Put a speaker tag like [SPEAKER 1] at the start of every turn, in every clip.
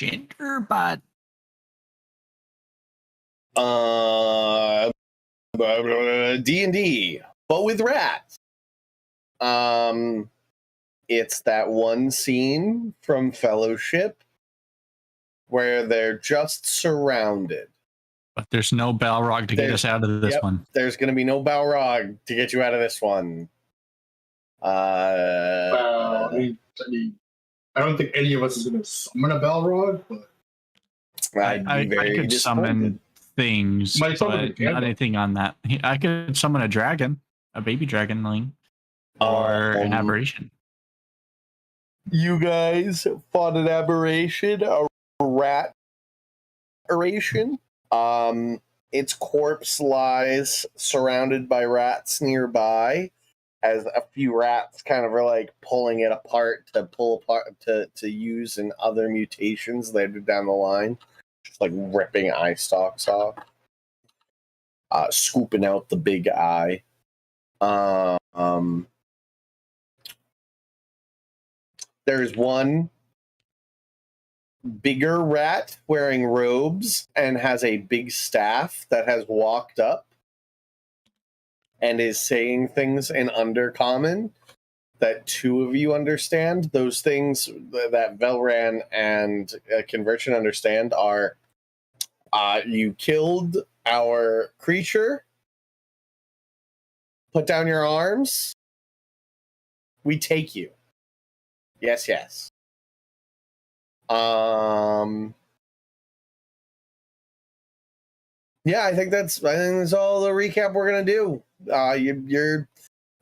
[SPEAKER 1] Gingerbot.
[SPEAKER 2] D&D, but with rats. It's that one scene from Fellowship where they're just surrounded.
[SPEAKER 1] But there's no Balrog to get us out of this one.
[SPEAKER 2] There's going to be no Balrog to get you out of this one.
[SPEAKER 3] Well, I don't think any of us is going to summon a Balrog, but
[SPEAKER 1] I could summon things, but not anything on that. I could summon a dragon, a baby dragonling, or an aberration.
[SPEAKER 2] You guys fought an aberration, a rat aberration. Its corpse lies surrounded by rats nearby, as a few rats kind of are like pulling it apart to use in other mutations later down the line. Just like ripping eye stalks off. Scooping out the big eye. There's one bigger rat wearing robes and has a big staff that has walked up and is saying things in Undercommon that two of you understand. Those things that Velran and Conversion understand are you killed our creature, put down your arms, we take you. Yes, yes. Yeah, I think that's all the recap we're gonna do. You're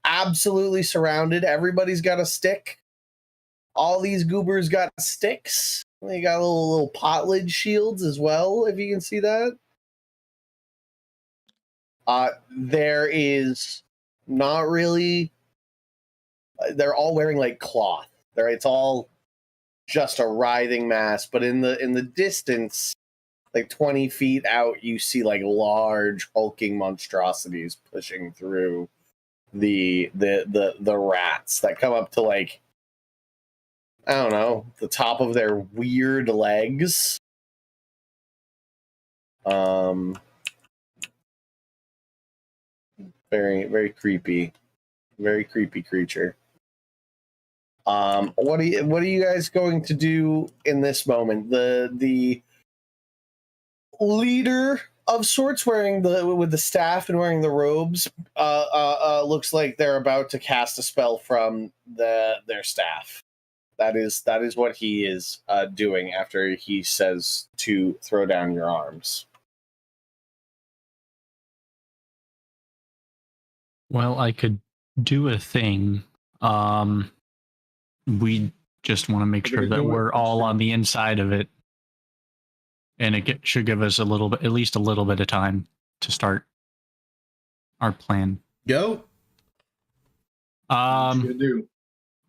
[SPEAKER 2] absolutely surrounded. Everybody's got a stick. All these goobers got sticks. They got little pottage shields as well, if you can see that. There is not really. They're all wearing like cloth. It's all just a writhing mass, but in the distance, like 20 feet out, you see like large hulking monstrosities pushing through the rats that come up to like, I don't know, the top of their weird legs. Very, very creepy. Very creepy creature. What are you guys going to do in this moment? The leader of sorts, with the staff and wearing the robes, looks like they're about to cast a spell from their staff. That is what he is doing after he says to throw down your arms.
[SPEAKER 1] Well, I could do a thing. We just want to make sure that we're all on the inside of it. And it should give us at least a little bit of time to start our plan.
[SPEAKER 4] Go.
[SPEAKER 3] What you gonna do?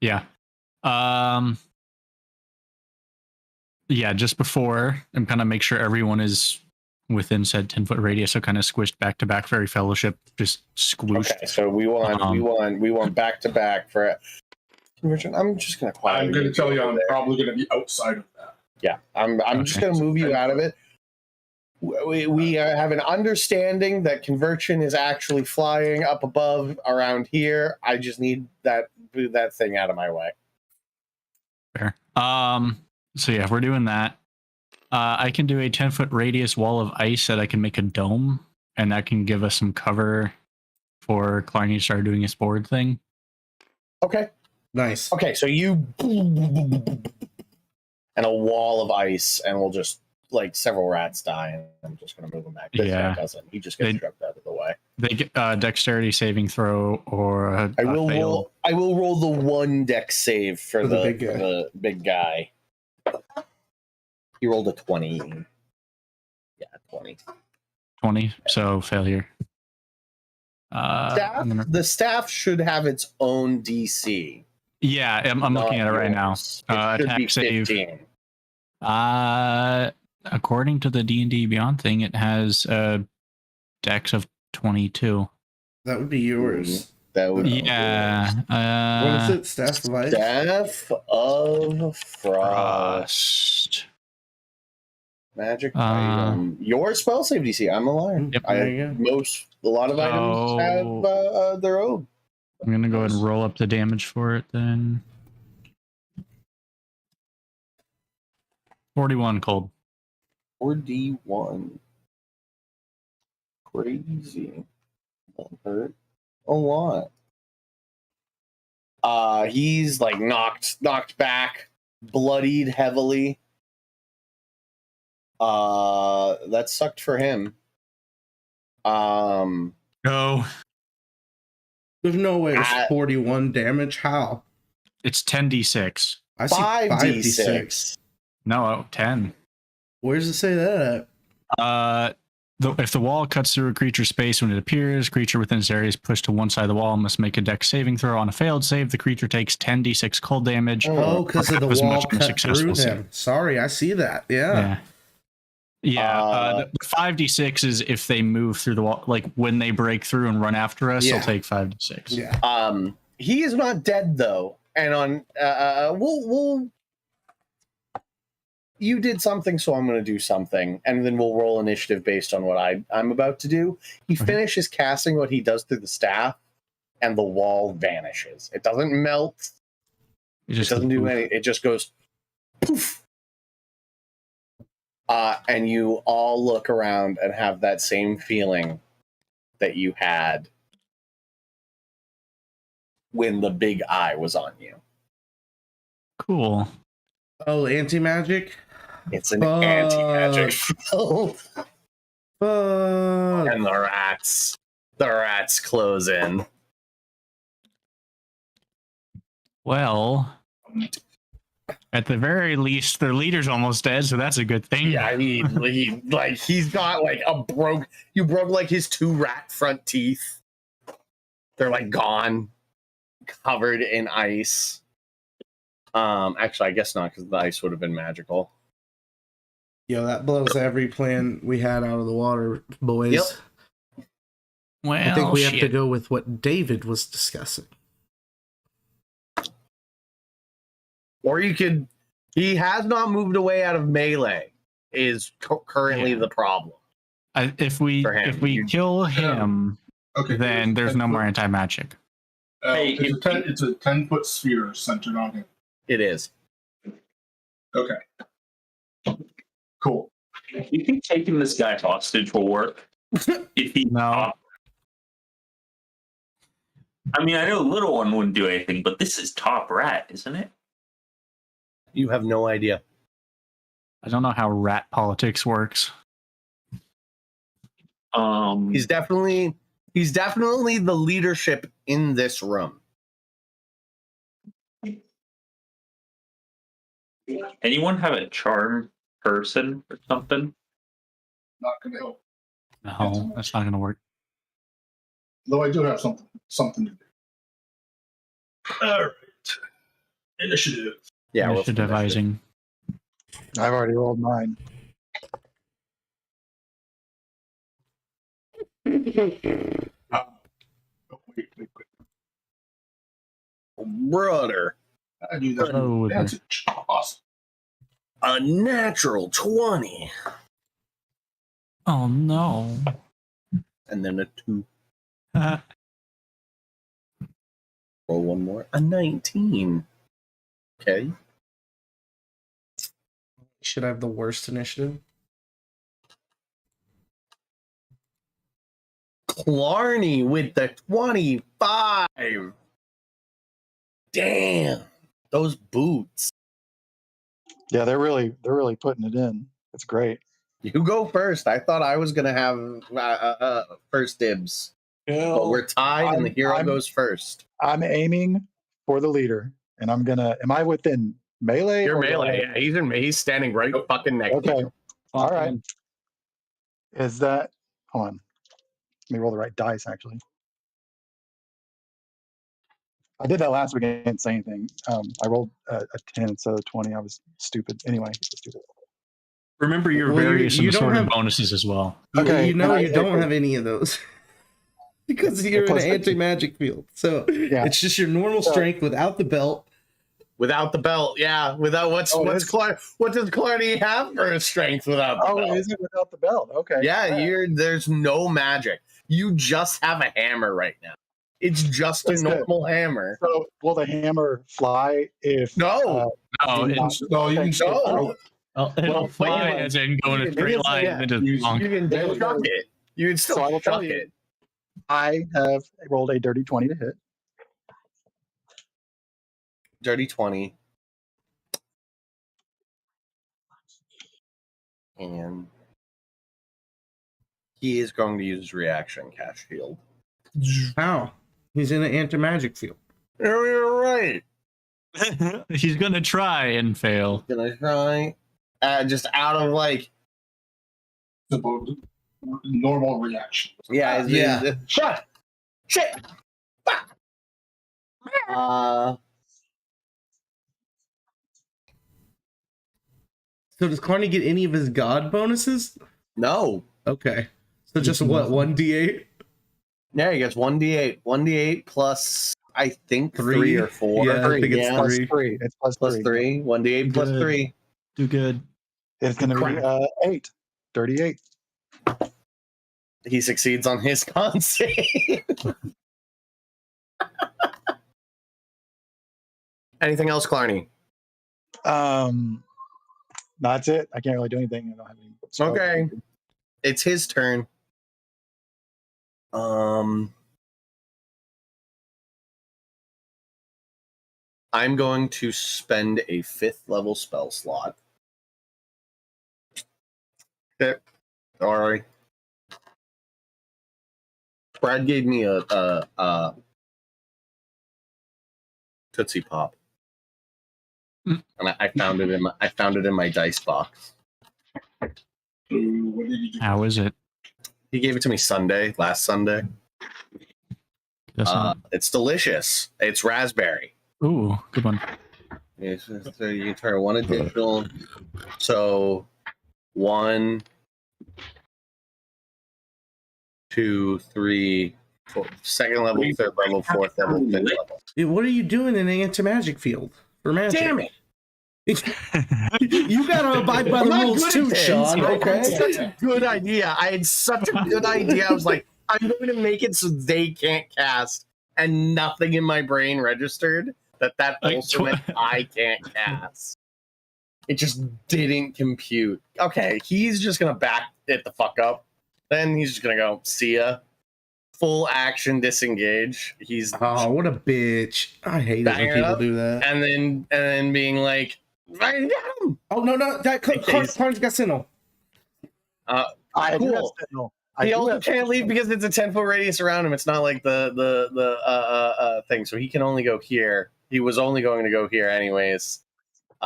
[SPEAKER 1] Yeah. Yeah, just before, I'm kind of make sure everyone is within said 10-foot radius, so kind of squished back to back, very Fellowship, just squooshed. Okay,
[SPEAKER 2] so we want back to back for it. I'm just gonna quietly.
[SPEAKER 3] I'm gonna tell you, I'm probably gonna be outside of that.
[SPEAKER 2] Yeah, I'm just gonna move you out of it. We have an understanding that Conversion is actually flying up above around here. I just need that thing out of my way.
[SPEAKER 1] Fair. So yeah, we're doing that. I can do a 10-foot radius wall of ice that I can make a dome, and that can give us some cover for Clarny to start doing his board thing.
[SPEAKER 2] Okay.
[SPEAKER 4] Nice.
[SPEAKER 2] Okay, so you and a wall of ice, and we'll just like several rats die, and I'm just gonna move them back. This guy doesn't. He just gets shoved out of the way.
[SPEAKER 1] They get dexterity saving throw or
[SPEAKER 2] I will roll the one dex save for the big guy. He rolled a 20. Yeah, 20.
[SPEAKER 1] 20, so failure.
[SPEAKER 2] The staff should have its own DC.
[SPEAKER 1] Yeah, I'm looking at it right now. Attack save. According to the D&D Beyond thing, it has a dex of 22.
[SPEAKER 4] That would be yours.
[SPEAKER 2] That would
[SPEAKER 1] what
[SPEAKER 4] is it? Staff of Ice?
[SPEAKER 2] Staff of Frost. magic item. Your spell save DC. I'm a liar.
[SPEAKER 1] Yep.
[SPEAKER 4] There you go.
[SPEAKER 2] A lot of items have their own.
[SPEAKER 1] I'm gonna go ahead and roll up the damage for it then. 41 cold.
[SPEAKER 2] 4d1. Crazy. That hurt a lot. He's like knocked back, bloodied heavily. That sucked for him.
[SPEAKER 1] No.
[SPEAKER 4] There's no way it's 41 damage. How?
[SPEAKER 1] It's 10d6.
[SPEAKER 4] I see
[SPEAKER 2] 5d6.
[SPEAKER 1] No, 10.
[SPEAKER 4] Where does it say that at?
[SPEAKER 1] If the wall cuts through a creature's space when it appears, creature within its area is pushed to one side of the wall and must make a dex saving throw. On a failed save, the creature takes 10d6 cold damage.
[SPEAKER 4] Oh, because of the
[SPEAKER 1] as
[SPEAKER 4] wall
[SPEAKER 1] much on a
[SPEAKER 4] cut
[SPEAKER 1] successful
[SPEAKER 4] through him. Sorry, I see that. Yeah.
[SPEAKER 1] The 5d6 is if they move through the wall, like when they break through and run after us, they'll take 5d6.
[SPEAKER 4] Yeah.
[SPEAKER 2] He is not dead though, and on we'll you did something, so I'm going to do something, and then we'll roll initiative based on what I'm about to do. He finishes casting what he does through the staff, and the wall vanishes. It doesn't melt. It doesn't do anything. It just goes poof. And you all look around and have that same feeling that you had when the big eye was on you.
[SPEAKER 1] Cool.
[SPEAKER 4] Oh, anti-magic?
[SPEAKER 2] It's an anti-magic spell. And the rats close in.
[SPEAKER 1] Well, at the very least, their leader's almost dead, so that's a good thing.
[SPEAKER 2] Yeah, he's got like you broke like his 2 rat front teeth. They're like gone, covered in ice. Actually, I guess not, because the ice would have been magical.
[SPEAKER 4] Yo, that blows every plan we had out of the water, boys.
[SPEAKER 2] Yep.
[SPEAKER 1] Well,
[SPEAKER 4] I think we have to go with what David was discussing.
[SPEAKER 2] Or you could. He has not moved away out of melee. Is currently the problem.
[SPEAKER 1] If we kill him, then there's no more anti-magic.
[SPEAKER 3] It's a 10-foot sphere centered on him.
[SPEAKER 2] It is.
[SPEAKER 3] Okay. Cool.
[SPEAKER 5] You think taking this guy hostage will work? If he
[SPEAKER 1] No.
[SPEAKER 5] I mean, I know the little one wouldn't do anything, but this is top rat, isn't it?
[SPEAKER 2] You have no idea.
[SPEAKER 1] I don't know how rat politics works.
[SPEAKER 2] He's definitely the leadership in this room.
[SPEAKER 5] Anyone have a charm person or something?
[SPEAKER 3] Not going to help.
[SPEAKER 1] No, that's not going to work.
[SPEAKER 3] Though I do have something to do. All right. Initiative.
[SPEAKER 2] Yeah,
[SPEAKER 1] Initiativizing.
[SPEAKER 6] I've already rolled mine.
[SPEAKER 3] Wait.
[SPEAKER 2] Brother.
[SPEAKER 3] I do that.
[SPEAKER 1] Oh,
[SPEAKER 3] Advantage. Awesome.
[SPEAKER 2] A natural 20.
[SPEAKER 1] Oh no.
[SPEAKER 2] And then a 2. Roll one more. A 19. Okay.
[SPEAKER 4] Should I have the worst initiative?
[SPEAKER 2] Clarny with the 25. Damn. Those boots.
[SPEAKER 6] Yeah, they're really putting it in. It's great.
[SPEAKER 2] You go first. I thought I was going to have first dibs. But we're tied and the hero goes first.
[SPEAKER 6] I'm aiming for the leader, and I'm gonna. Am I within melee?
[SPEAKER 2] You're melee. Yeah, he's standing right fucking next to
[SPEAKER 6] Okay.
[SPEAKER 2] you.
[SPEAKER 6] All right. Is that? Hold on. Let me roll the right dice. Actually, I did that last week. I didn't say anything. I rolled a 10 instead of 20. I was stupid. Anyway, stupid.
[SPEAKER 1] Remember your various and assorted bonuses as well.
[SPEAKER 4] Okay, you
[SPEAKER 6] I
[SPEAKER 4] don't have any of those. Because you're in an anti-magic field. So it's just your normal strength without the belt.
[SPEAKER 2] Without the belt, yeah. Without what does Clarny have for his strength without the belt?
[SPEAKER 6] Oh, is it without the belt? Okay.
[SPEAKER 2] Yeah,
[SPEAKER 6] Right.
[SPEAKER 2] there's no magic. You just have a hammer right now. It's just a
[SPEAKER 6] That's good.
[SPEAKER 2] normal hammer.
[SPEAKER 6] So will the hammer fly if?
[SPEAKER 2] No.
[SPEAKER 1] No,
[SPEAKER 6] you're not-
[SPEAKER 3] No, you can still
[SPEAKER 2] No.
[SPEAKER 1] it'll
[SPEAKER 6] Well,
[SPEAKER 1] fly
[SPEAKER 6] anyway,
[SPEAKER 1] as in go in a
[SPEAKER 6] it
[SPEAKER 1] straight
[SPEAKER 6] is,
[SPEAKER 1] line
[SPEAKER 2] yeah,
[SPEAKER 1] and then
[SPEAKER 3] you-
[SPEAKER 1] just bonk.
[SPEAKER 2] You can
[SPEAKER 6] There we
[SPEAKER 2] chuck
[SPEAKER 6] go.
[SPEAKER 2] it. You can still
[SPEAKER 6] So I will
[SPEAKER 2] chuck
[SPEAKER 6] tell you.
[SPEAKER 2] it.
[SPEAKER 6] I have rolled a dirty 20 to hit.
[SPEAKER 2] Dirty 20. And he is going to use his reaction cast shield.
[SPEAKER 4] How? He's in an anti-magic field.
[SPEAKER 2] You're right.
[SPEAKER 1] He's gonna try and fail.
[SPEAKER 2] Gonna try. Just out of like,
[SPEAKER 3] simple, normal reaction.
[SPEAKER 2] yeah,
[SPEAKER 4] Yeah.
[SPEAKER 2] Shut. Shit. Fuck.
[SPEAKER 4] So does Clarny get any of his god bonuses?
[SPEAKER 2] No.
[SPEAKER 4] Okay. So just what, 1d8?
[SPEAKER 2] Yeah, he gets 1d8. 1d8 plus, I think, 3
[SPEAKER 4] Three?
[SPEAKER 2] or 4.
[SPEAKER 4] Yeah, I think it's
[SPEAKER 2] Yeah.
[SPEAKER 6] Plus
[SPEAKER 4] Three.
[SPEAKER 6] 3. It's plus
[SPEAKER 2] Plus
[SPEAKER 6] 3.
[SPEAKER 2] 3. 1d8 plus
[SPEAKER 1] Good.
[SPEAKER 2] 3.
[SPEAKER 1] Do good.
[SPEAKER 6] It's going to be 8. 38.
[SPEAKER 2] He succeeds on his con save. Anything else, Clarny?
[SPEAKER 6] That's it. I can't really do anything. I don't have any spells.
[SPEAKER 2] Okay. It's his turn. I'm going to spend a 5th level spell slot. Okay. Sorry. Brad gave me a Tootsie Pop.
[SPEAKER 1] Mm.
[SPEAKER 2] And I found it in my dice box.
[SPEAKER 3] What did you do?
[SPEAKER 1] How is it?
[SPEAKER 2] He gave it to me last Sunday. It's delicious. It's raspberry.
[SPEAKER 1] Ooh, good one.
[SPEAKER 2] So you can try one additional. So 1, 2, 3, 4, 2nd level, 3rd level, 4th level, 5th level.
[SPEAKER 4] Dude, what are you doing in an anti-magic field for magic?
[SPEAKER 2] Damn it!
[SPEAKER 4] You gotta abide by the rules too, Sean.
[SPEAKER 2] I
[SPEAKER 4] Okay.
[SPEAKER 2] had such a good idea. I had such a good idea. I was like, I'm going to make it so they can't cast, and nothing in my brain registered that
[SPEAKER 1] Like
[SPEAKER 2] also meant I can't cast. It just didn't compute. Okay, he's just gonna back it the fuck up. Then he's just gonna go, see ya. Full action disengage. He's
[SPEAKER 4] Oh, what a bitch! I hate it when
[SPEAKER 2] Bang it
[SPEAKER 4] people
[SPEAKER 2] up.
[SPEAKER 4] do that.
[SPEAKER 2] and then being like, I get him.
[SPEAKER 4] Oh no, that Clarny's got Sentinel.
[SPEAKER 6] I do have
[SPEAKER 2] Cool.
[SPEAKER 6] Sentinel.
[SPEAKER 2] He also can't leave because it's a 10-foot radius around him. It's not like the thing. So he can only go here. He was only going to go here anyways,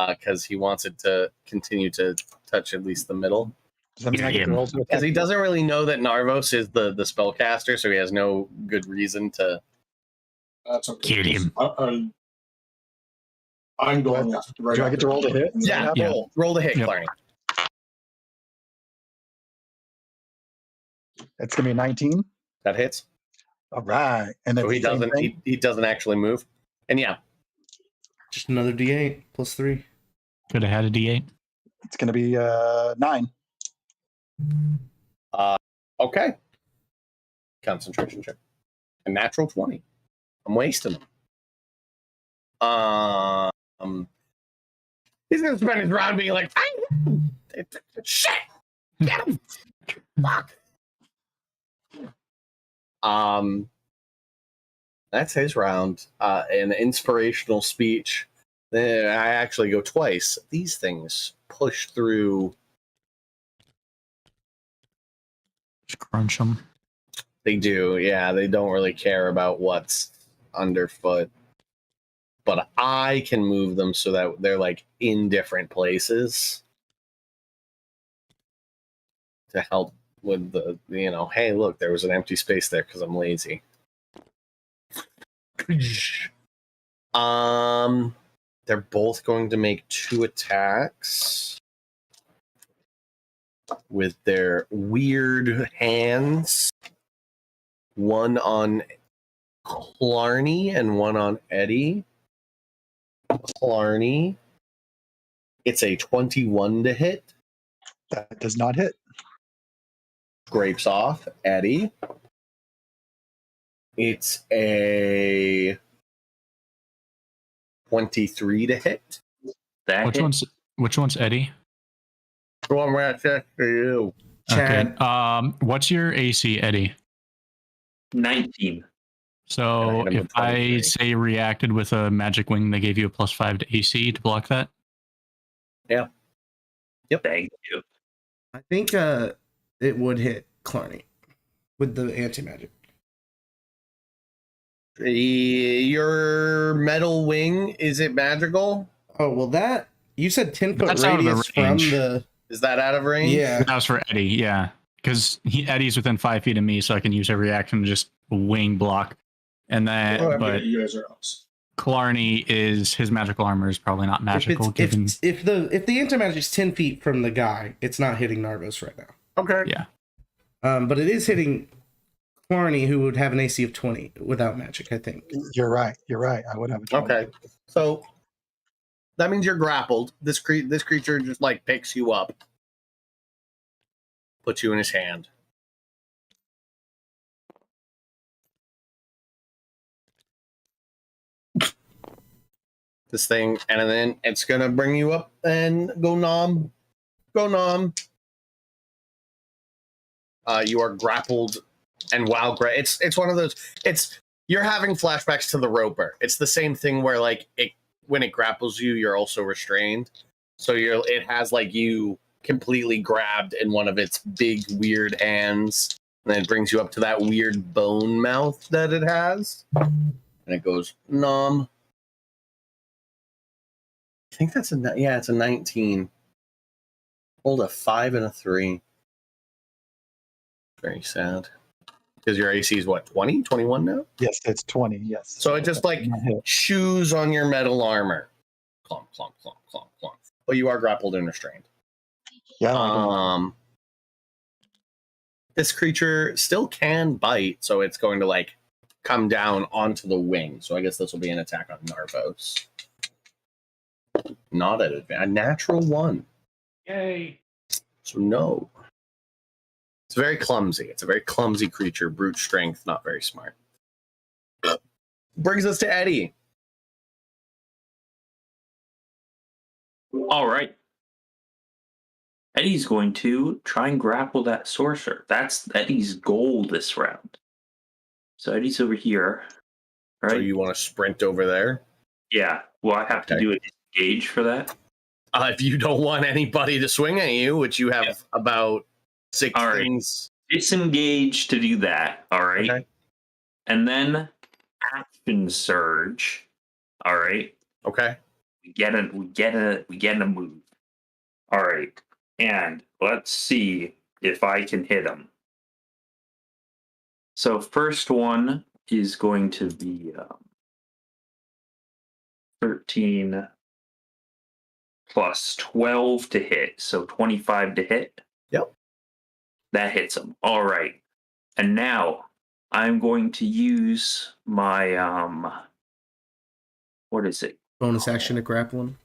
[SPEAKER 2] because he wants it to continue to touch at least the middle.
[SPEAKER 6] Does that mean I get to roll to
[SPEAKER 2] Because
[SPEAKER 6] attack?
[SPEAKER 2] he doesn't really know that Narvos is the spellcaster, so he has no good reason to.
[SPEAKER 3] That's okay.
[SPEAKER 1] Kill him.
[SPEAKER 3] I'm going after right
[SPEAKER 6] Do I get to
[SPEAKER 3] after
[SPEAKER 6] roll to hit?
[SPEAKER 2] Yeah,
[SPEAKER 1] Yeah.
[SPEAKER 2] roll the hit,
[SPEAKER 1] Yep.
[SPEAKER 2] Clarny.
[SPEAKER 6] It's going to be a 19.
[SPEAKER 2] That hits.
[SPEAKER 6] All right. And then
[SPEAKER 2] So he doesn't. He doesn't actually move. And yeah,
[SPEAKER 4] Just another D8 plus 3.
[SPEAKER 1] Could have had a D8.
[SPEAKER 6] It's going to be 9.
[SPEAKER 2] okay. Concentration check. A natural 20. I'm wasting them. He's gonna spend his round being like, shit, get him, fuck. That's his round. An inspirational speech. Then I actually go twice. These things push through.
[SPEAKER 1] Just crunch them.
[SPEAKER 2] They do, yeah. They don't really care about what's underfoot. But I can move them so that they're like in different places to help with the, hey, look, there was an empty space there because I'm lazy. They're both going to make 2 attacks with their weird hands. One on Clarny and one on Eddie. Clarny. It's a 21 to hit.
[SPEAKER 6] That does not hit.
[SPEAKER 2] Scrapes off. Eddie. It's a 23 to hit.
[SPEAKER 5] That
[SPEAKER 1] Which
[SPEAKER 5] hit.
[SPEAKER 1] one's Eddie?
[SPEAKER 2] The one right next to you.
[SPEAKER 4] Chad.
[SPEAKER 1] Okay. What's your AC, Eddie?
[SPEAKER 5] 19.
[SPEAKER 1] So
[SPEAKER 2] And I hit him
[SPEAKER 1] if
[SPEAKER 2] with
[SPEAKER 1] I
[SPEAKER 2] 23.
[SPEAKER 1] say reacted with a magic wing, they gave you a +5 to AC to block that.
[SPEAKER 5] Thank you.
[SPEAKER 4] I think it would hit Clarny with the anti-magic.
[SPEAKER 2] Your metal wing, is it magical?
[SPEAKER 4] Oh, well that... You said 10-foot
[SPEAKER 1] That's out of the
[SPEAKER 4] radius from
[SPEAKER 1] range.
[SPEAKER 4] the...
[SPEAKER 2] Is that out of range?
[SPEAKER 4] Yeah.
[SPEAKER 1] That was for Eddie, yeah, because Eddie's within 5 feet of me, so I can use every action to just wing block. And then,
[SPEAKER 2] Okay.
[SPEAKER 1] but
[SPEAKER 3] You guys are awesome.
[SPEAKER 1] Killarney his magical armor is probably not magical.
[SPEAKER 4] If
[SPEAKER 1] Given
[SPEAKER 4] the anti-magic's 10 feet from the guy, it's not hitting Narvos right now.
[SPEAKER 2] Okay.
[SPEAKER 1] yeah,
[SPEAKER 4] But it is hitting Clarny, who would have an AC of 20 without magic, I think.
[SPEAKER 6] You're right. I would have a 20.
[SPEAKER 2] Okay. So that means you're grappled. This creature just like picks you up, puts you in his hand. This thing, and then it's gonna bring you up and go nom. You are grappled, and while it's one of those. You're having flashbacks to the Roper. It's the same thing where like when it grapples you, you're also restrained. So it has like you completely grabbed in one of its big weird hands, and then it brings you up to that weird bone mouth that it has, and it goes nom. I think that's it's a 19. Hold a 5 and a 3. Very sad. Because your AC is what, 20, 21 now?
[SPEAKER 6] Yes, it's 20. Yes.
[SPEAKER 2] So it just like
[SPEAKER 6] Not hit.
[SPEAKER 2] shoes on your metal armor. Clomp, clomp, clomp, clomp, clomp. But you are grappled and restrained.
[SPEAKER 6] Yeah. I like it.
[SPEAKER 2] This creature still can bite, so it's going to like come down onto the wing. So I guess this will be an attack on Narvos. Not at advantage. A natural 1.
[SPEAKER 5] Yay.
[SPEAKER 2] So no. It's very clumsy. It's a very clumsy creature. Brute strength, not very smart. Brings us to Eddie.
[SPEAKER 5] All right. Eddie's going to try and grapple that sorcerer. That's Eddie's goal this round. So Eddie's over here. Right?
[SPEAKER 2] So you want to sprint over there?
[SPEAKER 5] Yeah. Well, I have to do a disengage for that.
[SPEAKER 2] If you don't want anybody to swing at you, which you have about 6
[SPEAKER 5] All right.
[SPEAKER 2] things.
[SPEAKER 5] Disengage to do that. All right.
[SPEAKER 2] Okay.
[SPEAKER 5] And then action surge. All right.
[SPEAKER 2] Okay.
[SPEAKER 5] We get a move. All right. And let's see if I can hit him. So first one is going to be 13 plus 12 to hit. So 25 to hit.
[SPEAKER 2] Yep.
[SPEAKER 5] That hits him. All right. And now I'm going to use my what is it?
[SPEAKER 4] Bonus action to grapple him.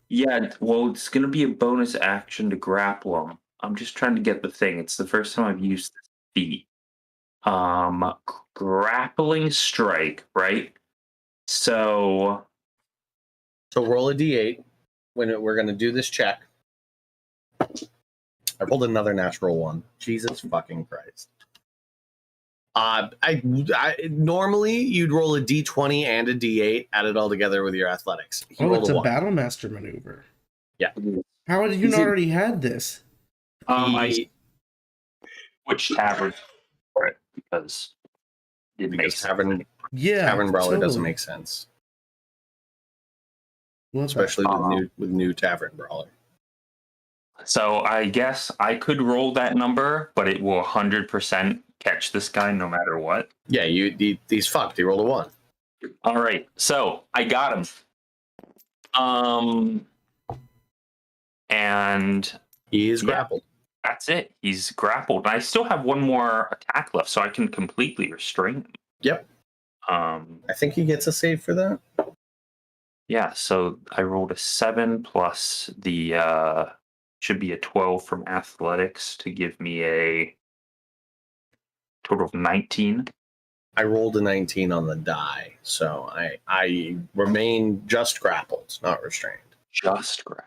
[SPEAKER 5] Yeah, well, it's going to be a bonus action to grapple him. I'm just trying to get the thing. It's the first time I've used this feat. Grappling strike, right? So
[SPEAKER 2] roll a d8 when we're going to do this check. I rolled another natural 1. Jesus fucking Christ. I normally you'd roll a d20 and a d8, add it all together with your athletics. He rolled
[SPEAKER 4] It's a
[SPEAKER 2] 1.
[SPEAKER 4] battle master maneuver.
[SPEAKER 2] Yeah.
[SPEAKER 4] How did you
[SPEAKER 2] Is
[SPEAKER 4] not
[SPEAKER 2] it-
[SPEAKER 4] already had this?
[SPEAKER 5] I switched tavern for it because it didn't make
[SPEAKER 2] Because
[SPEAKER 5] sense.
[SPEAKER 4] Yeah,
[SPEAKER 2] Tavern Brawler doesn't
[SPEAKER 4] totally.
[SPEAKER 2] make sense,
[SPEAKER 4] Love that.
[SPEAKER 2] especially with new Tavern Brawler.
[SPEAKER 5] So I guess I could roll that number, but it will 100% catch this guy no matter what.
[SPEAKER 2] Yeah, he's fucked. He rolled a 1.
[SPEAKER 5] All right, so I got him. And
[SPEAKER 2] He is
[SPEAKER 5] Yeah.
[SPEAKER 2] grappled.
[SPEAKER 5] that's it. He's grappled. I still have one more attack left, so I can completely restrain him.
[SPEAKER 2] Yep. I think he gets a save for that.
[SPEAKER 5] Yeah, so I rolled a 7 plus the should be a 12 from athletics to give me a total of 19.
[SPEAKER 2] I rolled a 19 on the die, so I remain just grappled, not restrained.
[SPEAKER 5] Just grab.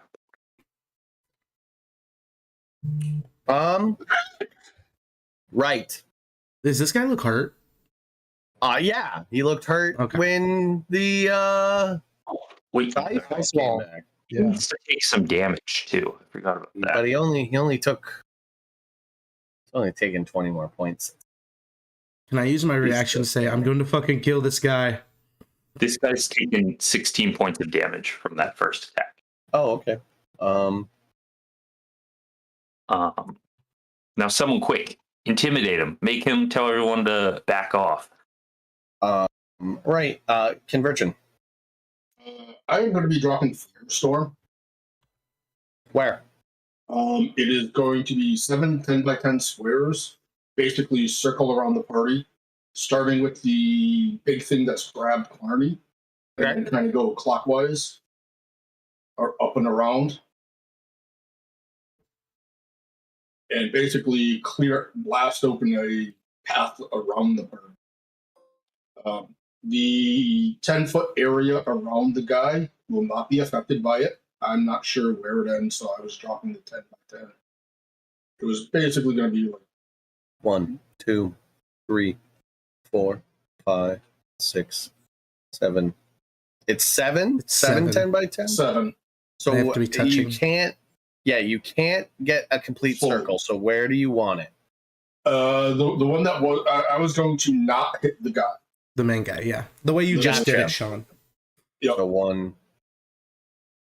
[SPEAKER 2] Right.
[SPEAKER 4] Does this guy look hurt?
[SPEAKER 2] Yeah, he looked hurt
[SPEAKER 4] Okay.
[SPEAKER 2] when the
[SPEAKER 5] Wait,
[SPEAKER 2] dice
[SPEAKER 6] Ice
[SPEAKER 2] came
[SPEAKER 6] wall.
[SPEAKER 2] back.
[SPEAKER 5] he
[SPEAKER 6] Yeah.
[SPEAKER 5] needs to take some damage too. I forgot about that.
[SPEAKER 2] But he only took. He's only taken 20 more points.
[SPEAKER 4] Can I use my reaction to say, I'm going to fucking kill this guy?
[SPEAKER 5] This guy's taken 16 points of damage from that first attack.
[SPEAKER 2] Oh, okay.
[SPEAKER 5] Now, someone quick, intimidate him. Make him tell everyone to back off.
[SPEAKER 2] Right. Conversion.
[SPEAKER 3] I am going to be dropping Firestorm.
[SPEAKER 2] Where?
[SPEAKER 3] It is going to be 7 10 by 10 squares, basically circle around the party, starting with the big thing that's grabbed Clarny, and then kind of go clockwise or up and around, and basically blast open a path around the bird. The 10-foot area around the guy will not be affected by it. I'm not sure where it ends, so I was dropping the 10 by 10. It was basically going to be like
[SPEAKER 2] 1, 2, 3, 4, 5, 6, 7. It's 7?
[SPEAKER 4] It's
[SPEAKER 2] 7
[SPEAKER 4] 7.
[SPEAKER 2] 10 by 10?
[SPEAKER 3] 7.
[SPEAKER 2] So
[SPEAKER 4] They have to be touching.
[SPEAKER 2] you can't get a complete
[SPEAKER 3] Full.
[SPEAKER 2] circle. So where do you want it?
[SPEAKER 3] The one that was I was going to not hit the guy.
[SPEAKER 4] The main guy, yeah. The way you just did
[SPEAKER 2] Gotcha.
[SPEAKER 4] it, Sean.
[SPEAKER 3] Yep.
[SPEAKER 2] So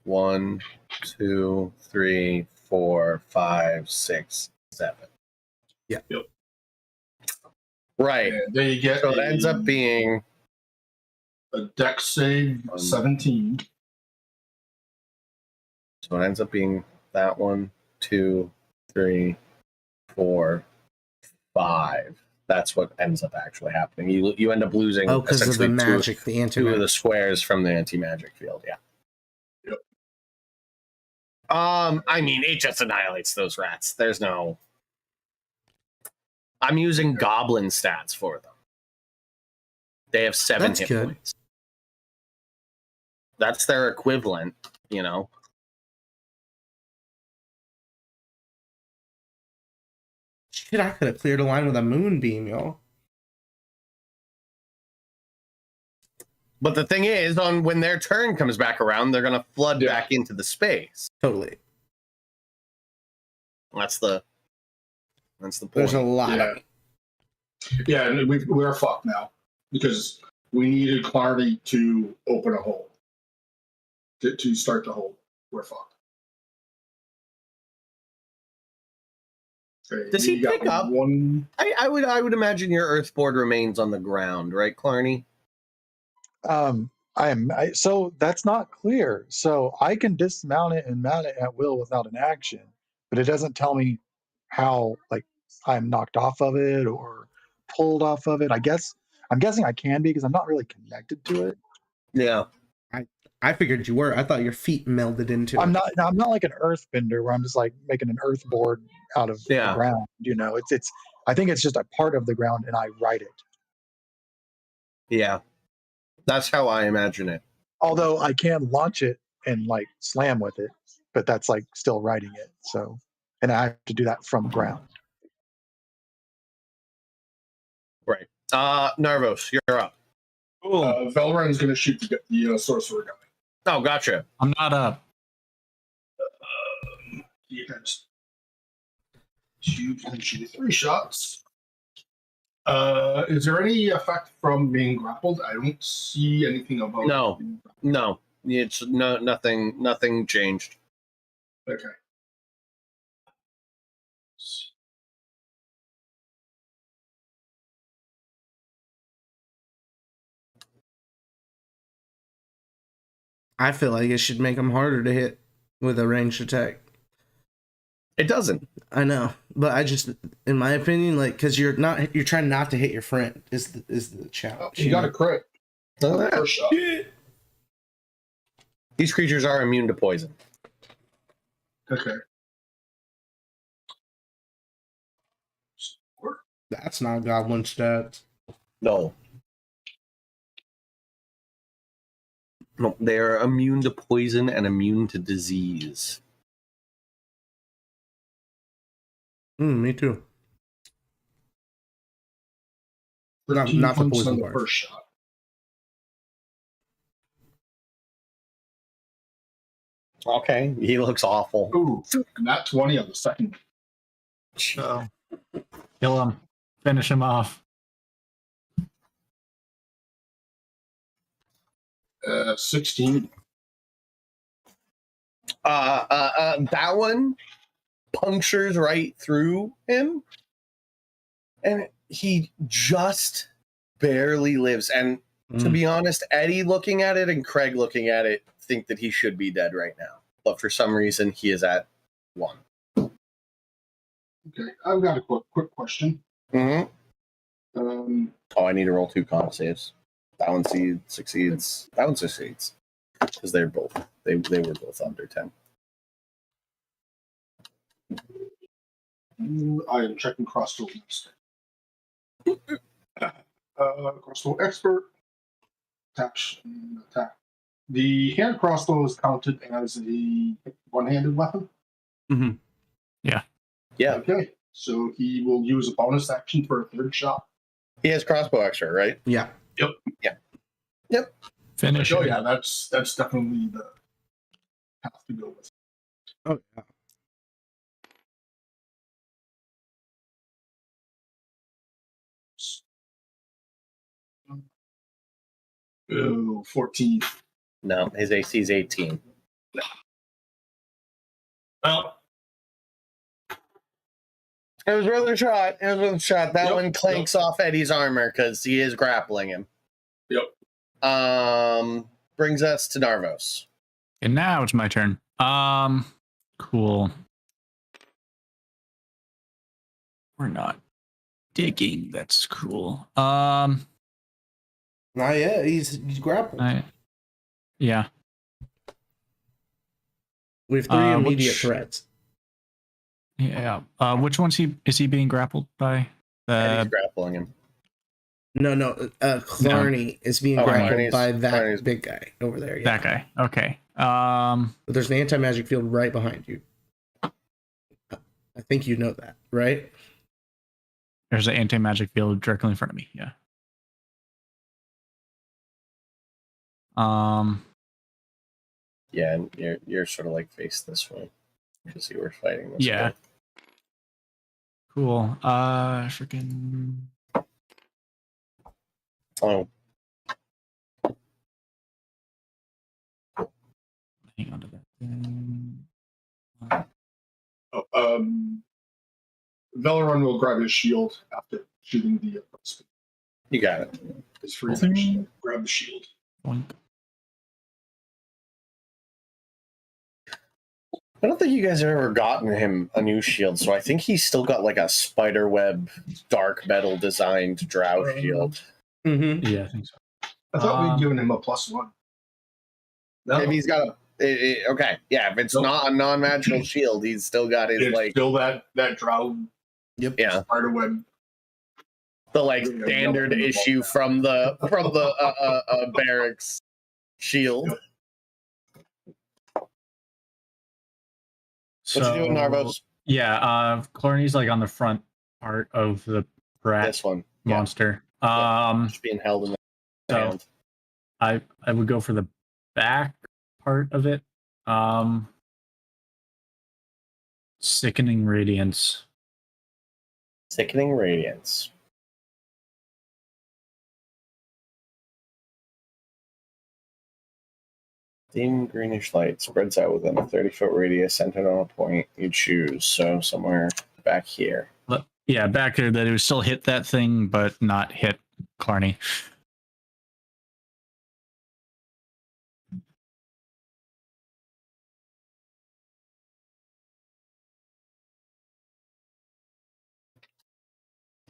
[SPEAKER 2] 1, 2, 3, 4, 5, 6, 7.
[SPEAKER 4] Yeah.
[SPEAKER 3] Yep.
[SPEAKER 2] Right.
[SPEAKER 3] And they get
[SPEAKER 2] So it ends up being
[SPEAKER 3] a dex save 17.
[SPEAKER 2] So it ends up being that 1, 2, 3, 4, 5. That's what ends up actually happening. You end up losing
[SPEAKER 4] Oh, because of the
[SPEAKER 2] essentially
[SPEAKER 4] magic, the
[SPEAKER 2] two of
[SPEAKER 4] anti-magic.
[SPEAKER 2] the squares from the anti-magic field. Yeah.
[SPEAKER 3] Yep.
[SPEAKER 2] I mean, it just annihilates those rats. There's no. I'm using goblin stats for them. They have 7
[SPEAKER 4] That's
[SPEAKER 2] hit
[SPEAKER 4] good.
[SPEAKER 2] points. That's their equivalent, you know.
[SPEAKER 4] Shit, I could have cleared a line with a moonbeam, yo.
[SPEAKER 2] But the thing is, when their turn comes back around, they're gonna flood back into the space.
[SPEAKER 4] Totally.
[SPEAKER 2] That's the point.
[SPEAKER 4] There's a lot of
[SPEAKER 3] Yeah, and we're fucked now because we needed Clarny to open a hole to start the hole. We're fucked. Okay,
[SPEAKER 2] Does he
[SPEAKER 3] we got
[SPEAKER 2] pick up?
[SPEAKER 3] one?
[SPEAKER 2] I would imagine your Earthboard remains on the ground, right, Clarny?
[SPEAKER 6] So that's not clear. So I can dismount it and mount it at will without an action, but it doesn't tell me how like I'm knocked off of it or pulled off of it. I'm guessing I can be because I'm not really connected to it.
[SPEAKER 2] Yeah.
[SPEAKER 4] I figured you were. I thought your feet melded into
[SPEAKER 6] I'm
[SPEAKER 4] it.
[SPEAKER 6] not like an earthbender where I'm just like making an earth board out of the ground. You know, it's I think it's just a part of the ground and I write it.
[SPEAKER 2] Yeah. That's how I imagine it.
[SPEAKER 6] Although I can launch it and like slam with it, but that's like still writing it. So, and I have to do that from ground.
[SPEAKER 2] Right. Narvos, you're up.
[SPEAKER 1] Cool.
[SPEAKER 3] Valran's going to shoot the sorcerer guy.
[SPEAKER 2] Oh, gotcha.
[SPEAKER 1] I'm not up.
[SPEAKER 3] He has 3 shots. Is there any effect from being grappled? I don't see anything about.
[SPEAKER 2] No, it's nothing changed.
[SPEAKER 3] Okay.
[SPEAKER 4] I feel like it should make them harder to hit with a ranged attack.
[SPEAKER 2] It doesn't.
[SPEAKER 4] I know, but I just, in my opinion, like, because you're trying not to hit your friend is the challenge.
[SPEAKER 3] He got a crit.
[SPEAKER 2] Oh, yeah.
[SPEAKER 3] First shot.
[SPEAKER 2] These creatures are immune to poison.
[SPEAKER 3] Okay.
[SPEAKER 4] That's not goblin stats.
[SPEAKER 2] No. No, they are immune to poison and immune to disease.
[SPEAKER 4] Me too. Not
[SPEAKER 3] 13
[SPEAKER 4] the
[SPEAKER 3] points
[SPEAKER 4] poison
[SPEAKER 3] on the
[SPEAKER 4] part.
[SPEAKER 3] first shot.
[SPEAKER 2] Okay, he looks awful.
[SPEAKER 3] Ooh, not 20 on the second.
[SPEAKER 1] So kill him. Finish him off.
[SPEAKER 3] 16.
[SPEAKER 2] That one punctures right through him, and he just barely lives. And to be honest, Eddie looking at it and Craig looking at it think that he should be dead right now. But for some reason, he is at 1.
[SPEAKER 3] Okay, I've got a quick question.
[SPEAKER 2] Mm-hmm.
[SPEAKER 3] Um,
[SPEAKER 2] I need to roll 2 con saves. That one succeeds. That one succeeds because they're both they were both under 10.
[SPEAKER 3] I am checking crossbow next. Crossbow expert. Attack. The hand crossbow is counted as a one-handed weapon.
[SPEAKER 4] Mm-hmm.
[SPEAKER 2] Yeah,
[SPEAKER 3] Okay, so he will use a bonus action for a third shot.
[SPEAKER 2] he has crossbow extra, right?
[SPEAKER 4] Yeah.
[SPEAKER 1] Finish
[SPEAKER 3] Oh
[SPEAKER 1] him.
[SPEAKER 3] yeah, that's definitely the path to go with.
[SPEAKER 4] Oh yeah.
[SPEAKER 3] Oh, 14.
[SPEAKER 2] No, his AC is 18.
[SPEAKER 3] Well,
[SPEAKER 2] It was worth a shot. That
[SPEAKER 3] Yep,
[SPEAKER 2] one clanks off Eddie's armor because he is grappling him.
[SPEAKER 3] Yep.
[SPEAKER 2] Brings us to Narvos.
[SPEAKER 1] And now it's my turn. Cool. We're not digging. That's cool.
[SPEAKER 4] Not yet. He's grappled.
[SPEAKER 1] Yeah.
[SPEAKER 4] We have 3 immediate threats.
[SPEAKER 1] Yeah. Which one's is he being grappled by?
[SPEAKER 2] Eddie's grappling him.
[SPEAKER 4] No. Clarny is being grappled by that
[SPEAKER 2] Clarny's
[SPEAKER 4] big guy over there. Yeah.
[SPEAKER 1] That guy. Okay.
[SPEAKER 4] But there's an anti-magic field right behind you. I think you know that, right?
[SPEAKER 1] There's an anti-magic field directly in front of me. Yeah.
[SPEAKER 2] Yeah, and you're sort of like face this way because you were fighting this
[SPEAKER 1] Yeah.
[SPEAKER 2] way.
[SPEAKER 1] Cool. Freaking.
[SPEAKER 2] Oh,
[SPEAKER 1] Hang on to that.
[SPEAKER 3] Veleron will grab his shield after shooting the crossbow.
[SPEAKER 2] you got it.
[SPEAKER 3] His free action. Grab the shield.
[SPEAKER 1] Boink.
[SPEAKER 2] I don't think you guys have ever gotten him a new shield, so I think he's still got like a spider web, dark metal designed drow shield.
[SPEAKER 4] Mm-hmm.
[SPEAKER 1] Yeah, I think so.
[SPEAKER 3] I thought we'd given him a +1. No,
[SPEAKER 2] If he's got okay, yeah. If it's not a non-magical shield, he's still got his
[SPEAKER 3] it's
[SPEAKER 2] like
[SPEAKER 3] still that drow
[SPEAKER 2] yeah,
[SPEAKER 3] spider web.
[SPEAKER 2] the like standard issue from the barracks shield.
[SPEAKER 1] So,
[SPEAKER 2] What you doing, Narvos?
[SPEAKER 1] Yeah, Clarny's like on the front part of the rat
[SPEAKER 2] This one,
[SPEAKER 1] monster.
[SPEAKER 2] just being held in the
[SPEAKER 1] So
[SPEAKER 2] hand.
[SPEAKER 1] I would go for the back part of it. Sickening Radiance.
[SPEAKER 2] Sickening radiance. Dim greenish light spreads out within a 30-foot radius centered on a point you choose. So somewhere back here.
[SPEAKER 1] Yeah, back there that it would still hit that thing, but not hit Clarny.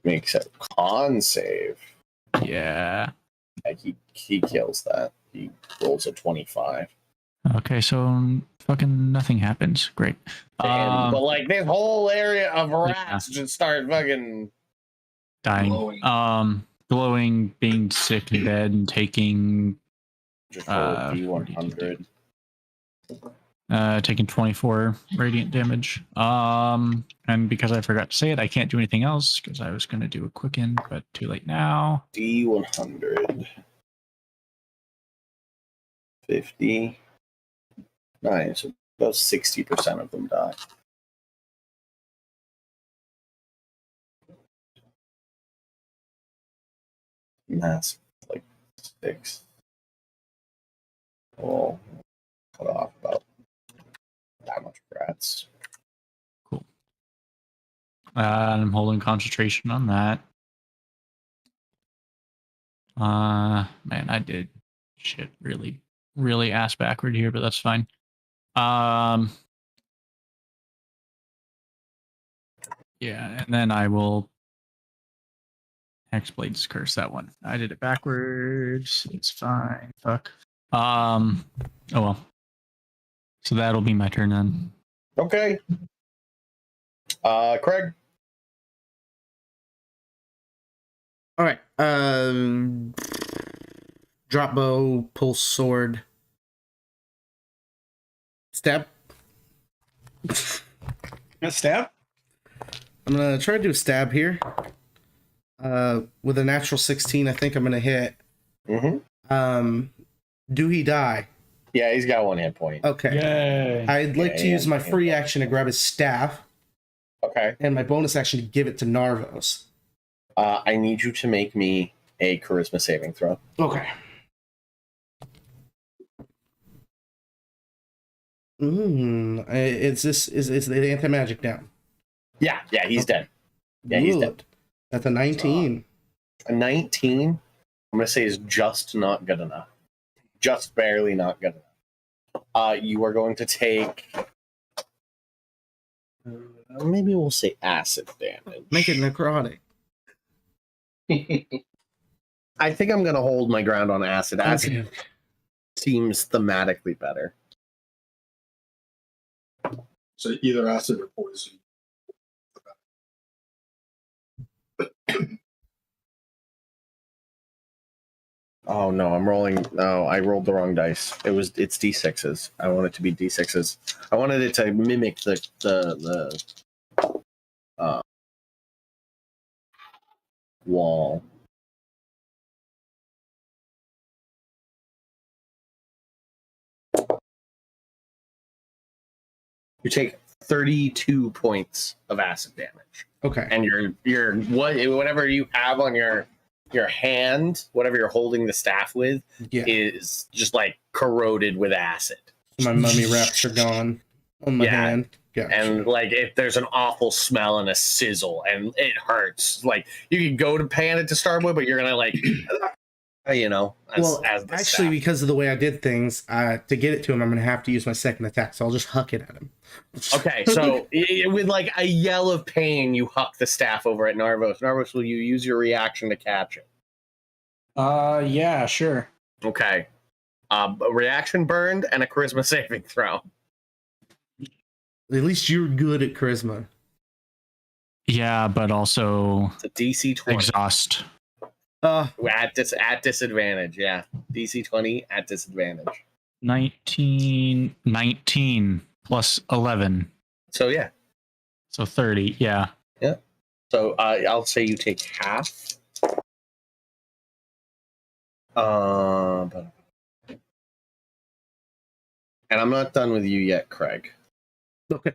[SPEAKER 2] Makes a con save.
[SPEAKER 1] Yeah.
[SPEAKER 2] Like he kills that. He rolls a 25.
[SPEAKER 1] Okay, so fucking nothing happens. Great.
[SPEAKER 2] But like this whole area of rats just start fucking
[SPEAKER 1] dying. Glowing, being sick in bed, and taking
[SPEAKER 2] just roll a D100.
[SPEAKER 1] Taking 24 radiant damage. And because I forgot to say it, I can't do anything else because I was going to do a quick end, but too late now.
[SPEAKER 2] D100. 50. Nice. About 60% of them die. Mass, like 6. We'll cut off about that much rats.
[SPEAKER 1] Cool. I'm holding concentration on that. Man, I did shit really, really ass backward here, but that's fine. Yeah, and then I will Hexblade's curse that one. I did it backwards. It's fine. Fuck. Oh well. So that'll be my turn then.
[SPEAKER 2] Okay. Craig.
[SPEAKER 4] All right. Drop bow, pull sword, stab.
[SPEAKER 7] A stab?
[SPEAKER 4] I'm gonna try to do a stab here. With a natural 16, I think I'm gonna hit.
[SPEAKER 2] Mm-hmm.
[SPEAKER 4] Do he die?
[SPEAKER 2] Yeah, he's got 1 hit point.
[SPEAKER 4] Okay.
[SPEAKER 7] Yay.
[SPEAKER 4] I'd like to use my free action to grab his staff.
[SPEAKER 2] Okay.
[SPEAKER 4] And my bonus action to give it to Narvos.
[SPEAKER 2] I need you to make me a charisma saving throw.
[SPEAKER 4] Okay. Is the anti-magic down?
[SPEAKER 2] Yeah, he's dead. Yeah, he's dead.
[SPEAKER 4] That's a 19.
[SPEAKER 2] A 19, I'm going to say, is just not good enough. Just barely not good enough. You are going to take... maybe we'll say acid damage.
[SPEAKER 4] Make it necrotic.
[SPEAKER 2] I think I'm going to hold my ground on acid. Acid seems thematically better.
[SPEAKER 3] So either acid or poison.
[SPEAKER 2] Oh no, I'm rolling. No, I rolled the wrong dice. It's D6s. I want it to be D6s. I wanted it to mimic the wall. You take 32 points of acid damage.
[SPEAKER 4] Okay.
[SPEAKER 2] And your whatever you have on your hand, whatever you're holding the staff with, is just like corroded with acid.
[SPEAKER 4] My mummy wraps are gone on my hand. Gotcha.
[SPEAKER 2] And like there's an awful smell and a sizzle, and it hurts. Like you can go to pan it to start with, but you're gonna like, as
[SPEAKER 4] actually, because of the way I did things, to get it to him, I'm gonna have to use my second attack. So I'll just huck it at him.
[SPEAKER 2] Okay, so with like a yell of pain, you huck the staff over at Narvos. Narvos, will you use your reaction to catch it?
[SPEAKER 7] Yeah, sure.
[SPEAKER 2] Okay. A reaction burned and a charisma saving throw.
[SPEAKER 4] At least you're good at charisma.
[SPEAKER 1] Yeah, but also
[SPEAKER 2] it's a DC 20.
[SPEAKER 1] Exhaust.
[SPEAKER 2] At disadvantage, yeah. DC 20 at disadvantage.
[SPEAKER 1] 19 plus 11.
[SPEAKER 2] So yeah.
[SPEAKER 1] So 30, yeah.
[SPEAKER 2] Yeah. So I'll say you take half. And I'm not done with you yet, Craig.
[SPEAKER 4] Okay.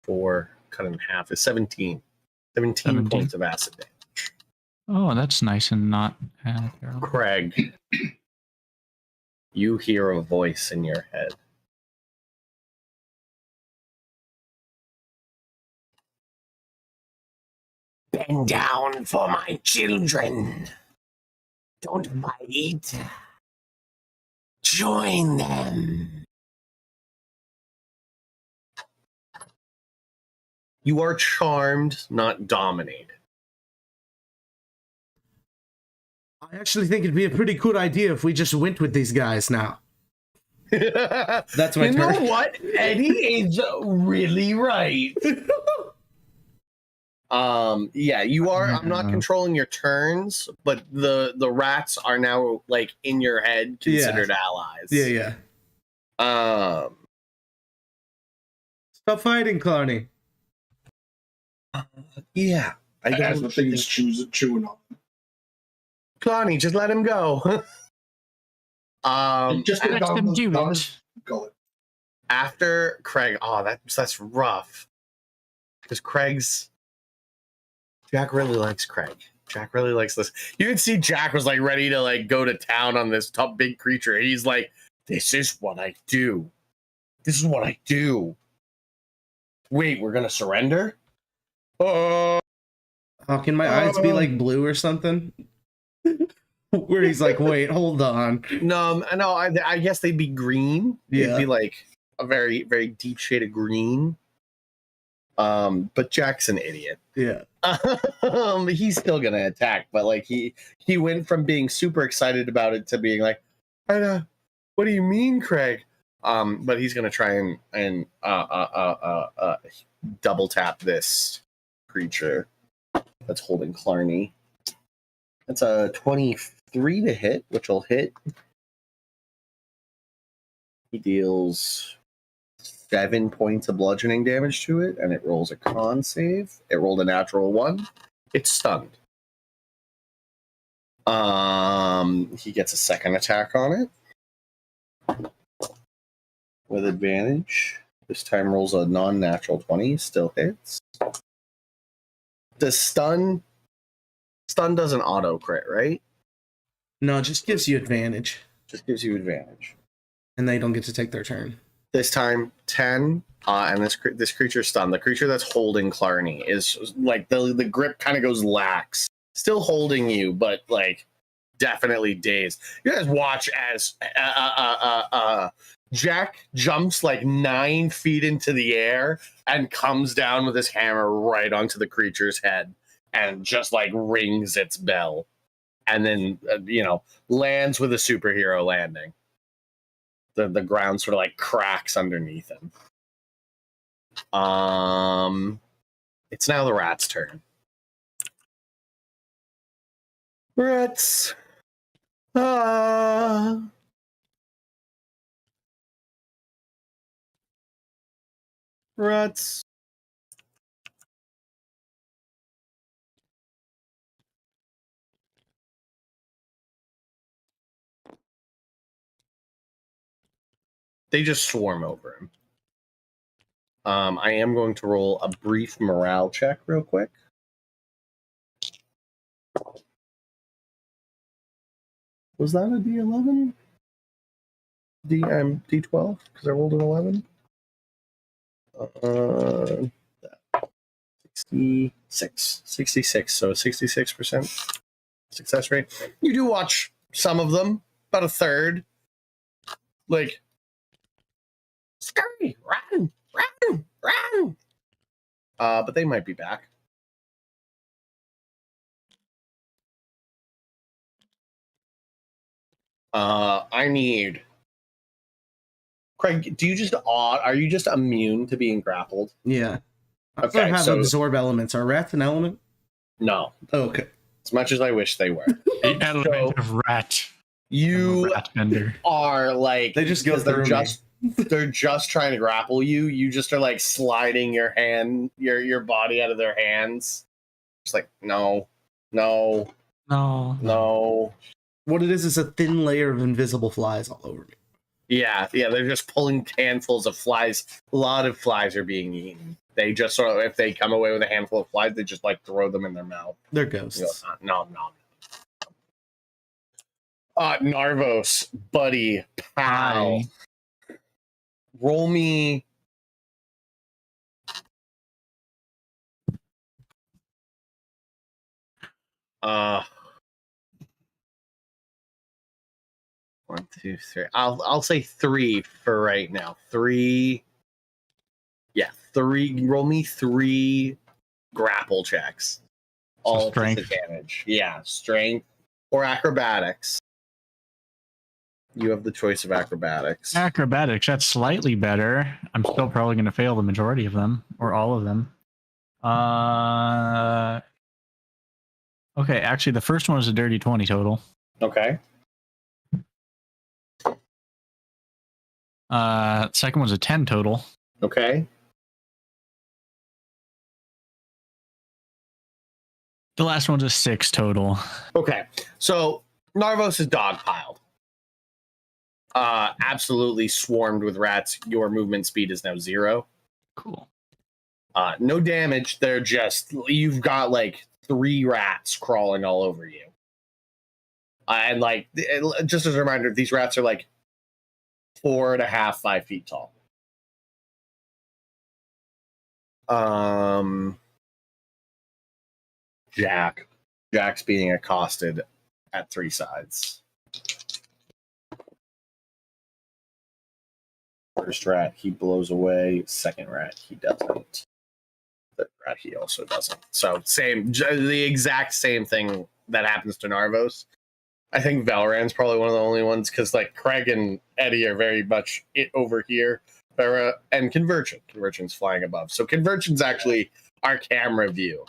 [SPEAKER 2] Four cut in half is 17. 17 points of acid damage.
[SPEAKER 1] Oh, that's nice and not terrible.
[SPEAKER 2] Craig, you hear a voice in your head. Bend down for my children. Don't bite. join them. You are charmed, not dominated.
[SPEAKER 4] I actually think it'd be a pretty good idea if we just went with these guys now. That's my
[SPEAKER 2] You know
[SPEAKER 4] turn.
[SPEAKER 2] what? Eddie is really right. Yeah, you are. I'm not controlling your turns, but the rats are now like in your head, considered allies.
[SPEAKER 4] Yeah. Stop fighting, Clarny.
[SPEAKER 2] Yeah. I
[SPEAKER 3] As the
[SPEAKER 2] don't
[SPEAKER 3] thing is chewing on.
[SPEAKER 2] Connie, just let him go.
[SPEAKER 3] Just go
[SPEAKER 1] let
[SPEAKER 3] down
[SPEAKER 1] them
[SPEAKER 3] the,
[SPEAKER 1] do
[SPEAKER 3] down
[SPEAKER 1] it.
[SPEAKER 3] his gullet.
[SPEAKER 2] After Craig, that's rough. Because Jack really likes Craig. Jack really likes this. You can see Jack was like ready to like go to town on this top big creature. He's like, this is what I do. This is what I do. Wait, we're gonna surrender?
[SPEAKER 4] Oh, can my eyes be like blue or something? Where he's like, wait, hold on.
[SPEAKER 2] No, I guess they'd be green.
[SPEAKER 4] Yeah.
[SPEAKER 2] It'd be like a very, very deep shade of green. But Jack's an idiot.
[SPEAKER 4] Yeah.
[SPEAKER 2] He's still gonna attack, but like he went from being super excited about it to being like, what do you mean, Craig? But he's gonna try and double tap this creature that's holding Clarny. That's a 23 to hit, which will hit. He deals 7 points of bludgeoning damage to it, and it rolls a con save. It rolled a natural 1. It's stunned. He gets a second attack on it with advantage. This time rolls a non-natural 20, still hits. Does stun doesn't auto crit, right?
[SPEAKER 4] No, it just gives you advantage.
[SPEAKER 2] Just gives you advantage.
[SPEAKER 4] And they don't get to take their turn.
[SPEAKER 2] This time 10, and this creature's stunned. The creature that's holding Clarny is like the grip kind of goes lax, still holding you, but like definitely dazed. You guys watch as Jack jumps like 9 feet into the air and comes down with his hammer right onto the creature's head and just like rings its bell, and then lands with a superhero landing. The ground sort of like cracks underneath him. It's now the rat's turn. Rats. Rats. They just swarm over him. I am going to roll a brief morale check real quick. Was that a D11? D12? Because I rolled an 11? 66. So 66% success rate. You do watch some of them, about a third. Like, scurry, run. But they might be back. I need Craig. Are you just immune to being grappled?
[SPEAKER 4] Yeah. I
[SPEAKER 2] Okay,
[SPEAKER 4] have
[SPEAKER 2] so
[SPEAKER 4] absorb elements. Are rats an element?
[SPEAKER 2] no.
[SPEAKER 4] Oh, okay.
[SPEAKER 2] As much as I wish they were.
[SPEAKER 1] The element of rat.
[SPEAKER 2] You
[SPEAKER 1] Rat bender.
[SPEAKER 2] are like
[SPEAKER 4] They just go
[SPEAKER 2] because
[SPEAKER 4] through me.
[SPEAKER 2] they're just trying to grapple you. You just are like sliding your hand, your body out of their hands. Just like no.
[SPEAKER 4] What it is a thin layer of invisible flies all over me.
[SPEAKER 2] Yeah, they're just pulling handfuls of flies. A lot of flies are being eaten. They just sort of, if they come away with a handful of flies, they just like throw them in their mouth.
[SPEAKER 4] They're
[SPEAKER 2] You go,
[SPEAKER 4] ghosts.
[SPEAKER 2] no. Narvos, buddy, pal.
[SPEAKER 1] Hi.
[SPEAKER 2] Roll me. 1, 2, 3. I'll say 3 for right now. 3. Yeah, 3. Roll me 3 grapple checks. All
[SPEAKER 1] strength.
[SPEAKER 2] disadvantage. Yeah, strength or acrobatics. You have the choice of acrobatics.
[SPEAKER 1] Acrobatics, that's slightly better. I'm still probably going to fail the majority of them, or all of them. Okay, actually, the first one was a dirty 20 total.
[SPEAKER 2] Okay.
[SPEAKER 1] Second one's a 10 total.
[SPEAKER 2] Okay.
[SPEAKER 1] The last one's a 6 total.
[SPEAKER 2] Okay. So Narvos is dogpiled. Absolutely swarmed with rats. Your movement speed is now 0.
[SPEAKER 1] Cool.
[SPEAKER 2] No damage. They're just, you've got like 3 rats crawling all over you. And like, just as a reminder, these rats are like 4.5, 5 feet tall. Jack's being accosted at 3 sides. First rat, he blows away. Second rat, he doesn't. Third rat, he also doesn't. So the exact same thing that happens to Narvos. I think Valran's probably one of the only ones, because like Craig and Eddie are very much it over here. And Convergent. Convergent's flying above. So Convergent's actually our camera view.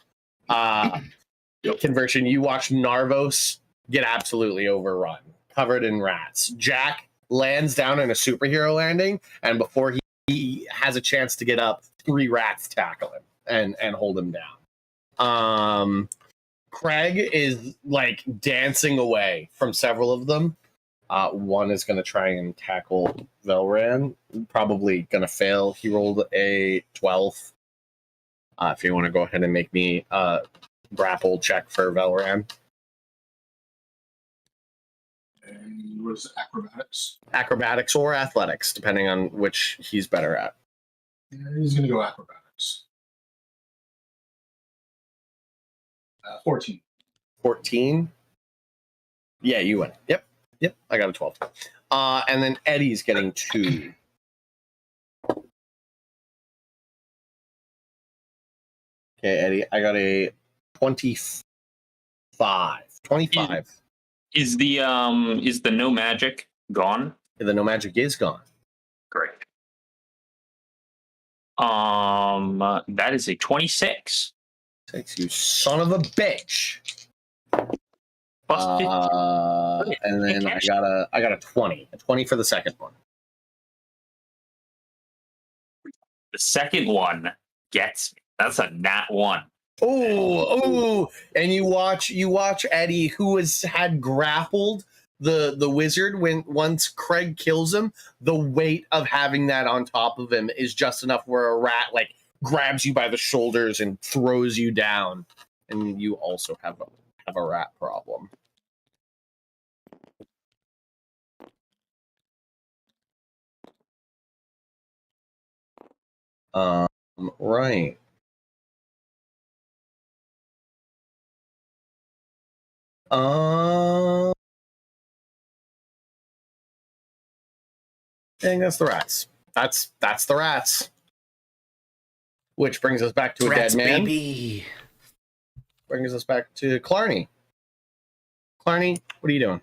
[SPEAKER 2] Conversion, you watch Narvos get absolutely overrun, covered in rats. Jack lands down in a superhero landing, and before he has a chance to get up, 3 rats tackle him and hold him down. Craig is like dancing away from several of them. One is going to try and tackle Velran. Probably going to fail. He rolled a 12. If you want to go ahead and make me grapple check for Velran.
[SPEAKER 3] And what is it, acrobatics?
[SPEAKER 2] Acrobatics or athletics, depending on which he's better at.
[SPEAKER 3] Yeah, he's going to go acrobatics. 14.
[SPEAKER 2] 14. Yeah, you win. Yep. I got a 12. And then Eddie's getting 2. Okay, Eddie, I got a 25. 25.
[SPEAKER 5] Is the no magic gone?
[SPEAKER 2] The no magic is gone.
[SPEAKER 5] Great. That is a 26.
[SPEAKER 2] 6, you son of a bitch.
[SPEAKER 5] Busted.
[SPEAKER 2] And then I got a 20. A 20 for the second one.
[SPEAKER 5] The second one gets me. That's a nat 1.
[SPEAKER 2] Oh, and you watch Eddie, who had grappled the wizard once Craig kills him. The weight of having that on top of him is just enough where a rat like grabs you by the shoulders and throws you down, and you also have a rat problem. Right. I think that's the rats. That's the rats. Which brings us back to a
[SPEAKER 4] Rats,
[SPEAKER 2] dead man.
[SPEAKER 4] baby.
[SPEAKER 2] Brings us back to Clarny. Clarny, what are you doing?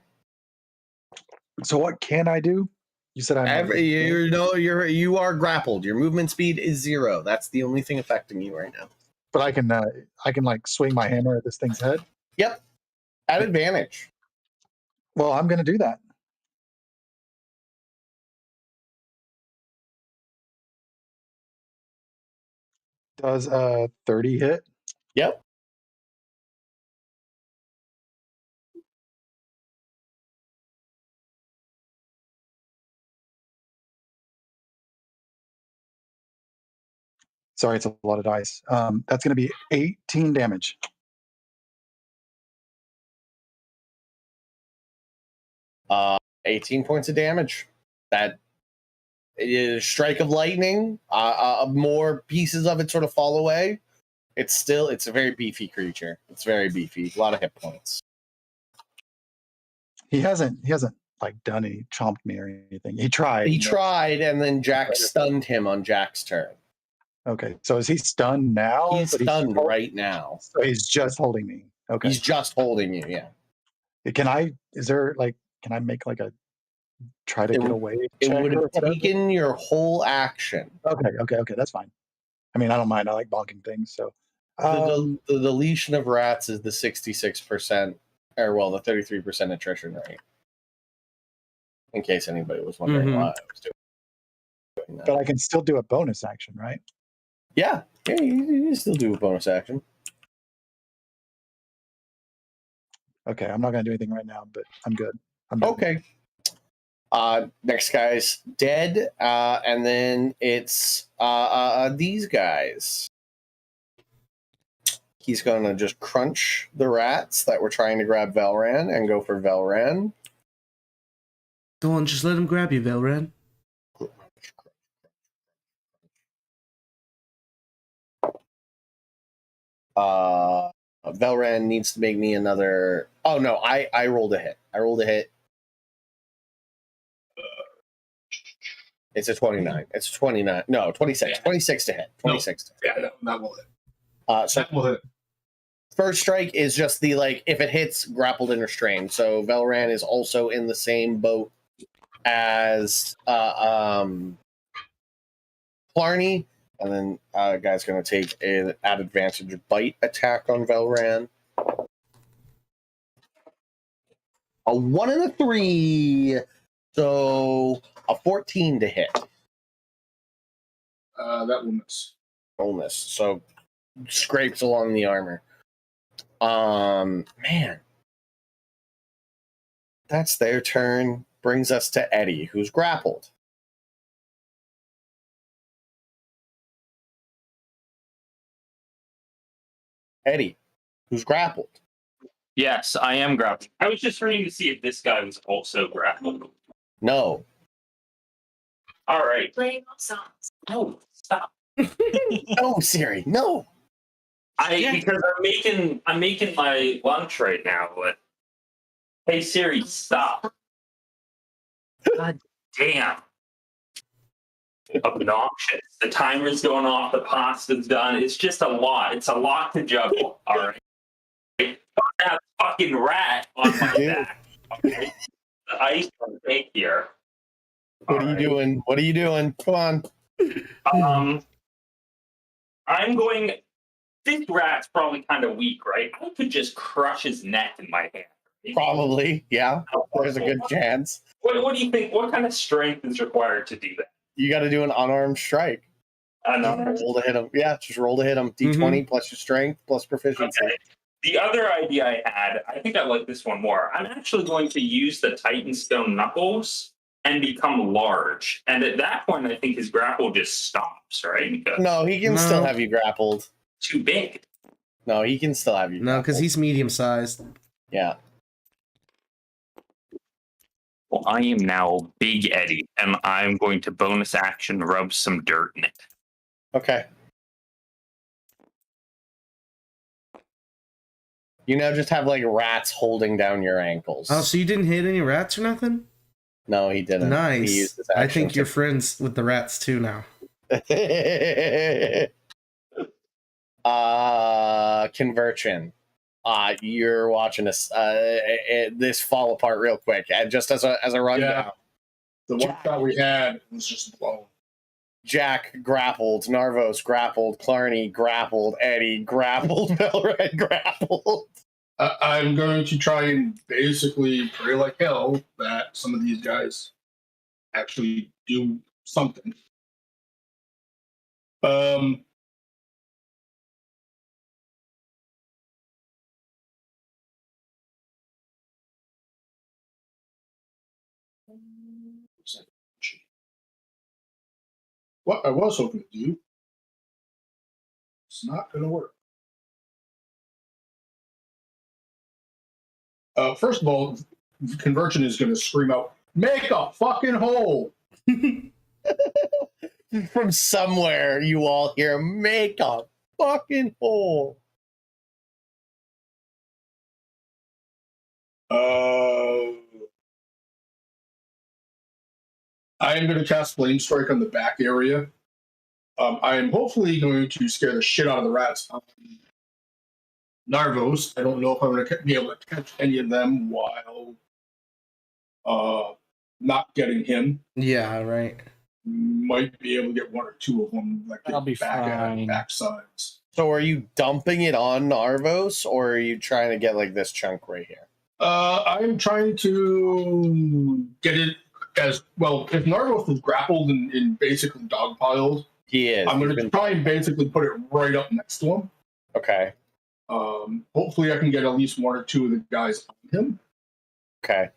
[SPEAKER 6] So what can I do? You said
[SPEAKER 2] You are grappled. Your movement speed is 0. That's the only thing affecting you right now.
[SPEAKER 6] but I can like swing my hammer at this thing's head.
[SPEAKER 2] Yep. At advantage.
[SPEAKER 6] Well, I'm going to do that. Does 30 hit?
[SPEAKER 2] Yep.
[SPEAKER 6] Sorry, it's a lot of dice. That's going to be 18 damage.
[SPEAKER 2] Uh, 18 points of damage. That is strike of lightning. More pieces of it sort of fall away. It's a very beefy creature. It's very beefy. A lot of hit points.
[SPEAKER 6] He hasn't like done any chomped me or anything. He tried.
[SPEAKER 2] He tried, and then Jack stunned him on Jack's turn.
[SPEAKER 6] Okay, so is he stunned now?
[SPEAKER 2] He's
[SPEAKER 6] But
[SPEAKER 2] stunned right now.
[SPEAKER 6] So he's just holding me. Okay.
[SPEAKER 2] He's just holding you. Yeah.
[SPEAKER 6] Can I? Is there like? Can I make like a try to
[SPEAKER 2] It
[SPEAKER 6] get
[SPEAKER 2] would-
[SPEAKER 6] away?
[SPEAKER 2] It
[SPEAKER 6] check
[SPEAKER 2] would
[SPEAKER 6] or
[SPEAKER 2] have
[SPEAKER 6] whatever?
[SPEAKER 2] taken your whole action.
[SPEAKER 6] Okay. That's fine. I mean, I don't mind. I like bonking things. So
[SPEAKER 2] The deletion of rats is the 66%, or well, the 33% attrition rate. In case anybody was wondering
[SPEAKER 4] Mhm.
[SPEAKER 2] why I was doing that.
[SPEAKER 6] but I can still do a bonus action, right?
[SPEAKER 2] Yeah, you still do a bonus action.
[SPEAKER 6] Okay, I'm not gonna do anything right now, but I'm good. I'm done.
[SPEAKER 2] Okay. Next guy's dead, and then it's these guys. He's gonna just crunch the rats that were trying to grab Velran and go for Velran.
[SPEAKER 4] Go on, just let him grab you, Velran.
[SPEAKER 2] Velran needs to make me another. Oh no, I rolled a hit. I rolled a hit. It's a 29. It's 29. No, 26.
[SPEAKER 3] Yeah.
[SPEAKER 2] 26 to hit. 26 to hit.
[SPEAKER 3] Yeah, that will hit.
[SPEAKER 2] So
[SPEAKER 3] That will hit.
[SPEAKER 2] first strike is just the like if it hits grappled and restrained. So Velran is also in the same boat as Clarny, and then guy's gonna take an at advantage bite attack on Velran. A 1 and a 3, so a 14 to hit.
[SPEAKER 3] That will miss.
[SPEAKER 2] Illness, so scrapes along the armor. Man, that's their turn. Brings us to Eddie, who's grappled. Eddie, who's grappled.
[SPEAKER 5] Yes, I am grappled. I was just trying to see if this guy was also grappled.
[SPEAKER 2] No.
[SPEAKER 5] All right.
[SPEAKER 8] Playing songs.
[SPEAKER 5] Oh, stop.
[SPEAKER 2] No, Siri, no.
[SPEAKER 5] Because I'm making my lunch right now, but hey Siri, stop. God damn. Obnoxious. The timer's going off, the pasta's done. It's just a lot. It's a lot to juggle. All right. Fuck that fucking rat on my back. Okay. The ice on take here.
[SPEAKER 2] What are you doing? What are you doing? Come on.
[SPEAKER 5] I'm going. This rat's probably kind of weak, right? I could just crush his neck in my hand. Right?
[SPEAKER 2] Probably, yeah. There's a good chance.
[SPEAKER 5] What do you think? What kind of strength is required to do that?
[SPEAKER 2] You got to do an unarmed strike. Roll to hit him. Yeah, just roll to hit him. D20 plus your strength plus proficiency.
[SPEAKER 5] Okay. The other idea I had, I think I like this one more. I'm actually going to use the Titanstone Knuckles and become large. And at that point, I think his grapple just stops, right? Because
[SPEAKER 2] No, he can still have you grappled.
[SPEAKER 5] too big.
[SPEAKER 2] No, he can still have you.
[SPEAKER 4] No, because
[SPEAKER 2] grappled.
[SPEAKER 4] he's medium sized.
[SPEAKER 2] Yeah.
[SPEAKER 5] Well, I am now Big Eddie, and I'm going to bonus action rub some dirt in it.
[SPEAKER 2] Okay. You now just have like rats holding down your ankles.
[SPEAKER 4] Oh, so you didn't hit any rats or nothing?
[SPEAKER 2] No, he didn't. He
[SPEAKER 4] Nice.
[SPEAKER 2] used his
[SPEAKER 4] I
[SPEAKER 2] action
[SPEAKER 4] think you're friends with the rats too now.
[SPEAKER 2] Conversion. You're watching this fall apart real quick. And just as a rundown.
[SPEAKER 3] Yeah. The one shot we had was just blown.
[SPEAKER 2] Jack grappled, Narvos grappled, Clarny grappled, Eddie grappled, Velred grappled.
[SPEAKER 3] I'm going to try and basically pray like hell that some of these guys actually do something. What I was hoping to do, it's not going to work. First of all, Conversion is going to scream out, "Make a fucking hole!"
[SPEAKER 2] From somewhere, you all hear, "Make a fucking hole."
[SPEAKER 3] I am going to cast Flame Strike on the back area. I am hopefully going to scare the shit out of the rats. Narvos, I don't know if I'm going to be able to catch any of them while not getting him.
[SPEAKER 4] Yeah, right.
[SPEAKER 3] Might be able to get one or two of them, like
[SPEAKER 7] I'll be fine.
[SPEAKER 3] back sides.
[SPEAKER 2] So are you dumping it on Narvos, or are you trying to get like this chunk right here?
[SPEAKER 3] I'm trying to get it as well. If Narvos is grappled and basically dogpiled,
[SPEAKER 2] He is.
[SPEAKER 3] I'm going to try and basically put it right up next to him.
[SPEAKER 2] Okay.
[SPEAKER 3] Hopefully, I can get at least one or two of the guys on him.
[SPEAKER 2] Okay.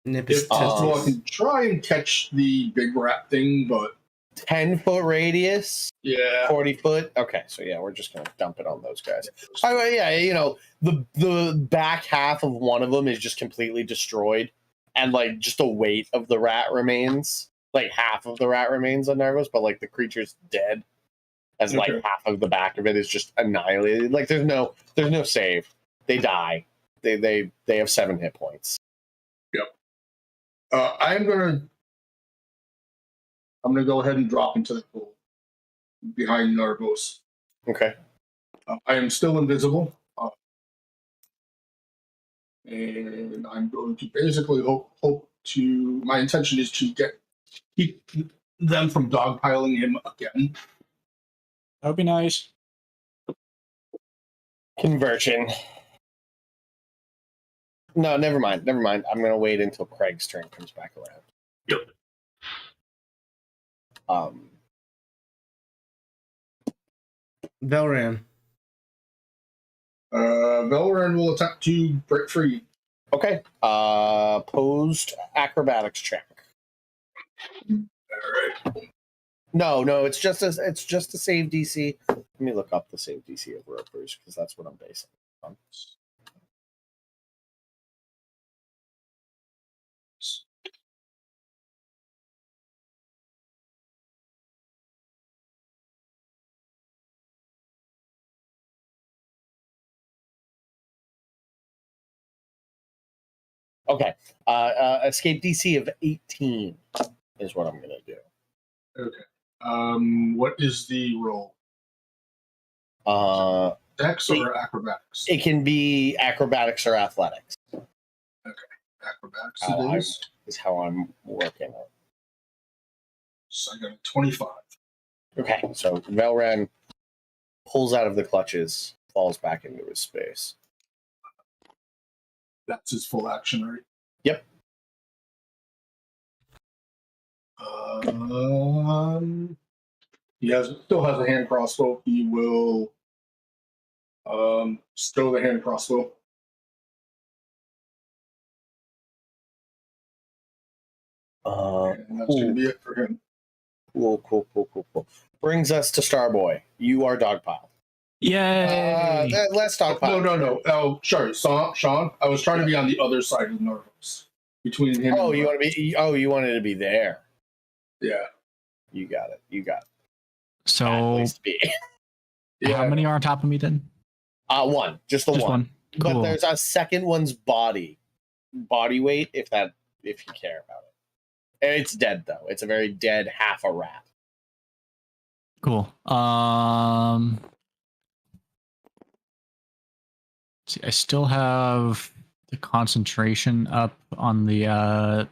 [SPEAKER 4] Nip his
[SPEAKER 3] If possible, I
[SPEAKER 4] testes.
[SPEAKER 3] can try and catch the big rat thing, but
[SPEAKER 2] 10-foot radius,
[SPEAKER 3] yeah,
[SPEAKER 2] 40-foot. Okay, so yeah, we're just gonna dump it on those guys. Yeah, you know, the back half of one of them is just completely destroyed, and like just the weight of the rat remains. Like half of the rat remains on Narvos, but like the creature's dead, as like
[SPEAKER 3] Okay.
[SPEAKER 2] half of the back of it is just annihilated. Like there's no save. They die. They have 7 hit points.
[SPEAKER 3] I'm gonna go ahead and drop into the pool behind Narvos.
[SPEAKER 2] Okay.
[SPEAKER 3] I am still invisible, and I'm going to basically hope to. My intention is to keep them from dogpiling him again.
[SPEAKER 7] That would be nice.
[SPEAKER 2] Conversion. No, never mind. I'm gonna wait until Craig's turn comes back around.
[SPEAKER 3] Yep.
[SPEAKER 4] Velran.
[SPEAKER 3] Velran will attempt to break free.
[SPEAKER 2] Okay. Posed acrobatics check.
[SPEAKER 3] All right.
[SPEAKER 2] No, it's just a save DC. Let me look up the save DC of ropers because that's what I'm basing it on. Okay. Escape DC of 18 is what I'm gonna do.
[SPEAKER 3] Okay. What is the roll? Dex or acrobatics?
[SPEAKER 2] It can be acrobatics or athletics.
[SPEAKER 3] Acrobatics
[SPEAKER 2] How
[SPEAKER 3] it is.
[SPEAKER 2] is how I'm working it.
[SPEAKER 3] So I got a 25.
[SPEAKER 2] Okay, so Velran pulls out of the clutches, falls back into his space.
[SPEAKER 3] That's his full action, right?
[SPEAKER 2] Yep.
[SPEAKER 3] He still has a hand crossbow. He will stow the hand crossbow. And that's going to be it for him.
[SPEAKER 2] Cool. Brings us to Starboy. You are Dogpile.
[SPEAKER 1] Yay!
[SPEAKER 2] Let's Dogpile.
[SPEAKER 3] No. Oh, sorry, Sean. I was trying to be on the other side of Narvos. Between him
[SPEAKER 2] Oh,
[SPEAKER 3] and
[SPEAKER 2] you want to be? Oh, you wanted to be there.
[SPEAKER 3] Yeah.
[SPEAKER 2] You got it. Bad
[SPEAKER 1] So,
[SPEAKER 2] place to be.
[SPEAKER 3] Yeah.
[SPEAKER 1] how many are on top of me then?
[SPEAKER 2] One, just the
[SPEAKER 1] Just one.
[SPEAKER 2] But
[SPEAKER 1] Cool.
[SPEAKER 2] there's a second one's body weight, if you care about it. And it's dead though. It's a very dead half a rat.
[SPEAKER 1] Cool. See, I still have the concentration up on the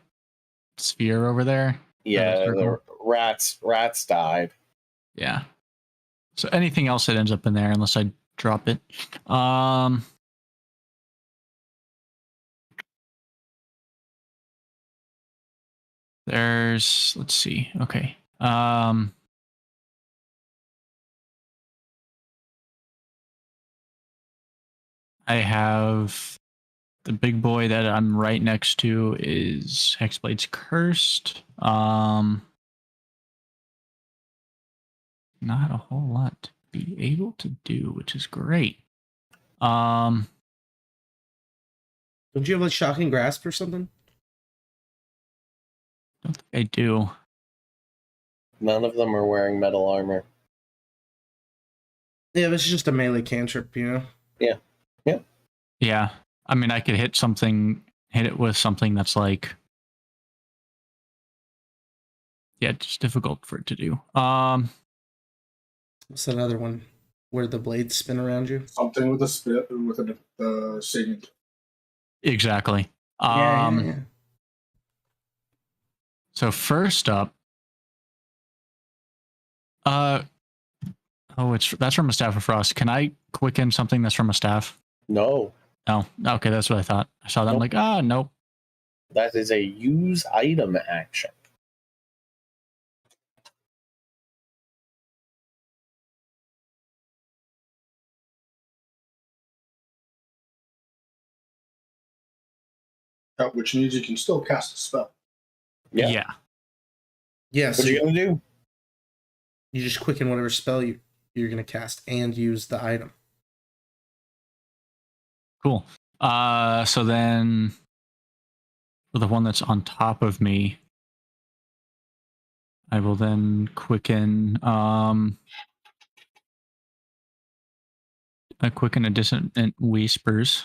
[SPEAKER 1] sphere over there.
[SPEAKER 2] Yeah,
[SPEAKER 1] circle.
[SPEAKER 2] the rats died.
[SPEAKER 1] Yeah. So anything else that ends up in there, unless I drop it. Let's see. Okay. I have the big boy that I'm right next to is Hexblade's Cursed. Not a whole lot to be able to do, which is great.
[SPEAKER 4] Don't you have like Shocking Grasp or something?
[SPEAKER 1] Don't think I do.
[SPEAKER 2] None of them are wearing metal armor.
[SPEAKER 4] Yeah, this is just a melee cantrip, you know?
[SPEAKER 1] Yeah. I mean, I could hit it with something that's like Yeah, it's difficult for it to do.
[SPEAKER 4] What's that other one where the blades spin around you?
[SPEAKER 3] Something with a spit with a saving.
[SPEAKER 1] Exactly.
[SPEAKER 4] Yeah.
[SPEAKER 1] So first up, that's from a staff of frost. Can I quicken something that's from a staff?
[SPEAKER 2] No,
[SPEAKER 1] No. Okay, that's what I thought. I saw that. I'm
[SPEAKER 2] Nope.
[SPEAKER 1] like, nope.
[SPEAKER 2] that is a use item action.
[SPEAKER 3] Which means you can still cast a spell.
[SPEAKER 2] Yeah.
[SPEAKER 1] Yeah.
[SPEAKER 4] Yeah,
[SPEAKER 2] What
[SPEAKER 4] so
[SPEAKER 2] are you gonna do?
[SPEAKER 4] you just quicken whatever spell you're going to cast and use the item.
[SPEAKER 1] Cool. So then for the one that's on top of me, I will then quicken a dissonant whispers.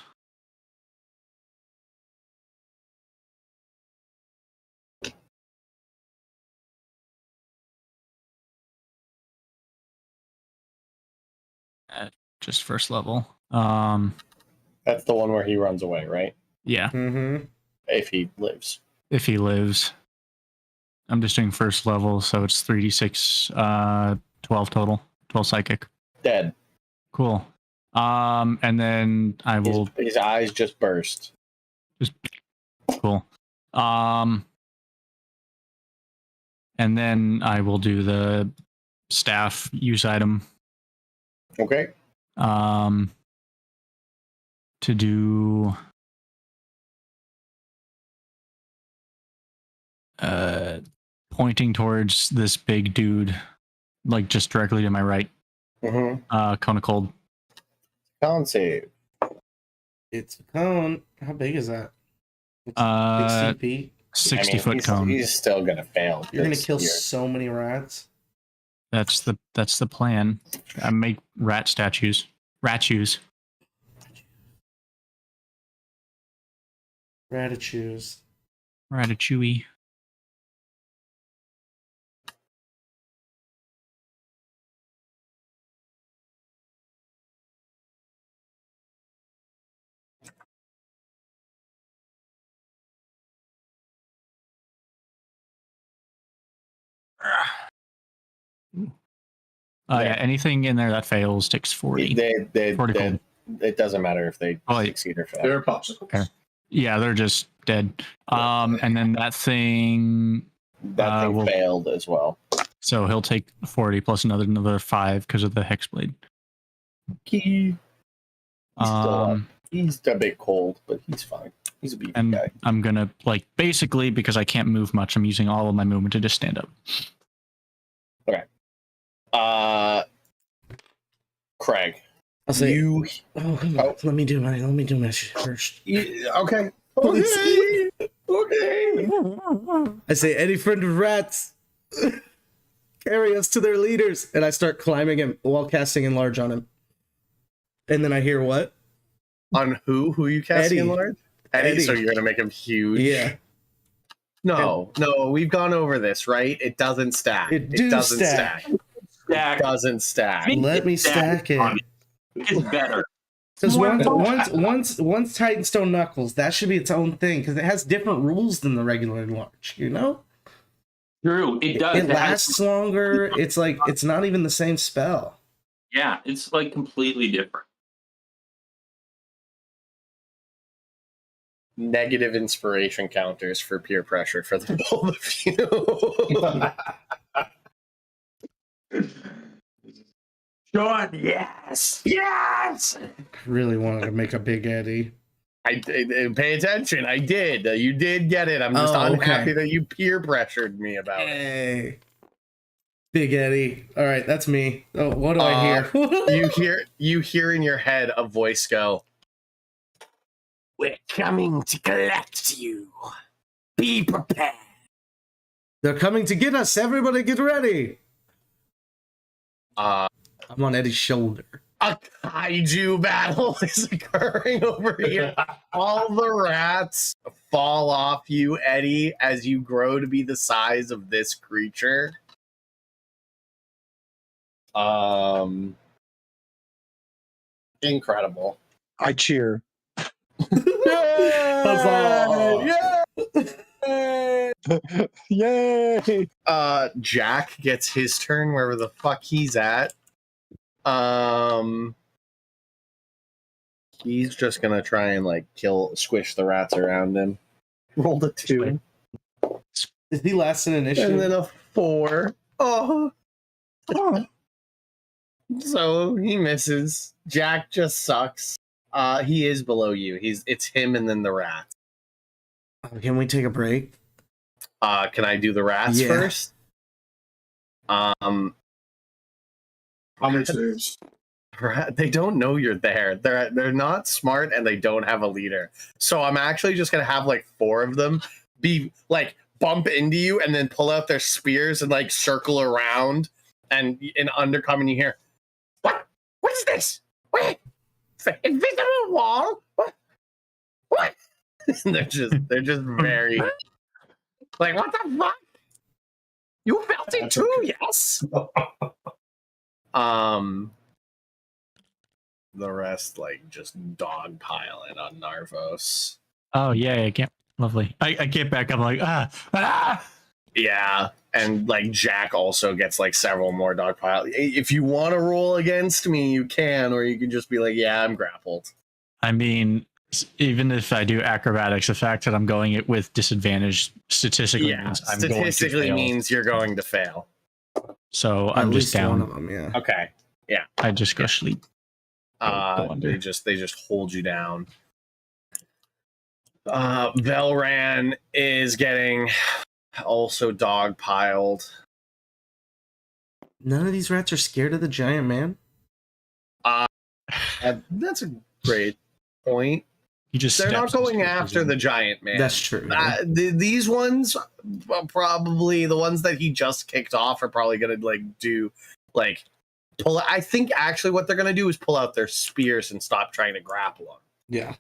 [SPEAKER 1] At just first level.
[SPEAKER 2] That's the one where he runs away, right?
[SPEAKER 1] Yeah,
[SPEAKER 4] Mm-hmm.
[SPEAKER 2] If he lives.
[SPEAKER 1] if he lives. I'm just doing first level, so it's 3d6, 12 total, 12 psychic.
[SPEAKER 2] Dead.
[SPEAKER 1] Cool. And then I will
[SPEAKER 2] His eyes just burst.
[SPEAKER 1] just cool. And then I will do the staff use item.
[SPEAKER 2] Okay.
[SPEAKER 1] To do pointing towards this big dude, like just directly to my right.
[SPEAKER 2] Mm-hmm.
[SPEAKER 1] Cone of cold.
[SPEAKER 2] Con save.
[SPEAKER 4] It's a cone. How big is that? It's
[SPEAKER 1] Uh,
[SPEAKER 4] 60 feet.
[SPEAKER 1] 60-foot cone.
[SPEAKER 2] He's still gonna fail.
[SPEAKER 4] You're going to
[SPEAKER 2] 'cause
[SPEAKER 4] kill
[SPEAKER 2] you're-
[SPEAKER 4] so many rats.
[SPEAKER 1] That's the plan. I make rat statues. Ratatouilles.
[SPEAKER 4] Ratatouilles.
[SPEAKER 1] Ratatouille. Yeah, anything in there that fails takes 40. 40 cold.
[SPEAKER 2] It doesn't matter if they
[SPEAKER 1] Oh, yeah.
[SPEAKER 2] succeed or fail.
[SPEAKER 3] They're popsicles.
[SPEAKER 1] Okay. Yeah, they're just dead. And then that thing,
[SPEAKER 2] That thing
[SPEAKER 1] will-
[SPEAKER 2] failed as well.
[SPEAKER 1] so he'll take 40 plus another 5 because of the hex blade.
[SPEAKER 2] He's still up.
[SPEAKER 1] Um,
[SPEAKER 2] He's a bit cold, but he's fine. He's a beefy
[SPEAKER 1] and
[SPEAKER 2] guy.
[SPEAKER 1] I'm gonna basically, because I can't move much, I'm using all of my movement to just stand up.
[SPEAKER 2] Craig.
[SPEAKER 4] I'll say,
[SPEAKER 2] You
[SPEAKER 4] come on. Let me do my shit first.
[SPEAKER 2] okay. Okay. Okay.
[SPEAKER 4] I say, any friend of rats, carry us to their leaders. And I start climbing him while casting enlarge on him. And then I hear what?
[SPEAKER 2] On who? Who you casting
[SPEAKER 4] Eddie.
[SPEAKER 2] Lord? Eddie.
[SPEAKER 4] Eddie.
[SPEAKER 2] So you're gonna make him huge.
[SPEAKER 4] Yeah.
[SPEAKER 2] No, we've gone over this, right? It doesn't stack.
[SPEAKER 4] It do
[SPEAKER 2] doesn't
[SPEAKER 4] stack.
[SPEAKER 2] It doesn't stack.
[SPEAKER 4] Let me stack it.
[SPEAKER 5] It's better.
[SPEAKER 4] Because once Titanstone Knuckles, that should be its own thing, because it has different rules than the regular enlarge, you know?
[SPEAKER 5] True, it does.
[SPEAKER 4] It lasts longer. It's like, it's not even the same spell.
[SPEAKER 5] Yeah, it's like completely different.
[SPEAKER 2] Negative inspiration counters for peer pressure for the both of you.
[SPEAKER 5] Sean, yes! Yes!
[SPEAKER 4] I really wanted to make a big Eddie.
[SPEAKER 2] I pay attention. I did. You did get it. I'm just unhappy that you peer pressured me about it.
[SPEAKER 4] Hey. Big Eddie. All right, that's me. Oh, what do I hear?
[SPEAKER 2] You hear in your head a voice go, "We're coming to collect you. Be prepared."
[SPEAKER 4] They're coming to get us. Everybody get ready. I'm on Eddie's shoulder.
[SPEAKER 2] A kaiju battle is occurring over here. All the rats fall off you, Eddie, as you grow to be the size of this creature. Incredible.
[SPEAKER 6] I cheer.
[SPEAKER 4] Huzzah!
[SPEAKER 6] Yay!
[SPEAKER 2] Jack gets his turn wherever the fuck he's at. He's just gonna try and like squish the rats around him. Rolled a 2.
[SPEAKER 4] Is he last in initiative?
[SPEAKER 2] And then a 4. Oh. So he misses. Jack just sucks. He is below you. It's him and then the rats.
[SPEAKER 4] Can we take a break?
[SPEAKER 2] Can I do the rats first?
[SPEAKER 3] How many saves?
[SPEAKER 2] They don't know you're there. They're not smart and they don't have a leader. So I'm actually just gonna have like 4 of them be like bump into you and then pull out their spears and like circle around and in undercome and you hear, what? What is this? What? It's an invisible wall? What? they're just very like, what the fuck? You felt it too, yes. The rest like just dogpile it on Narvos.
[SPEAKER 1] Oh yeah, I can't. Lovely. I get back. I'm like
[SPEAKER 2] Yeah, and like Jack also gets like several more dogpile. If you want to roll against me, you can, or you can just be like, yeah, I'm grappled.
[SPEAKER 1] I mean, even if I do acrobatics, the fact that I'm going it with disadvantage statistically means I'm going to fail.
[SPEAKER 2] means you're going to fail.
[SPEAKER 1] So
[SPEAKER 4] At
[SPEAKER 1] I'm just
[SPEAKER 4] least
[SPEAKER 1] down.
[SPEAKER 4] one of them, yeah.
[SPEAKER 2] Okay. Yeah.
[SPEAKER 1] I just go sleep.
[SPEAKER 2] They just hold you down. Velran is getting also dogpiled.
[SPEAKER 4] None of these rats are scared of the giant man?
[SPEAKER 2] That's a great point. They're not going after the giant man.
[SPEAKER 4] That's true.
[SPEAKER 2] These ones, probably the ones that he just kicked off, are probably going to pull. I think actually what they're going to do is pull out their spears and stop trying to grapple them.
[SPEAKER 4] Yeah.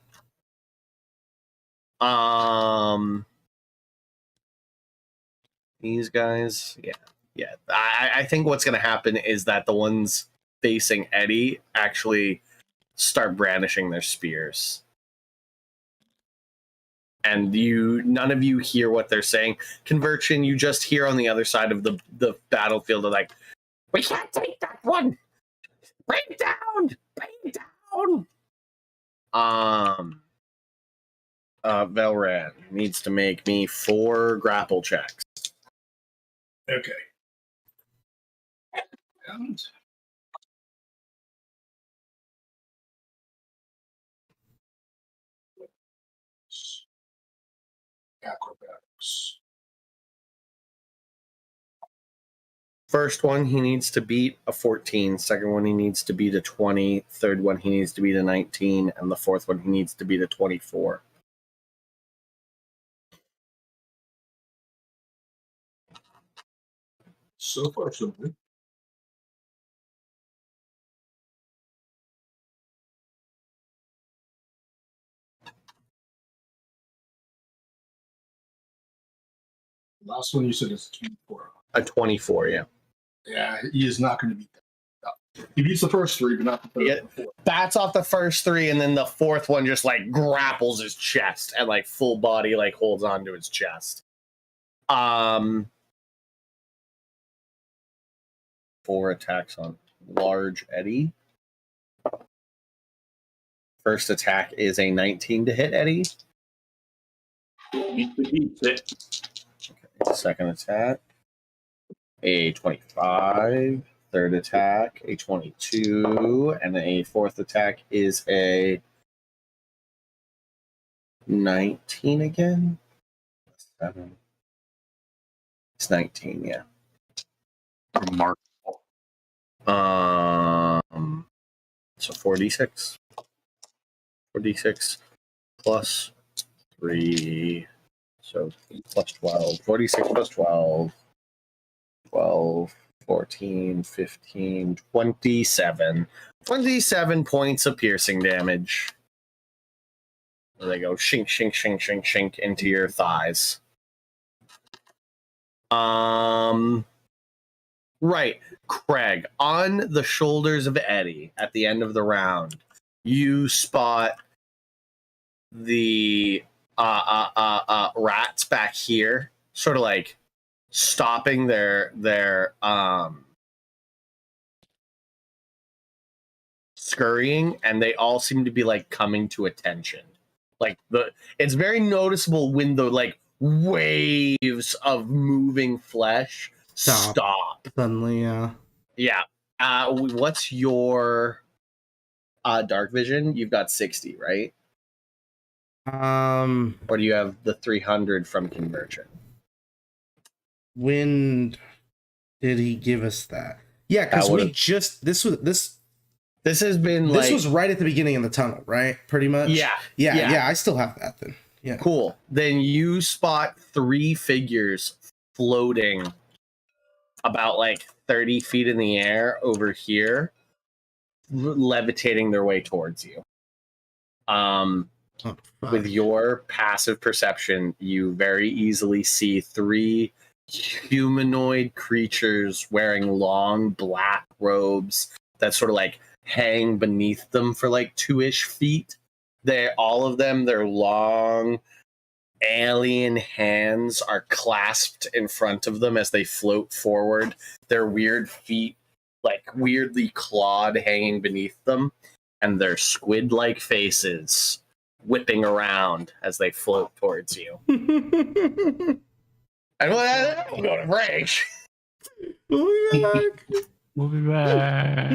[SPEAKER 2] These guys, yeah. I think what's going to happen is that the ones facing Eddie actually start brandishing their spears. And none of you hear what they're saying. Conversion, you just hear on the other side of the battlefield, they're like, we can't take that one! Bring it down! Bring it down! Velran needs to make me 4 grapple checks.
[SPEAKER 3] Okay. And acrobatics.
[SPEAKER 2] First one, he needs to beat a 14. Second one, he needs to beat a 20. Third one, he needs to beat a 19. And the fourth one, he needs to beat a 24.
[SPEAKER 3] So far, so good. Last one you said is 24.
[SPEAKER 2] A 24, yeah.
[SPEAKER 3] Yeah, he is not going to beat that. He beats the first 3, but not the third.
[SPEAKER 2] Yeah. Bats off the first 3, and then the fourth one just like grapples his chest and like full body like holds onto his chest. 4 attacks on large Eddie. First attack is a 19 to hit Eddie.
[SPEAKER 5] He beats it.
[SPEAKER 2] Okay. Second attack, a 25. Third attack, a 22. And a fourth attack is a 19 again. 7. It's 19, yeah.
[SPEAKER 5] Remarkable.
[SPEAKER 2] So 4d6. 4d6 plus 3. So plus 12. 46 plus 12. 12, 14, 15, 27. 27 points of piercing damage. They go shink, shink, shink, shink, shink into your thighs. Right. Craig, on the shoulders of Eddie at the end of the round, you spot the rats back here, sort of like stopping their scurrying, and they all seem to be like coming to attention. Like it's very noticeable when the like waves of moving flesh stop.
[SPEAKER 4] Suddenly, yeah.
[SPEAKER 2] Yeah. What's your dark vision? You've got 60, right? Or do you have the 300 from conversion?
[SPEAKER 4] When did he give us that? Yeah, because we just this
[SPEAKER 2] has been
[SPEAKER 4] this was right at the beginning of the tunnel, right? Pretty much. Yeah. I still have that then. Yeah.
[SPEAKER 2] Cool. Then you spot 3 figures floating about like 30 feet in the air over here, levitating their way towards you. With your passive perception, you very easily see 3 humanoid creatures wearing long black robes that sort of like hang beneath them for like 2-ish feet. All of them, their long alien hands are clasped in front of them as they float forward. Their weird feet, like weirdly clawed, hanging beneath them, and their squid-like faces whipping around as they float towards you. And we'll go to break.
[SPEAKER 1] We'll be back.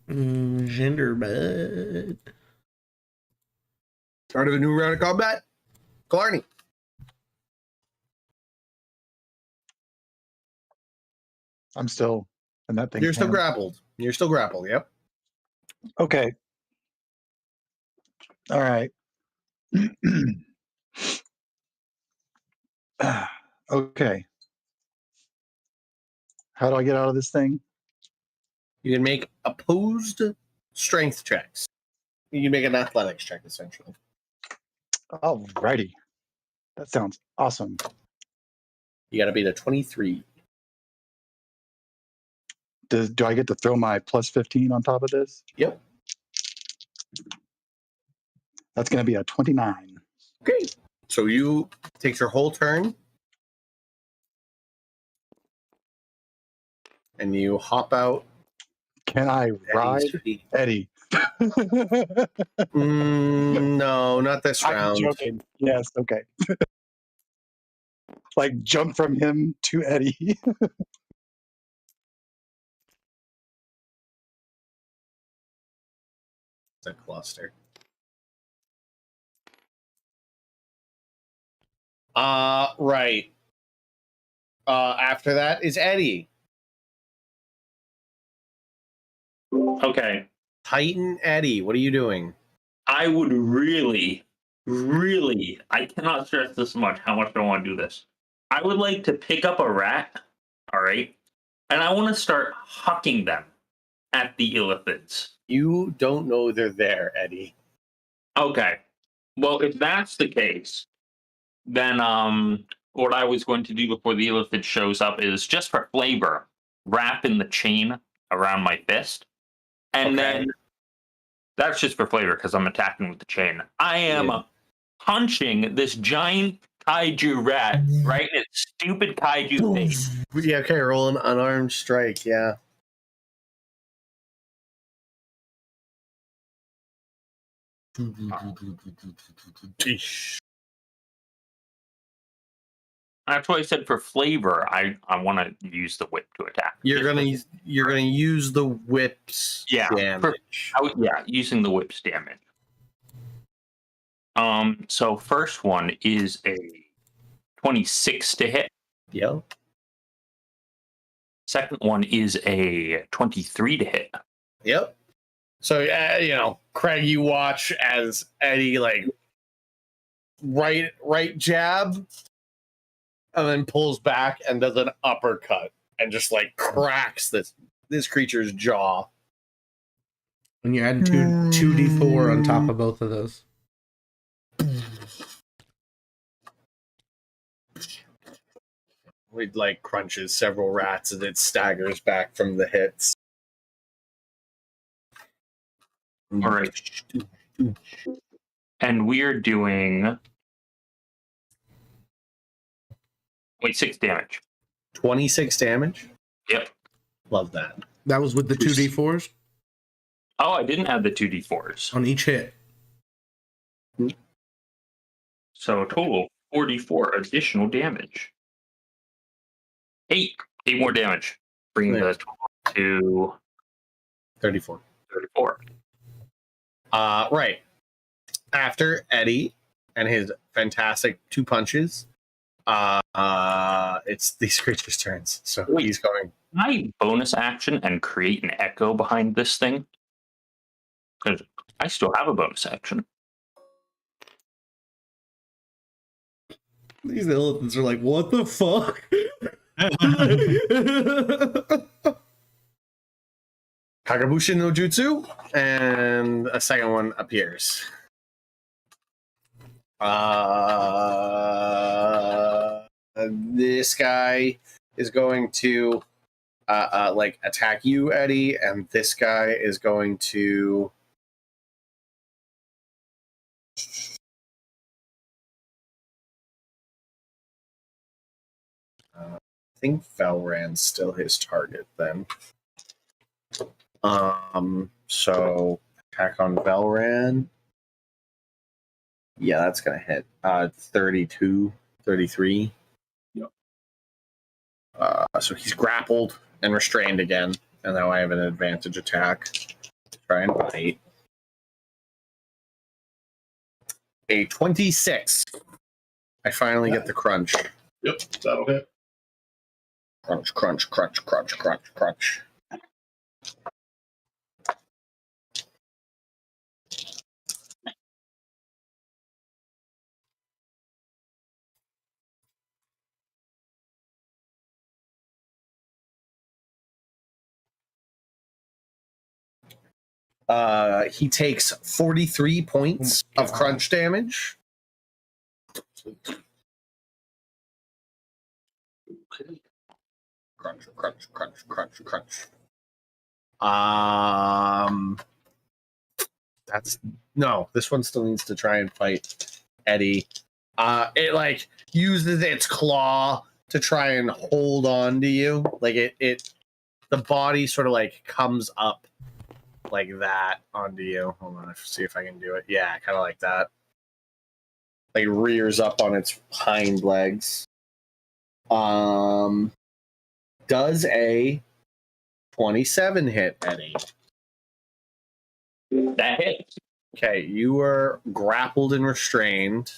[SPEAKER 4] Genderbud.
[SPEAKER 2] Start of a new round of combat. Clarny.
[SPEAKER 6] I'm still in that thing.
[SPEAKER 2] You're still grappled. Yep.
[SPEAKER 6] Okay. All right. Okay. How do I get out of this thing?
[SPEAKER 2] You can make opposed strength checks. You can make an athletics check, essentially.
[SPEAKER 6] Alrighty. That sounds awesome.
[SPEAKER 2] You got to beat a 23.
[SPEAKER 6] Do I get to throw my plus 15 on top of this?
[SPEAKER 2] Yep.
[SPEAKER 6] That's going to be a 29.
[SPEAKER 2] Okay. So you take your whole turn. And you hop out.
[SPEAKER 6] Can I ride Eddie?
[SPEAKER 2] No, not this
[SPEAKER 6] I'm
[SPEAKER 2] round.
[SPEAKER 6] joking. Yes, okay. Like jump from him to Eddie.
[SPEAKER 2] It's a cluster. Right. After that is Eddie.
[SPEAKER 5] Okay.
[SPEAKER 2] Titan Eddie, what are you doing?
[SPEAKER 5] I would really, I cannot stress this much how much I want to do this. I would like to pick up a rat, all right, and I want to start hucking them at the illithids.
[SPEAKER 2] You don't know they're there, Eddie.
[SPEAKER 5] Okay. Well, if that's the case, then what I was going to do before the illithid shows up is just for flavor, wrap in the chain around my fist, and then that's just for flavor because I'm attacking with the chain. I am punching this giant kaiju rat right in its stupid kaiju face.
[SPEAKER 2] Yeah, okay, roll an unarmed strike, yeah.
[SPEAKER 5] That's why I said for flavor, I want to use the whip to attack.
[SPEAKER 2] You're gonna use the whip's damage.
[SPEAKER 5] Using the whip's damage. So first one is a 26 to hit.
[SPEAKER 2] Yeah.
[SPEAKER 5] Second one is a 23 to hit.
[SPEAKER 2] Yep. So Craig, you watch as Eddie right jab, and then pulls back and does an uppercut and just cracks this creature's jaw.
[SPEAKER 4] And you add 2d4 on top of both of those.
[SPEAKER 2] It crunches several rats as it staggers back from the hits.
[SPEAKER 5] All right. And we're doing 6 damage.
[SPEAKER 2] 26 damage?
[SPEAKER 5] Yep.
[SPEAKER 2] Love that.
[SPEAKER 4] That was with the 2d4s?
[SPEAKER 5] Oh, I didn't add the 2d4s.
[SPEAKER 4] On each hit.
[SPEAKER 5] So a total 44 additional damage. 8 more damage. Bring the total to
[SPEAKER 2] 34.
[SPEAKER 5] 34.
[SPEAKER 2] Right. After Eddie and his fantastic 2 punches, it's these creatures' turns. So he's going.
[SPEAKER 5] Can I bonus action and create an echo behind this thing? Because I still have a bonus action.
[SPEAKER 4] These elephants are like, what the fuck?
[SPEAKER 2] Kagabushin no Jutsu, and a second one appears. This guy is going to attack you, Eddie, and this guy is going to I think Valran's still his target then. So attack on Valran. Yeah, that's gonna hit. 32, 33.
[SPEAKER 3] Yep.
[SPEAKER 2] So he's grappled and restrained again, and now I have an advantage attack. Try and bite. A 26. I finally get the crunch.
[SPEAKER 3] Yep, that'll hit.
[SPEAKER 2] Crunch, crunch, crunch, crunch, crunch, crunch. He takes 43 points of crunch damage. Crunch, crunch, crunch, crunch, crunch. That's no. This one still needs to try and fight Eddie. It like uses its claw to try and hold on to you. Like it the body sort of like comes up like that onto you. Hold on, let's see if I can do it. Yeah, kind of like that. Like rears up on its hind legs. Does a 27 hit, Eddie?
[SPEAKER 5] That hits.
[SPEAKER 2] Okay, you were grappled and restrained.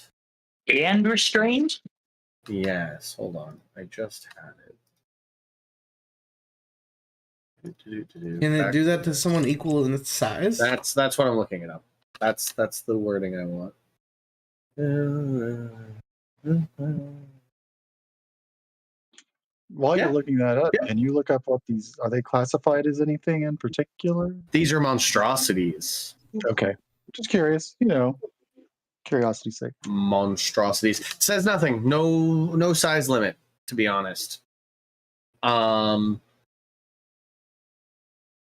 [SPEAKER 5] And restrained?
[SPEAKER 2] Yes, hold on. I just had it.
[SPEAKER 4] Can it do that to someone equal in its size?
[SPEAKER 2] That's what I'm looking it up. That's the wording I want.
[SPEAKER 6] While
[SPEAKER 2] Yeah.
[SPEAKER 6] you're looking that up,
[SPEAKER 2] Yeah.
[SPEAKER 6] can you look up what these are? They classified as anything in particular?
[SPEAKER 2] These are monstrosities.
[SPEAKER 6] Okay, just curious. You know, curiosity's sake.
[SPEAKER 2] Monstrosities. It says nothing. No size limit, to be honest.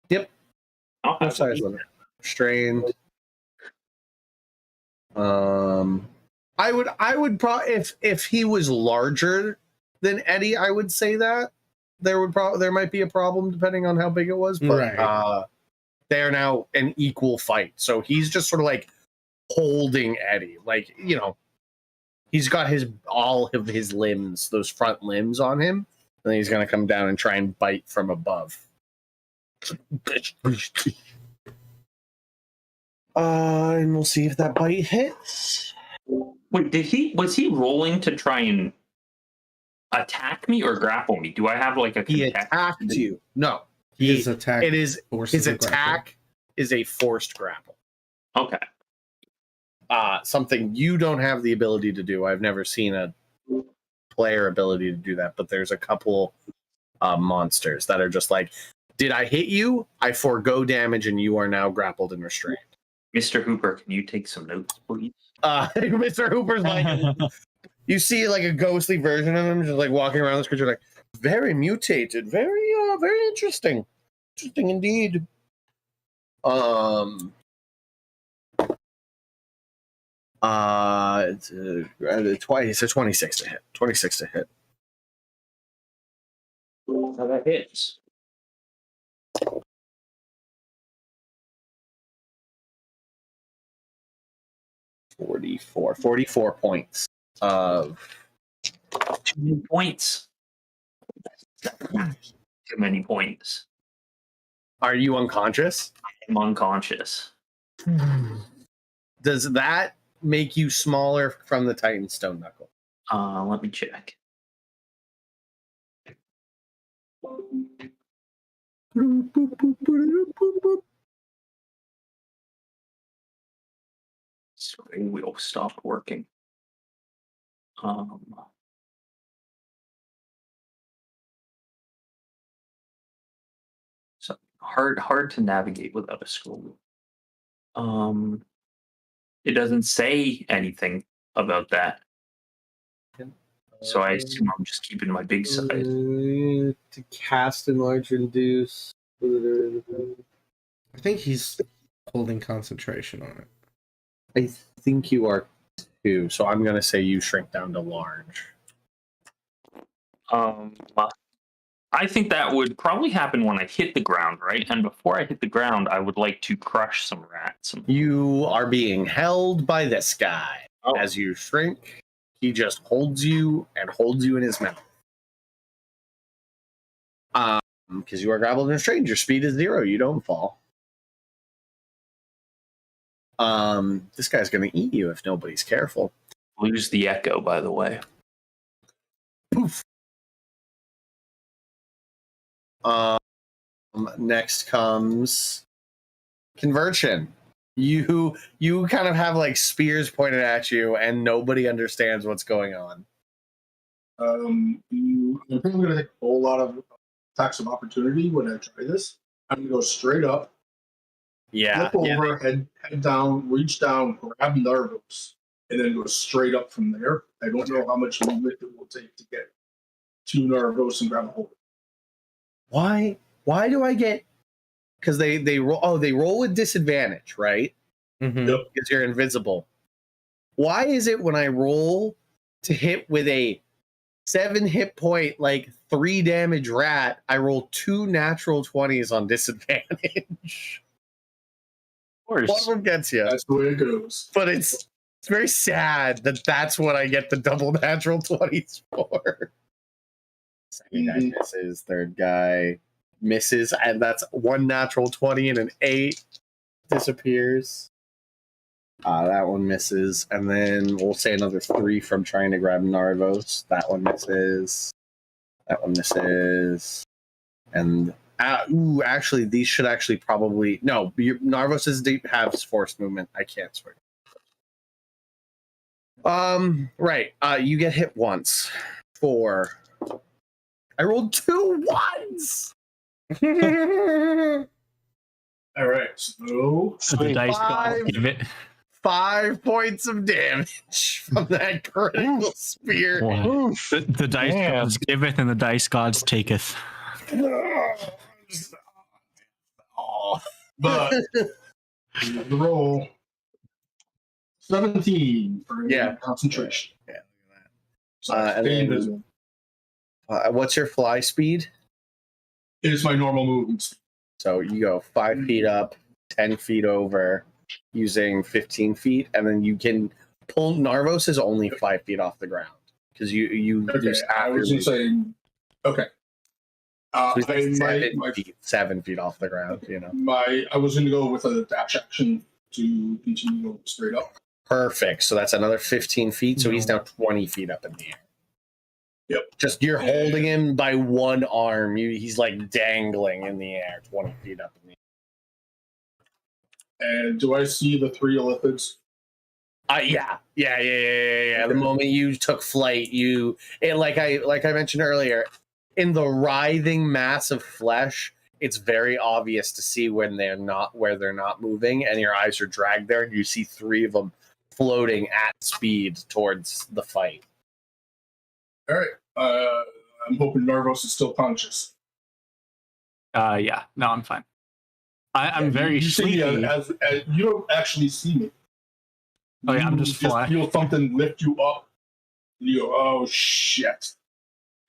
[SPEAKER 2] Yep.
[SPEAKER 5] I'll
[SPEAKER 2] No
[SPEAKER 5] have
[SPEAKER 2] size
[SPEAKER 5] to
[SPEAKER 2] limit. Strained. I would probably if he was larger than Eddie, I would say that there might be a problem depending on how big it was, but
[SPEAKER 4] Right.
[SPEAKER 2] they're now an equal fight. So he's just sort of like holding Eddie, like, you know, he's got all of his limbs, those front limbs on him, and he's gonna come down and try and bite from above. And we'll see if that bite hits.
[SPEAKER 5] Wait, was he rolling to try and attack me or grapple me? Do I have like a
[SPEAKER 2] He
[SPEAKER 5] context?
[SPEAKER 2] attacked you. No.
[SPEAKER 4] His attack.
[SPEAKER 2] It is
[SPEAKER 4] forces
[SPEAKER 2] his
[SPEAKER 4] a grapple.
[SPEAKER 2] attack is a forced grapple.
[SPEAKER 5] Okay.
[SPEAKER 2] Something you don't have the ability to do. I've never seen a player ability to do that, but there's a couple monsters that are just like, did I hit you? I forego damage and you are now grappled and restrained.
[SPEAKER 5] Mr. Hooper, can you take some notes, please?
[SPEAKER 2] Mr. Hooper's like, you see like a ghostly version of him just like walking around this creature like, very mutated, very interesting. Interesting indeed. It's a 26 to hit. 26 to hit.
[SPEAKER 5] So that hits.
[SPEAKER 2] Forty-four points of
[SPEAKER 5] 2 many points. Too many points.
[SPEAKER 2] Are you unconscious?
[SPEAKER 5] I'm unconscious.
[SPEAKER 2] Does that make you smaller from the Titan Stone Knuckle?
[SPEAKER 5] Let me check. Spring wheel stopped working. So hard to navigate without a scroll wheel. It doesn't say anything about that. So I assume I'm just keeping my big size.
[SPEAKER 2] To cast, enlarge, reduce.
[SPEAKER 4] I think he's holding concentration on it.
[SPEAKER 2] I think you are too. So I'm gonna say you shrink down to large.
[SPEAKER 5] I think that would probably happen when I hit the ground, right? And before I hit the ground, I would like to crush some rats.
[SPEAKER 2] You are being held by this guy. As you shrink, he just holds you in his mouth. Because you are grappled and restrained, your speed is 0. You don't fall. This guy's gonna eat you if nobody's careful.
[SPEAKER 5] Lose the echo, by the way.
[SPEAKER 2] Poof. Next comes conversion. You kind of have like spears pointed at you, and nobody understands what's going on.
[SPEAKER 3] I'm probably going to take a whole lot of attacks of opportunity when I try this. I'm going to go straight up,
[SPEAKER 2] Yeah,
[SPEAKER 3] flip over, head down, reach down, grab Narvos, and then go straight up from there. I don't know how much movement it will take to get to Narvos and grab a hold.
[SPEAKER 2] Why do I get? Because they roll. Oh, they roll with disadvantage, right?
[SPEAKER 4] Mm-hmm.
[SPEAKER 3] Yep.
[SPEAKER 2] Because you're invisible. Why is it when I roll to hit with a 7 hit point, like 3 damage rat, I roll 2 natural 20s on disadvantage?
[SPEAKER 1] Of course.
[SPEAKER 2] One of them gets you,
[SPEAKER 3] That's the way it goes.
[SPEAKER 2] but it's very sad that that's what I get the double natural 20s for. Second guy misses, third guy misses, and that's 1 natural 20 and an 8 disappears. That one misses, and then we'll say another 3 from trying to grab Narvos. That one misses. That one misses. And actually, these should actually probably no. Narvos is deep, has force movement. I can't swing. Right. You get hit once. 4. I rolled 2 ones.
[SPEAKER 3] All right, so
[SPEAKER 1] The dice gods give it.
[SPEAKER 2] 5 points of damage from that critical spear.
[SPEAKER 6] Oof.
[SPEAKER 1] The dice
[SPEAKER 6] Man.
[SPEAKER 1] gods giveth and the dice gods taketh.
[SPEAKER 2] Oh.
[SPEAKER 3] but the roll 17 for concentration.
[SPEAKER 2] Yeah.
[SPEAKER 3] So
[SPEAKER 2] And
[SPEAKER 3] stay
[SPEAKER 2] then-
[SPEAKER 3] invisible.
[SPEAKER 2] What's your fly speed?
[SPEAKER 3] It is my normal movement.
[SPEAKER 2] So you go 5 feet up, 10 feet over, using 15 feet, and then you can pull. Narvos is only 5 feet off the ground because you
[SPEAKER 3] Okay,
[SPEAKER 2] use
[SPEAKER 3] I
[SPEAKER 2] after.
[SPEAKER 3] was just saying. Okay.
[SPEAKER 2] So he's like
[SPEAKER 3] My
[SPEAKER 2] 7 feet off the ground. You know,
[SPEAKER 3] I was going to go with a dash action to continue going straight up.
[SPEAKER 2] perfect. So that's another 15 feet. So he's now 20 feet up in the air.
[SPEAKER 3] Yep.
[SPEAKER 2] Just you're holding him by one arm. He's like dangling in the air, 20 feet up in the air.
[SPEAKER 3] And do I see the 3 Elithids?
[SPEAKER 2] Yeah. The moment you took flight, like I mentioned earlier, in the writhing mass of flesh, it's very obvious to see when they're not moving, and your eyes are dragged there, and you see 3 of them floating at speed towards the fight.
[SPEAKER 3] All right. I'm hoping Narvos is still conscious.
[SPEAKER 1] Yeah. No, I'm fine. I'm very
[SPEAKER 3] you see
[SPEAKER 1] sleepy.
[SPEAKER 3] me as you don't actually see me.
[SPEAKER 1] Oh, yeah, I'm
[SPEAKER 3] You
[SPEAKER 1] just fly.
[SPEAKER 3] feel something lift you up. And you go, oh shit!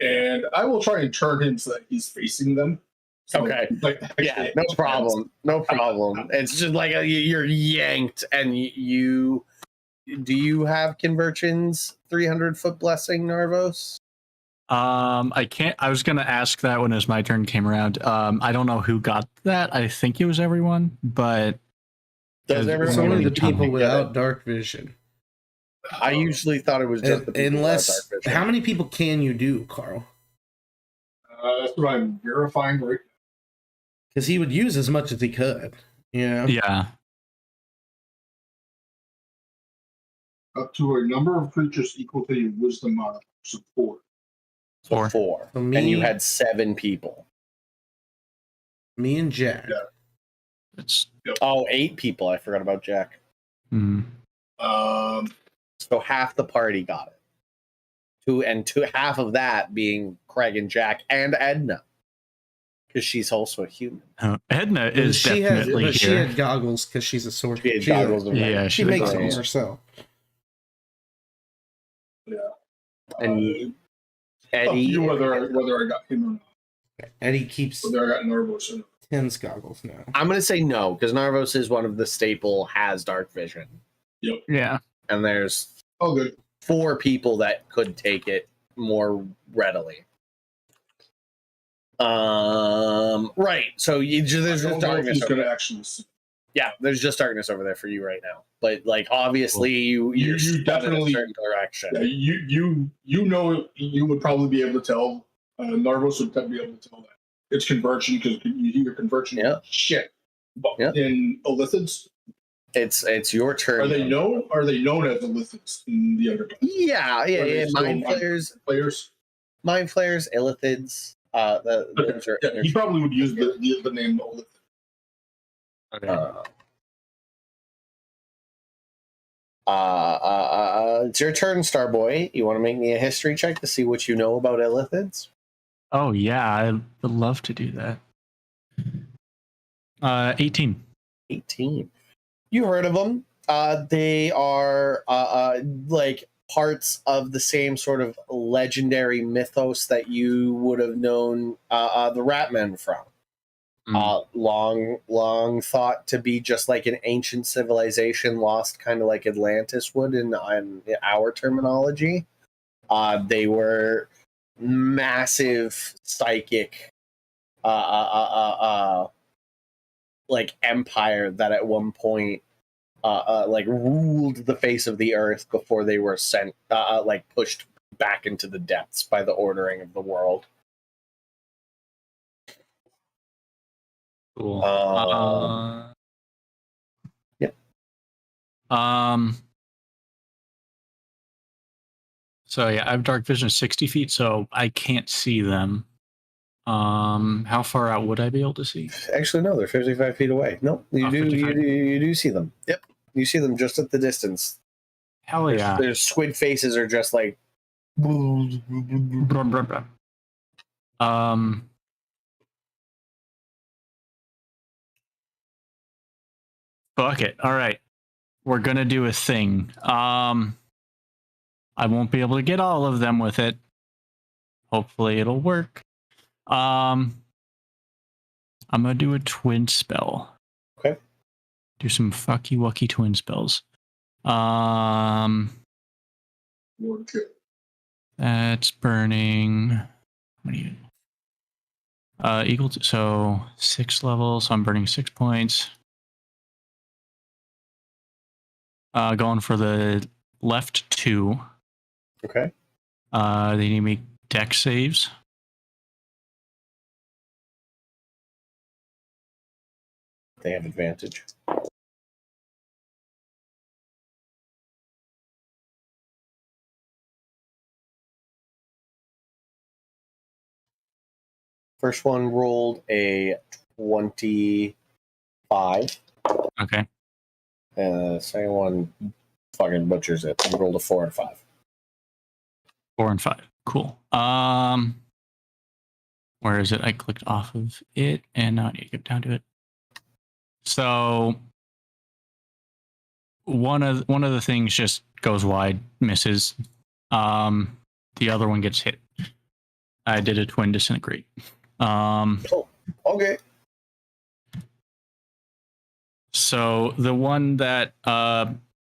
[SPEAKER 3] And I will try and turn him so that he's facing them. So,
[SPEAKER 2] Okay.
[SPEAKER 3] Like,
[SPEAKER 2] Yeah, no problem. It's just like you're yanked, and you. Do you have Convergence 300-foot blessing, Narvos?
[SPEAKER 1] I can't. I was gonna ask that when it was my turn came around. I don't know who got that. I think it was everyone, but
[SPEAKER 2] Does
[SPEAKER 1] It's
[SPEAKER 2] everyone?
[SPEAKER 4] It's only the
[SPEAKER 1] Tummy.
[SPEAKER 4] people without dark vision.
[SPEAKER 2] I usually thought it was just the people
[SPEAKER 4] Unless,
[SPEAKER 2] without dark vision.
[SPEAKER 4] how many people can you do, Carl?
[SPEAKER 3] that's what I'm verifying right now.
[SPEAKER 4] Because he would use as much as he could. Yeah.
[SPEAKER 1] yeah.
[SPEAKER 3] Up to a number of creatures equal to your wisdom modifier. So 4.
[SPEAKER 2] So 4.
[SPEAKER 4] So me-
[SPEAKER 2] And you had 7 people.
[SPEAKER 4] Me and Jack.
[SPEAKER 3] Yeah.
[SPEAKER 1] It's.
[SPEAKER 2] Oh, 8 people. I forgot about Jack.
[SPEAKER 1] Mm.
[SPEAKER 2] So half the party got it. Half of that being Craig and Jack and Edna. Because she's also a human.
[SPEAKER 1] Edna is
[SPEAKER 4] she
[SPEAKER 1] definitely
[SPEAKER 4] has, but
[SPEAKER 1] here.
[SPEAKER 4] she had goggles because she's a sorcerer.
[SPEAKER 2] She had goggles of light.
[SPEAKER 1] Yeah,
[SPEAKER 4] She
[SPEAKER 1] she's
[SPEAKER 4] makes
[SPEAKER 1] a
[SPEAKER 4] them
[SPEAKER 1] goggles.
[SPEAKER 4] herself.
[SPEAKER 2] And
[SPEAKER 3] up
[SPEAKER 2] Eddie.
[SPEAKER 3] to you whether I got him or not.
[SPEAKER 4] Eddie keeps
[SPEAKER 3] Whether I got Narvos or not.
[SPEAKER 4] 10's goggles now.
[SPEAKER 2] I'm going to say no, because Narvos is one of the staple, has dark vision.
[SPEAKER 1] Yeah.
[SPEAKER 2] And there's
[SPEAKER 3] Oh, good.
[SPEAKER 2] 4 people that could take it more readily. Right. So there's
[SPEAKER 3] I
[SPEAKER 2] just
[SPEAKER 3] don't know if
[SPEAKER 2] darkness.
[SPEAKER 3] he's
[SPEAKER 2] over
[SPEAKER 3] going to
[SPEAKER 2] there.
[SPEAKER 3] actually see.
[SPEAKER 2] Yeah, there's just darkness over there for you right now. But like obviously you're
[SPEAKER 3] You
[SPEAKER 2] spun in a
[SPEAKER 3] definitely-
[SPEAKER 2] certain direction.
[SPEAKER 3] Yeah, you know you would probably be able to tell. Narvos would be able to tell that it's conversion because you hear conversion.
[SPEAKER 2] Yeah.
[SPEAKER 3] Shit. But
[SPEAKER 2] Yeah.
[SPEAKER 3] in Illithids,
[SPEAKER 2] It's your turn.
[SPEAKER 3] are they known? Are they known as Illithids in the Underdark?
[SPEAKER 2] Yeah.
[SPEAKER 3] Are they still
[SPEAKER 2] Mind
[SPEAKER 3] players?
[SPEAKER 2] mind flayers, illithids. Those are
[SPEAKER 3] Yeah, he probably would use the name Illithid.
[SPEAKER 1] Okay.
[SPEAKER 2] It's your turn, Starboy. You want to make me a history check to see what you know about illithids?
[SPEAKER 1] Oh yeah, I would love to do that. 18.
[SPEAKER 2] 18. You heard of them. They are like parts of the same sort of legendary mythos that you would have known the Ratmen from. Long thought to be just like an ancient civilization lost, kind of like Atlantis would in our terminology. They were massive psychic like empire that at one point like ruled the face of the earth before they were sent like pushed back into the depths by the ordering of the world.
[SPEAKER 1] Cool.
[SPEAKER 2] Yep.
[SPEAKER 1] So yeah, I have dark vision of 60 feet, so I can't see them. How far out would I be able to see?
[SPEAKER 2] Actually, no, they're 55 feet away. No, you
[SPEAKER 1] Oh,
[SPEAKER 2] do
[SPEAKER 1] 55.
[SPEAKER 2] you do see them. Yep, you see them just at the distance.
[SPEAKER 1] Hell yeah.
[SPEAKER 2] Their squid faces are just like.
[SPEAKER 1] Brum, brum, brum. Fuck it. All right. We're gonna do a thing. I won't be able to get all of them with it. Hopefully it'll work. I'm gonna do a twin spell.
[SPEAKER 2] Okay.
[SPEAKER 1] Do some fucky wucky twin spells. That's burning. How many? Equal to, so 6 levels. So I'm burning 6 points. Going for the left 2.
[SPEAKER 2] Okay.
[SPEAKER 1] They need to make deck saves.
[SPEAKER 2] They have advantage. First one rolled a 25.
[SPEAKER 1] Okay.
[SPEAKER 2] And the second one fucking butchers it. He rolled a 4 and 5.
[SPEAKER 1] 4 and 5. Cool. Where is it? I clicked off of it, and now I need to get down to it. So one of the things just goes wide, misses. The other one gets hit. I did a twin disintegrate.
[SPEAKER 2] Okay.
[SPEAKER 1] So the one that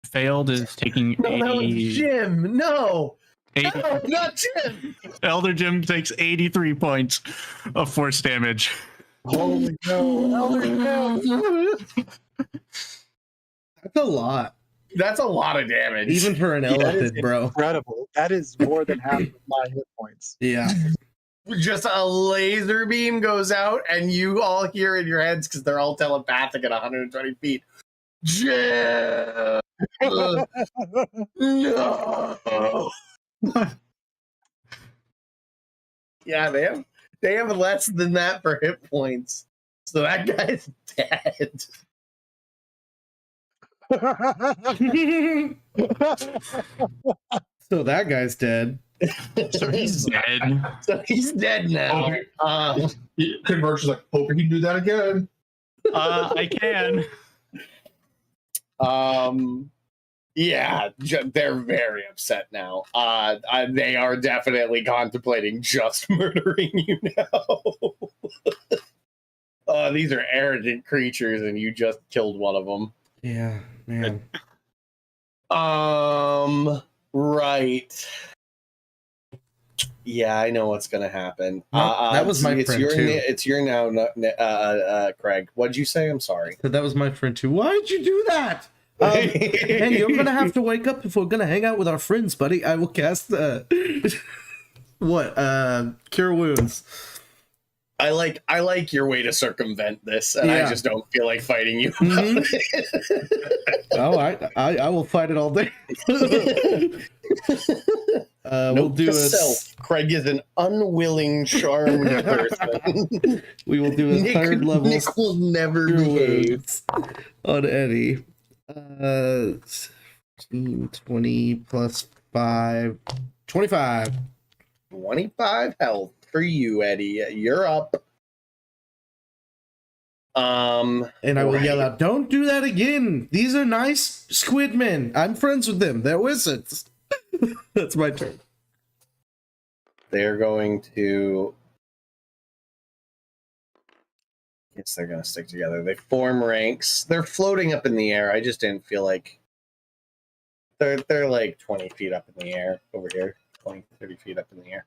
[SPEAKER 1] failed is taking
[SPEAKER 2] No,
[SPEAKER 1] 80.
[SPEAKER 2] Jim. No.
[SPEAKER 1] 80
[SPEAKER 2] No, not Jim.
[SPEAKER 1] Elder Jim takes 83 points of force damage.
[SPEAKER 6] Holy no.
[SPEAKER 2] Elder Jim.
[SPEAKER 4] That's a lot.
[SPEAKER 2] That's a lot of damage.
[SPEAKER 4] Even for an
[SPEAKER 6] That is
[SPEAKER 4] elephant, bro.
[SPEAKER 6] incredible. That is more than half of my hit points.
[SPEAKER 4] Yeah.
[SPEAKER 2] Just a laser beam goes out, and you all hear in your heads because they're all telepathic at 120 feet. Jim! No! Yeah, they have less than that for hit points. So that guy's dead.
[SPEAKER 4] So that guy's dead.
[SPEAKER 1] So he's dead.
[SPEAKER 2] So he's dead now.
[SPEAKER 3] Okay. Conversion's like, hope you can do that again.
[SPEAKER 1] I can.
[SPEAKER 2] Yeah, they're very upset now. They are definitely contemplating just murdering you now. These are arrogant creatures, and you just killed one of them.
[SPEAKER 4] Yeah, man.
[SPEAKER 2] Right. Yeah, I know what's gonna happen.
[SPEAKER 4] No, that was my
[SPEAKER 2] it's
[SPEAKER 4] friend,
[SPEAKER 2] your
[SPEAKER 4] too.
[SPEAKER 2] It's your now, Craig. What'd you say? I'm sorry.
[SPEAKER 4] That was my friend too. Why'd you do that? Hey, you're gonna have to wake up if we're gonna hang out with our friends, buddy. I will cast Cure Wounds.
[SPEAKER 2] I like your way to circumvent this, and
[SPEAKER 4] Yeah.
[SPEAKER 2] I just don't feel like fighting you.
[SPEAKER 4] Mhm. Oh, I will fight it all day. We'll
[SPEAKER 2] Note
[SPEAKER 4] do
[SPEAKER 2] to
[SPEAKER 4] a
[SPEAKER 2] self. Craig is an unwilling, charmed person.
[SPEAKER 4] we will do a third level
[SPEAKER 2] Nick will never
[SPEAKER 4] Cure
[SPEAKER 2] behave.
[SPEAKER 4] Wounds on Eddie. 20 plus 5, 25.
[SPEAKER 2] 25 health for you, Eddie. You're up.
[SPEAKER 4] And I will
[SPEAKER 2] right.
[SPEAKER 4] yell out, "Don't do that again! These are nice squid men. I'm friends with them. They're wizards." That's my turn.
[SPEAKER 2] They're going to. Yes, they're going to stick together. They form ranks. They're floating up in the air. I just didn't feel like. They're like 20 feet up in the air over here. 20, 30 feet up in the air.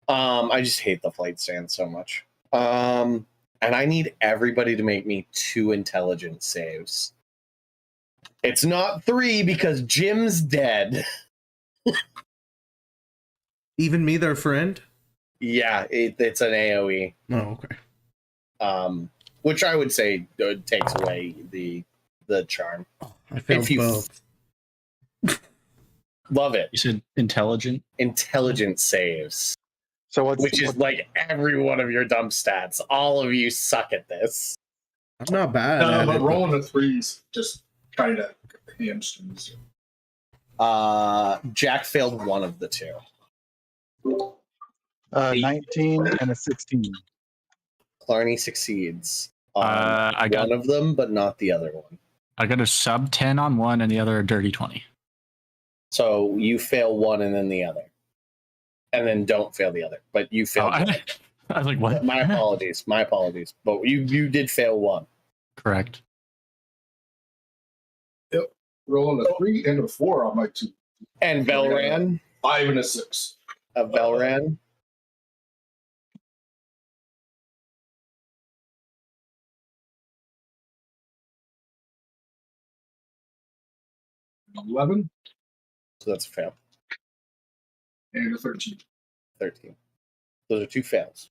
[SPEAKER 2] I just hate the flight stand so much. And I need everybody to make me 2 intelligence saves. It's not 3 because Jim's dead.
[SPEAKER 4] Even me, their friend?
[SPEAKER 2] Yeah, it's an AoE.
[SPEAKER 4] Oh, okay.
[SPEAKER 2] Which I would say takes away the charm.
[SPEAKER 4] I failed
[SPEAKER 2] If you
[SPEAKER 4] both.
[SPEAKER 2] Love it.
[SPEAKER 1] You said intelligent.
[SPEAKER 2] Intelligence saves.
[SPEAKER 6] So
[SPEAKER 2] Which is like every one of your dump stats. All of you suck at this.
[SPEAKER 4] I'm not bad
[SPEAKER 3] No,
[SPEAKER 4] at
[SPEAKER 3] but
[SPEAKER 4] it.
[SPEAKER 3] rolling the threes just kind of hamstrings you.
[SPEAKER 2] Jack failed one of the 2.
[SPEAKER 6] 19 and a 16.
[SPEAKER 2] Clarny succeeds on
[SPEAKER 1] I got
[SPEAKER 2] one of them, but not the other one.
[SPEAKER 1] I got a sub 10 on one and the other a dirty 20.
[SPEAKER 2] So you fail one and then the other. And then don't fail the other. But you failed
[SPEAKER 1] I
[SPEAKER 2] one.
[SPEAKER 1] was like, what?
[SPEAKER 2] My apologies. My apologies. But you did fail one.
[SPEAKER 1] Correct.
[SPEAKER 3] Rolling a 3 and a 4 on my 2.
[SPEAKER 2] And Velran.
[SPEAKER 3] 5 and a 6.
[SPEAKER 2] Velran.
[SPEAKER 3] $11
[SPEAKER 2] So that's a fail.
[SPEAKER 3] and a 13.
[SPEAKER 2] 13. Those are 2 fails.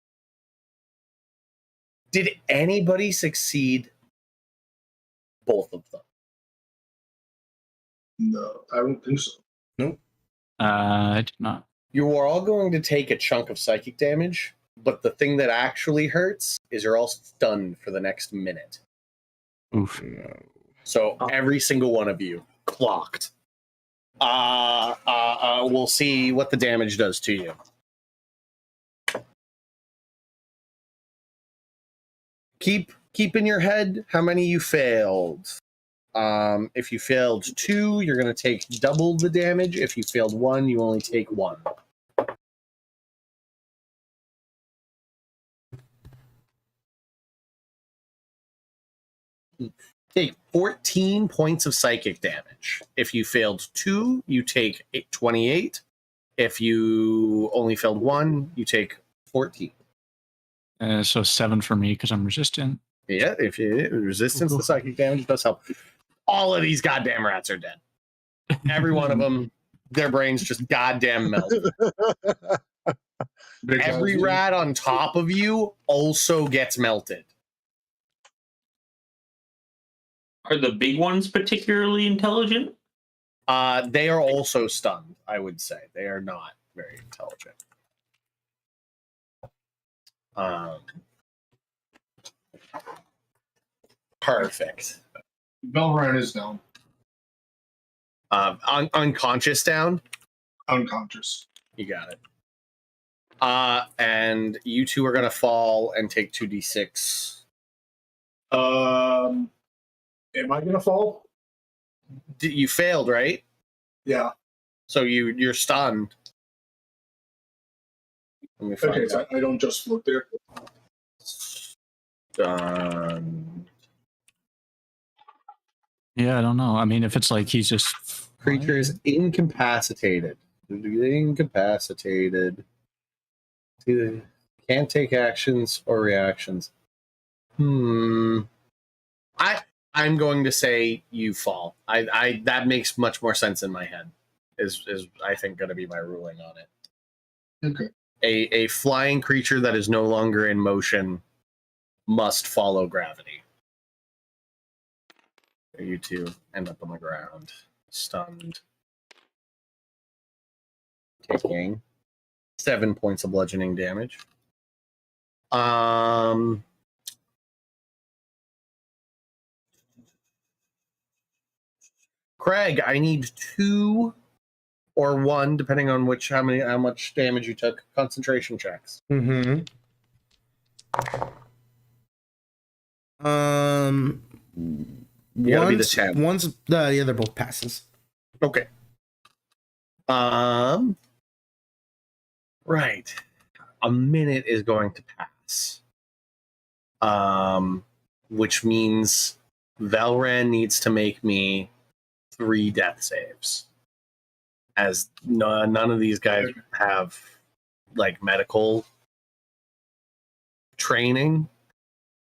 [SPEAKER 2] Did anybody succeed both of them?
[SPEAKER 3] No, I don't think so.
[SPEAKER 1] I did not.
[SPEAKER 2] You are all going to take a chunk of psychic damage, but the thing that actually hurts is you're all stunned for the next minute.
[SPEAKER 1] Oof.
[SPEAKER 2] So every single one of you clocked. We'll see what the damage does to you. Keep in your head how many you failed. If you failed 2, you're going to take double the damage. If you failed 1, you only take 1. Take 14 points of psychic damage. If you failed 2, you take 28. If you only failed 1, you take 14.
[SPEAKER 1] So 7 for me because I'm resistant.
[SPEAKER 2] Yeah, if you resistance to psychic damage does help. All of these goddamn rats are dead. Every one of them, their brains just goddamn melt. Every rat on top of you also gets melted.
[SPEAKER 5] Are the big ones particularly intelligent?
[SPEAKER 2] They are also stunned, I would say. They are not very intelligent. Perfect.
[SPEAKER 3] Velran is down.
[SPEAKER 2] Unconscious down?
[SPEAKER 3] Unconscious.
[SPEAKER 2] You got it. And you 2 are going to fall and take 2d6.
[SPEAKER 3] Am I going to fall?
[SPEAKER 2] You failed, right?
[SPEAKER 3] Yeah.
[SPEAKER 2] So you're stunned. Let me find
[SPEAKER 3] Okay, so I don't just float there.
[SPEAKER 2] Stunned.
[SPEAKER 1] Yeah, I don't know. I mean, if it's like he's just
[SPEAKER 2] Creature is incapacitated. Incapacitated. Either can't take actions or reactions. I'm going to say you fall. I that makes much more sense in my head. Is I think going to be my ruling on it.
[SPEAKER 3] Okay.
[SPEAKER 2] A flying creature that is no longer in motion must follow gravity. You two end up on the ground, stunned, taking 7 points of bludgeoning damage. Craig, I need 2 or 1, depending on how much damage you took. Concentration checks.
[SPEAKER 4] Mm-hmm.
[SPEAKER 2] You gotta be the 10.
[SPEAKER 4] One's the other both passes.
[SPEAKER 2] Okay. Right. A minute is going to pass. Which means Velran needs to make me 3 death saves. As none of these guys have like medical training.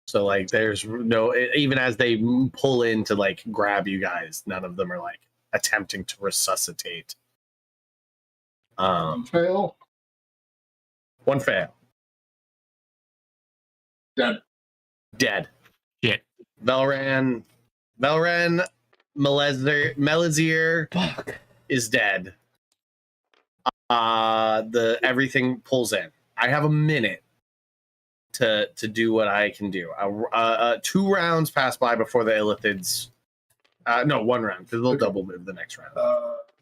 [SPEAKER 2] So like there's no, even as they pull in to like grab you guys, none of them are like attempting to resuscitate.
[SPEAKER 3] Fail.
[SPEAKER 2] 1 fail.
[SPEAKER 3] Dead.
[SPEAKER 1] Shit.
[SPEAKER 2] Velran Melazir
[SPEAKER 4] Fuck.
[SPEAKER 2] is dead. Everything pulls in. I have a minute to do what I can do. 2 rounds pass by before the Illithids. No, 1 round because they'll double move the next round.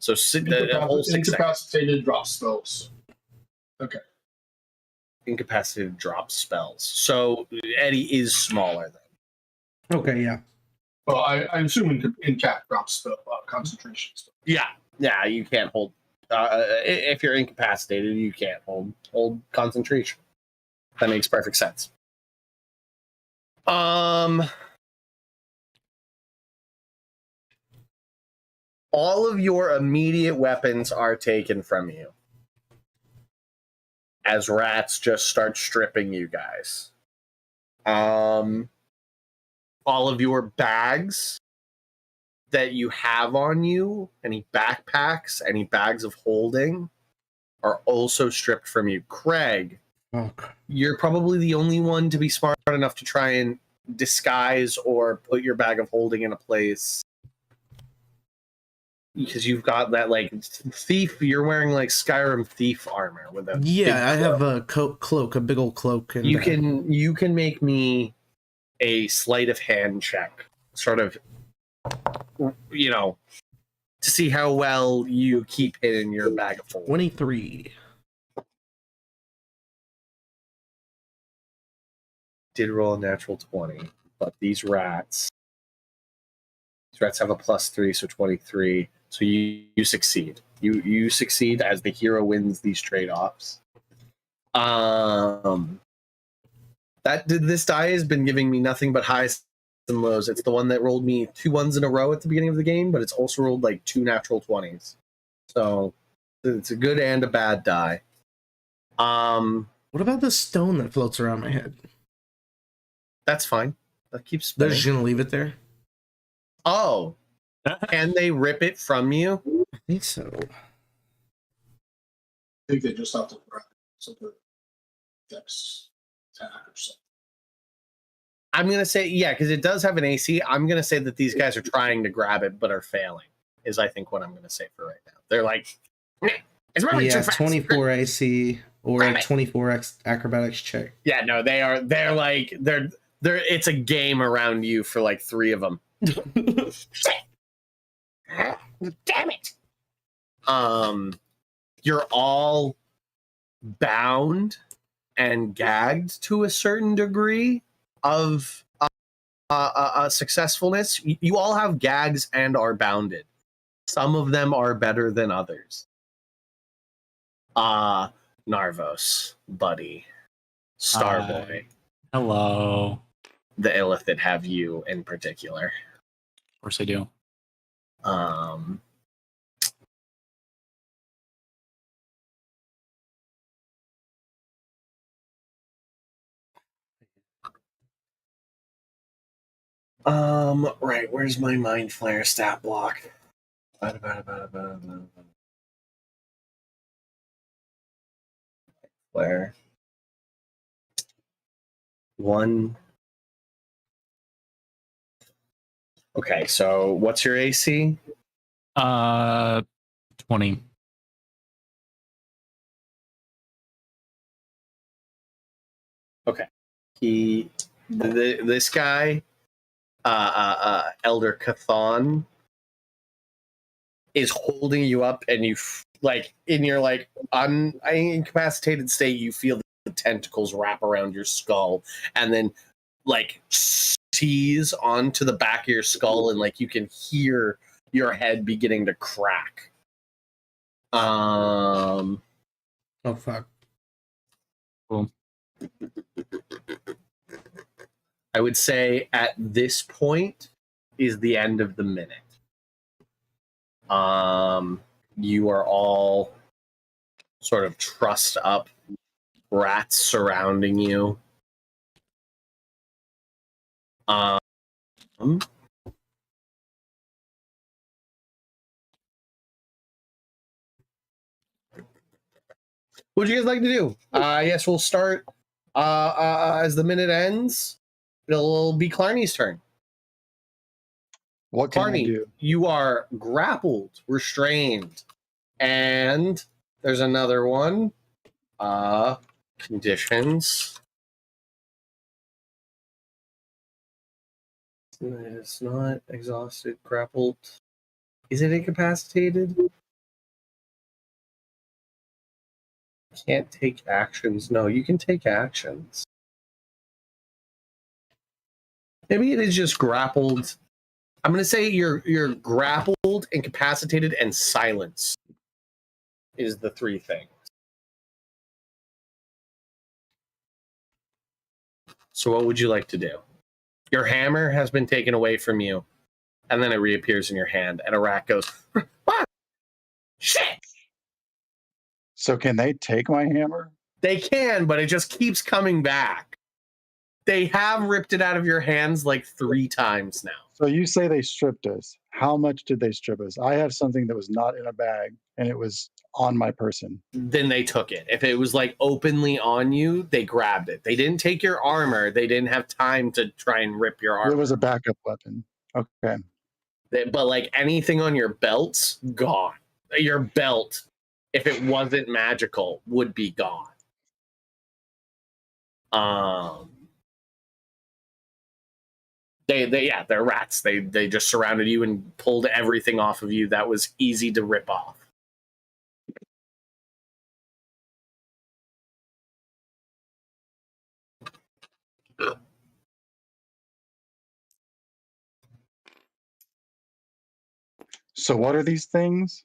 [SPEAKER 2] So the whole 6 seconds.
[SPEAKER 3] Incapacitated drop spells. Okay.
[SPEAKER 2] Incapacitated drop spells. So Eddie is smaller then.
[SPEAKER 4] Okay, yeah.
[SPEAKER 3] Well, I'm assuming incap drop spell concentration spell.
[SPEAKER 2] Yeah, you can't hold. If you're incapacitated, you can't hold concentration. That makes perfect sense. All of your immediate weapons are taken from you as rats just start stripping you guys. All of your bags that you have on you, any backpacks, any bags of holding, are also stripped from you. Craig, you're probably the only one to be smart enough to try and disguise or put your bag of holding in a place. Because you've got that, like, thief, you're wearing, like, Skyrim thief armor with a
[SPEAKER 4] I have a cloak, a big old cloak. And,
[SPEAKER 2] you can make me a sleight of hand check, sort of, to see how well you keep it in your bag of holding.
[SPEAKER 4] 23.
[SPEAKER 2] Did roll a natural 20, but these rats have a +3, so 23. So you succeed. You succeed as the hero wins these trade-offs. This die has been giving me nothing but highs and lows. It's the one that rolled me 2 1s in a row at the beginning of the game, but it's also rolled like 2 natural 20s. So it's a good and a bad die.
[SPEAKER 4] What about the stone that floats around my head?
[SPEAKER 2] That's fine. That keeps
[SPEAKER 4] They're
[SPEAKER 2] spinning.
[SPEAKER 4] just gonna leave it there?
[SPEAKER 2] Oh. Can they rip it from you?
[SPEAKER 4] I think so.
[SPEAKER 3] I think they just have to grab something dex attack or something.
[SPEAKER 2] I'm going to say, yeah, because it does have an AC. I'm going to say that these guys are trying to grab it but are failing, is I think what I'm going to say for right now. They're like, it's moving too fast.
[SPEAKER 4] 24 AC or a 24 acrobatics check.
[SPEAKER 2] Yeah, no, they're it's a game around you for like 3 of them. Damn it. You're all bound and gagged to a certain degree of successfulness. You all have gags and are bounded. Some of them are better than others. Narvos, buddy, Starboy.
[SPEAKER 1] Hello.
[SPEAKER 2] The Illithid have you in particular.
[SPEAKER 1] Of course I do.
[SPEAKER 2] Right, where's my Mind Flare stat block? Flare. 1. Okay, so what's your AC?
[SPEAKER 1] 20.
[SPEAKER 2] This guy, Elder Cathan, is holding you up, and you like in your like incapacitated state, you feel the tentacles wrap around your skull, and then like seize onto the back of your skull, and like you can hear your head beginning to crack.
[SPEAKER 4] Oh fuck.
[SPEAKER 1] Cool.
[SPEAKER 2] I would say at this point is the end of the minute. You are all sort of trussed up, rats surrounding you. What would you guys like to do? I guess we'll start as the minute ends. It'll be Clarny's turn.
[SPEAKER 6] What can I
[SPEAKER 2] Clarny,
[SPEAKER 6] do?
[SPEAKER 2] you are grappled, restrained, and there's another one. Conditions. It's not exhausted, grappled. Is it incapacitated? Can't take actions. No, you can take actions. Maybe it is just grappled. I'm going to say you're grappled, incapacitated, and silenced is the three things. So what would you like to do? Your hammer has been taken away from you, and then it reappears in your hand, and a rat goes, "Ah, shit!"
[SPEAKER 6] So can they take my hammer?
[SPEAKER 2] They can, but it just keeps coming back. They have ripped it out of your hands like 3 times now.
[SPEAKER 6] So you say they stripped us. How much did they strip us? I have something that was not in a bag and it was on my person.
[SPEAKER 2] Then they took it. If it was like openly on you, they grabbed it. They didn't take your armor. They didn't have time to try and rip your armor.
[SPEAKER 6] It was a backup weapon. Okay.
[SPEAKER 2] But like anything on your belt's gone. Your belt, if it wasn't magical, would be gone. They're rats. They just surrounded you and pulled everything off of you that was easy to rip off.
[SPEAKER 6] So what are these things?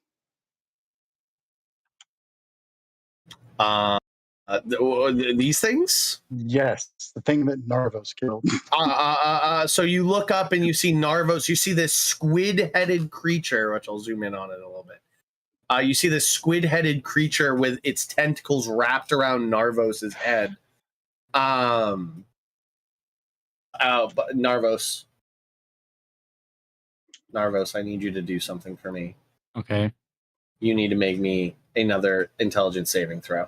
[SPEAKER 2] These things?
[SPEAKER 6] Yes, the thing that Narvos killed.
[SPEAKER 2] So you look up and you see Narvos. You see this squid-headed creature, which I'll zoom in on it a little bit. You see this squid-headed creature with its tentacles wrapped around Narvos's head. But Narvos, I need you to do something for me.
[SPEAKER 1] Okay.
[SPEAKER 2] You need to make me another intelligence saving throw.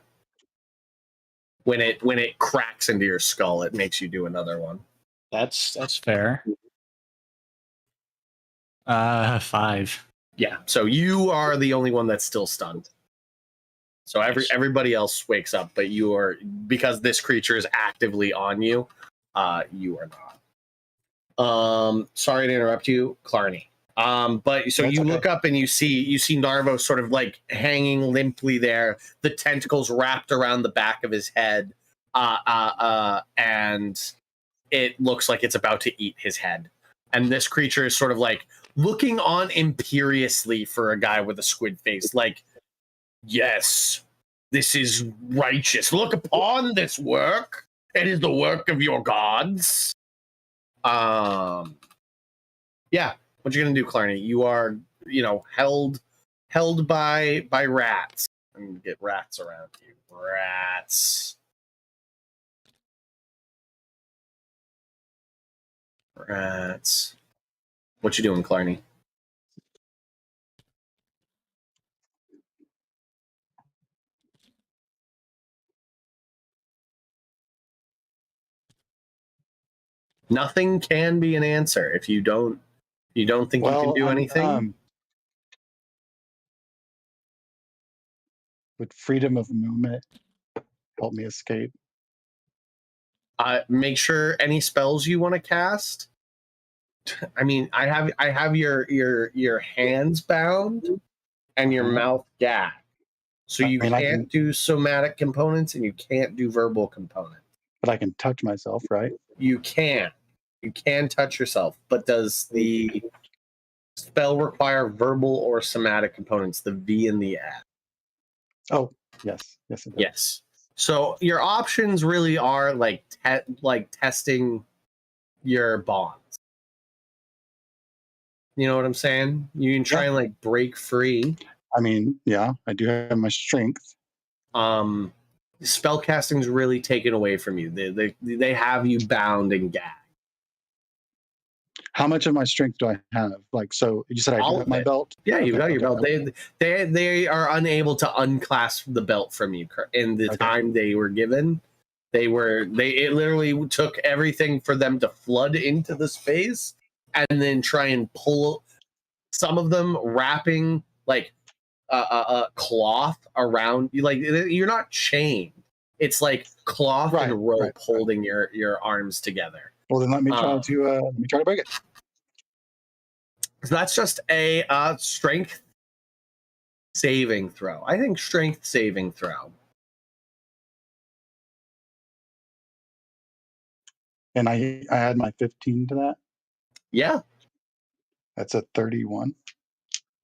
[SPEAKER 2] When it cracks into your skull, it makes you do another one.
[SPEAKER 1] That's fair. 5.
[SPEAKER 2] Yeah, so you are the only one that's still stunned. So everybody else wakes up, but you are, because this creature is actively on you, you are not. Sorry to interrupt you, Clarny. But so
[SPEAKER 6] That's
[SPEAKER 2] you
[SPEAKER 6] okay.
[SPEAKER 2] look up and you see Narvo sort of like hanging limply there, the tentacles wrapped around the back of his head, and it looks like it's about to eat his head. And this creature is sort of like looking on imperiously for a guy with a squid face, like, yes, this is righteous. Look upon this work. It is the work of your gods. Yeah. What you gonna do, Clarny? You are, held by rats. And get rats around you. Rats. Rats. What you doing, Clarny? Nothing can be an answer if you don't think you can do anything.
[SPEAKER 6] Would freedom of movement help me escape?
[SPEAKER 2] Make sure any spells you want to cast. I mean, I have your hands bound and your mouth gagged, so you can't do somatic components and you can't do verbal components.
[SPEAKER 6] But I can touch myself, right?
[SPEAKER 2] You can touch yourself, but does the spell require verbal or somatic components? The V and the S.
[SPEAKER 6] Oh, yes, it does.
[SPEAKER 2] Yes. So your options really are like testing your bonds. You know what I'm saying? You can try and like break free.
[SPEAKER 6] I mean, yeah, I do have my strength.
[SPEAKER 2] Spell casting's really taken away from you. They have you bound and gagged.
[SPEAKER 6] How much of my strength do I have? Like, so you said I do have my belt?
[SPEAKER 2] Yeah, you got your belt. They are unable to unclasp the belt from you in the time they were given. It literally took everything for them to flood into the space and then try and pull some of them wrapping like a cloth around you. Like, you're not chained. It's like cloth and rope holding your arms together.
[SPEAKER 6] Well, then let me try to break it.
[SPEAKER 2] So that's just a strength saving throw. I think strength saving throw.
[SPEAKER 6] And I add my 15 to that?
[SPEAKER 2] Yeah.
[SPEAKER 6] That's a 31.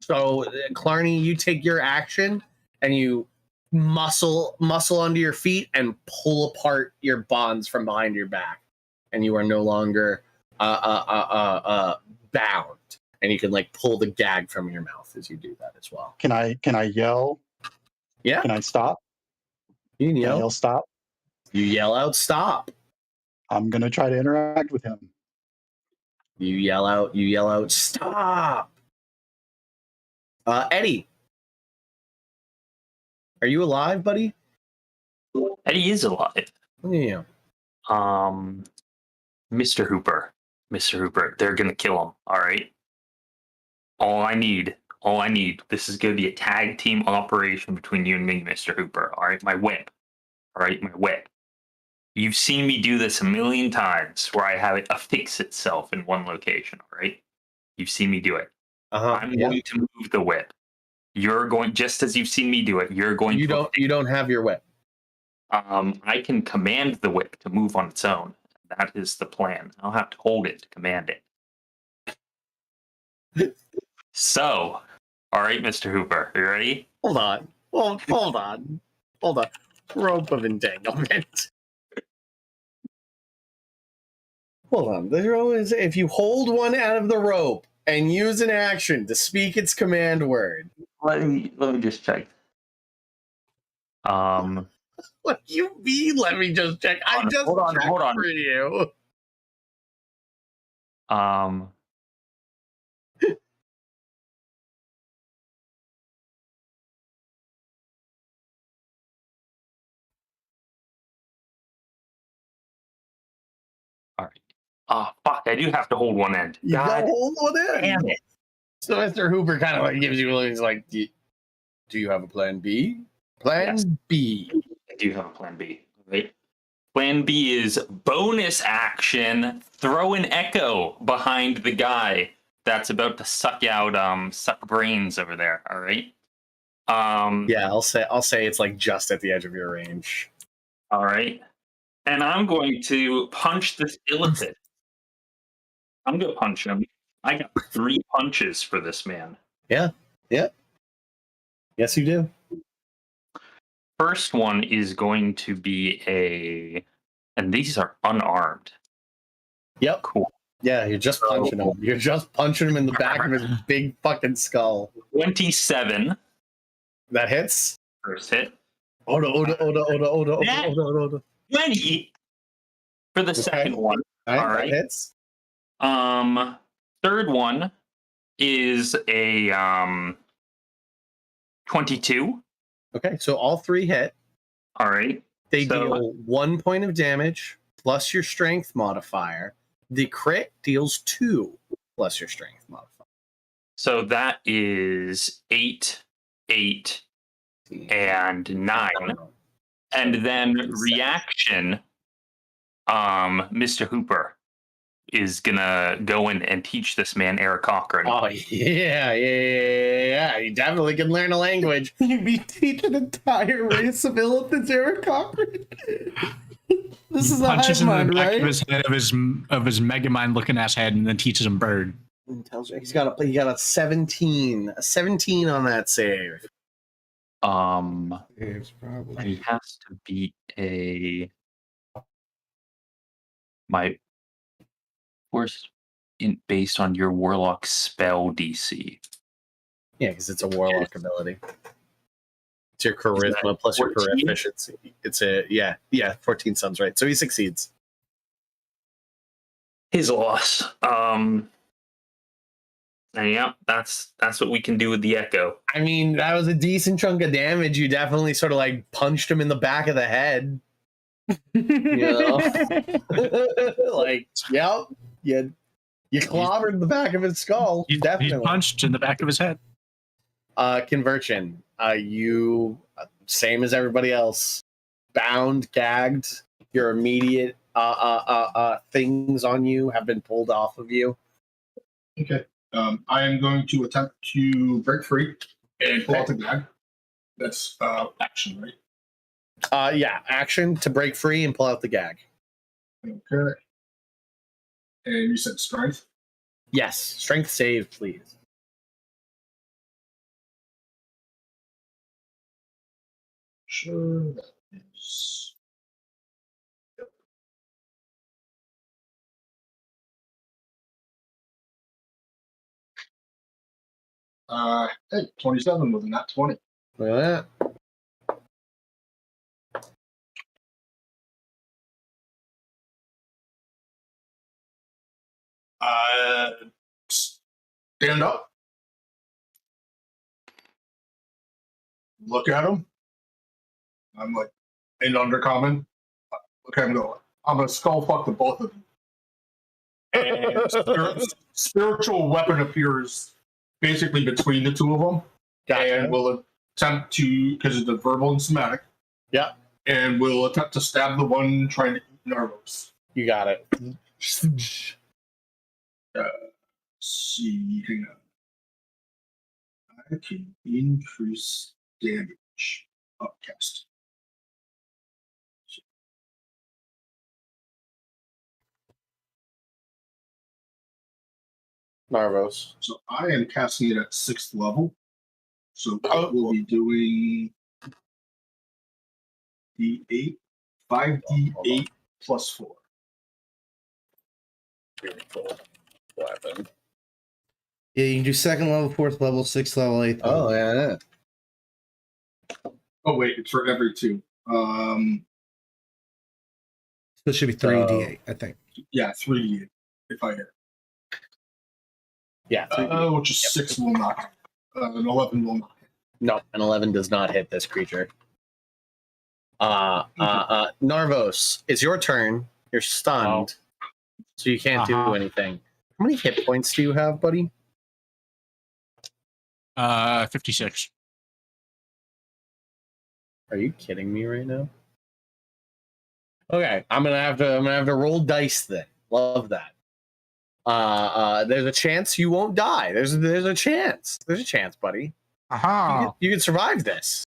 [SPEAKER 2] So, Clarny, you take your action and you muscle onto your feet and pull apart your bonds from behind your back. And you are no longer bound. And you can like pull the gag from your mouth as you do that as well.
[SPEAKER 6] Can I yell?
[SPEAKER 2] Yeah.
[SPEAKER 6] Can I stop?
[SPEAKER 2] You can yell.
[SPEAKER 6] Can I yell stop?
[SPEAKER 2] You yell out stop.
[SPEAKER 6] I'm gonna try to interact with him.
[SPEAKER 2] You yell out stop. Eddie, are you alive, buddy?
[SPEAKER 5] Eddie is alive.
[SPEAKER 2] Yeah.
[SPEAKER 5] Mr. Hooper, they're gonna kill him. All right. All I need. This is gonna be a tag team operation between you and me, Mr. Hooper. All right, my whip. All right, my whip. You've seen me do this a million times, where I have it affix itself in one location. All right. You've seen me do it. I'm going to move the whip. You're going, just as you've seen me do it. You're going.
[SPEAKER 2] You don't have your whip.
[SPEAKER 5] I can command the whip to move on its own. That is the plan. I'll have to hold it to command it. So, all right, Mr. Hooper, you ready?
[SPEAKER 2] Hold on. Rope of entanglement. Hold on. The rule is if you hold one out of the rope and use an action to speak its command word.
[SPEAKER 5] Let me just check.
[SPEAKER 2] What do you mean? Let me just check. I just
[SPEAKER 5] hold on
[SPEAKER 2] for you.
[SPEAKER 5] All right. Oh, fuck, I do have to hold one end.
[SPEAKER 2] You gotta hold one end.
[SPEAKER 5] Damn it.
[SPEAKER 2] So Mr. Hooper kind of like gives you he's like, do you have a plan B? Plan B.
[SPEAKER 5] I do have a plan B. Right? Plan B is bonus action, throw an echo behind the guy that's about to suck brains over there. All right.
[SPEAKER 2] Yeah, I'll say it's like just at the edge of your range.
[SPEAKER 5] All right. And I'm going to punch this illithid. I'm going to punch him. I got 3 punches for this man.
[SPEAKER 2] Yeah. Yes, you do.
[SPEAKER 5] First one is going to be and these are unarmed.
[SPEAKER 2] Yep.
[SPEAKER 5] Cool.
[SPEAKER 2] Yeah, you're just punching him. You're just punching him in the back of his big fucking skull.
[SPEAKER 5] 27.
[SPEAKER 2] That hits.
[SPEAKER 5] First hit.
[SPEAKER 2] Oda.
[SPEAKER 5] 20 for the second one.
[SPEAKER 2] All right. That hits.
[SPEAKER 5] Third one is a 22.
[SPEAKER 2] Okay, so all 3 hit.
[SPEAKER 5] All right.
[SPEAKER 2] They
[SPEAKER 5] So-
[SPEAKER 2] deal 1 point of damage plus your strength modifier. The crit deals 2 plus your strength modifier.
[SPEAKER 5] So that is 8, 8, and 9. And then reaction, Mr. Hooper is gonna go in and teach this man Eric Cochran.
[SPEAKER 2] Oh yeah. You definitely can learn a language.
[SPEAKER 4] You be teaching an entire race of elephants, Eric Cochran? This is a
[SPEAKER 1] Punches
[SPEAKER 4] hive
[SPEAKER 1] him in
[SPEAKER 4] mind,
[SPEAKER 1] the back
[SPEAKER 4] right?
[SPEAKER 1] of his head of his Megamind looking ass head, and then teaches him bird.
[SPEAKER 2] Tells you he got a 17. A 17 on that save.
[SPEAKER 4] It's probably.
[SPEAKER 5] He has to beat my force based on your warlock spell DC.
[SPEAKER 2] Yeah, because it's a warlock ability. It's your charisma plus your
[SPEAKER 5] 14?
[SPEAKER 2] proficiency. It's a 14 sounds right. So he succeeds.
[SPEAKER 5] His loss. And yeah, that's what we can do with the Echo.
[SPEAKER 2] I mean, that was a decent chunk of damage. You definitely sort of like punched him in the back of the head. You know? Like, yep. You clobbered the back of his skull.
[SPEAKER 1] He's
[SPEAKER 2] Definitely.
[SPEAKER 1] punched in the back of his head.
[SPEAKER 2] Conversion. You same as everybody else. Bound, gagged. Your immediate things on you have been pulled off of you.
[SPEAKER 3] Okay. I am going to attempt to break free and pull out the gag. That's action, right?
[SPEAKER 2] Yeah, action to break free and pull out the gag.
[SPEAKER 3] Okay. And you said strength?
[SPEAKER 2] Yes, strength save, please.
[SPEAKER 3] Sure, that is. Hey, 27 was not 20.
[SPEAKER 2] Look at that.
[SPEAKER 3] Stand up. Look at him. I'm like, in undercommon. Look at him go. I'm gonna skull fuck the both of you. And spiritual weapon appears basically between the two of them.
[SPEAKER 2] Gotcha.
[SPEAKER 3] And we'll attempt to, because it's a verbal and somatic.
[SPEAKER 2] Yeah.
[SPEAKER 3] And we'll attempt to stab the one trying to eat Narvos.
[SPEAKER 2] You got it.
[SPEAKER 3] See, hang on. I can increase damage upcast.
[SPEAKER 2] Narvos.
[SPEAKER 3] So I am casting it at 6th level. So we'll be doing D8, 5d8 plus 4.
[SPEAKER 2] Beautiful weapon.
[SPEAKER 4] Yeah, you can do 2nd level, 4th level, 6th level, 8th level.
[SPEAKER 2] Oh, yeah.
[SPEAKER 3] Oh wait, it's for every 2.
[SPEAKER 4] So it should be 3d8, I think.
[SPEAKER 3] Yeah, 3d8 if I hit.
[SPEAKER 2] Yeah.
[SPEAKER 3] Which is 6 will not hit. An 11 will not hit.
[SPEAKER 2] No, an 11 does not hit this creature. Narvos, it's your turn. You're stunned, so you can't do anything. How many hit points do you have, buddy?
[SPEAKER 1] 56.
[SPEAKER 2] Are you kidding me right now? Okay, I'm gonna have to roll dice then. Love that. There's a chance you won't die. There's a chance. There's a chance, buddy. You can survive this.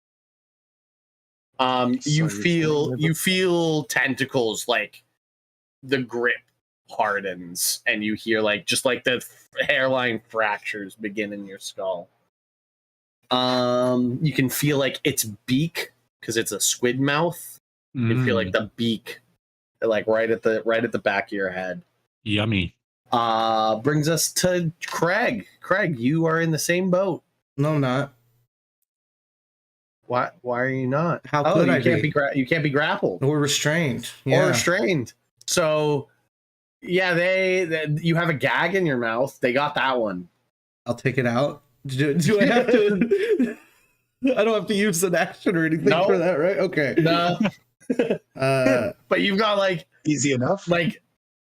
[SPEAKER 2] You feel tentacles, like the grip hardens, and you hear just like the hairline fractures begin in your skull. You can feel like its beak, because it's a squid mouth. You can feel like the beak, like right at the back of your head.
[SPEAKER 1] Yummy.
[SPEAKER 2] Brings us to Craig. Craig, you are in the same boat.
[SPEAKER 4] No, I'm not.
[SPEAKER 2] Why are you not?
[SPEAKER 4] How could I
[SPEAKER 2] you can't be grappled
[SPEAKER 4] Or restrained.
[SPEAKER 2] or restrained. So Yeah, you have a gag in your mouth. They got that one.
[SPEAKER 4] I'll take it out. Do I have to? I don't have to use an action or anything
[SPEAKER 2] No.
[SPEAKER 4] for that, right? Okay.
[SPEAKER 2] No. But you've got like
[SPEAKER 6] Easy enough.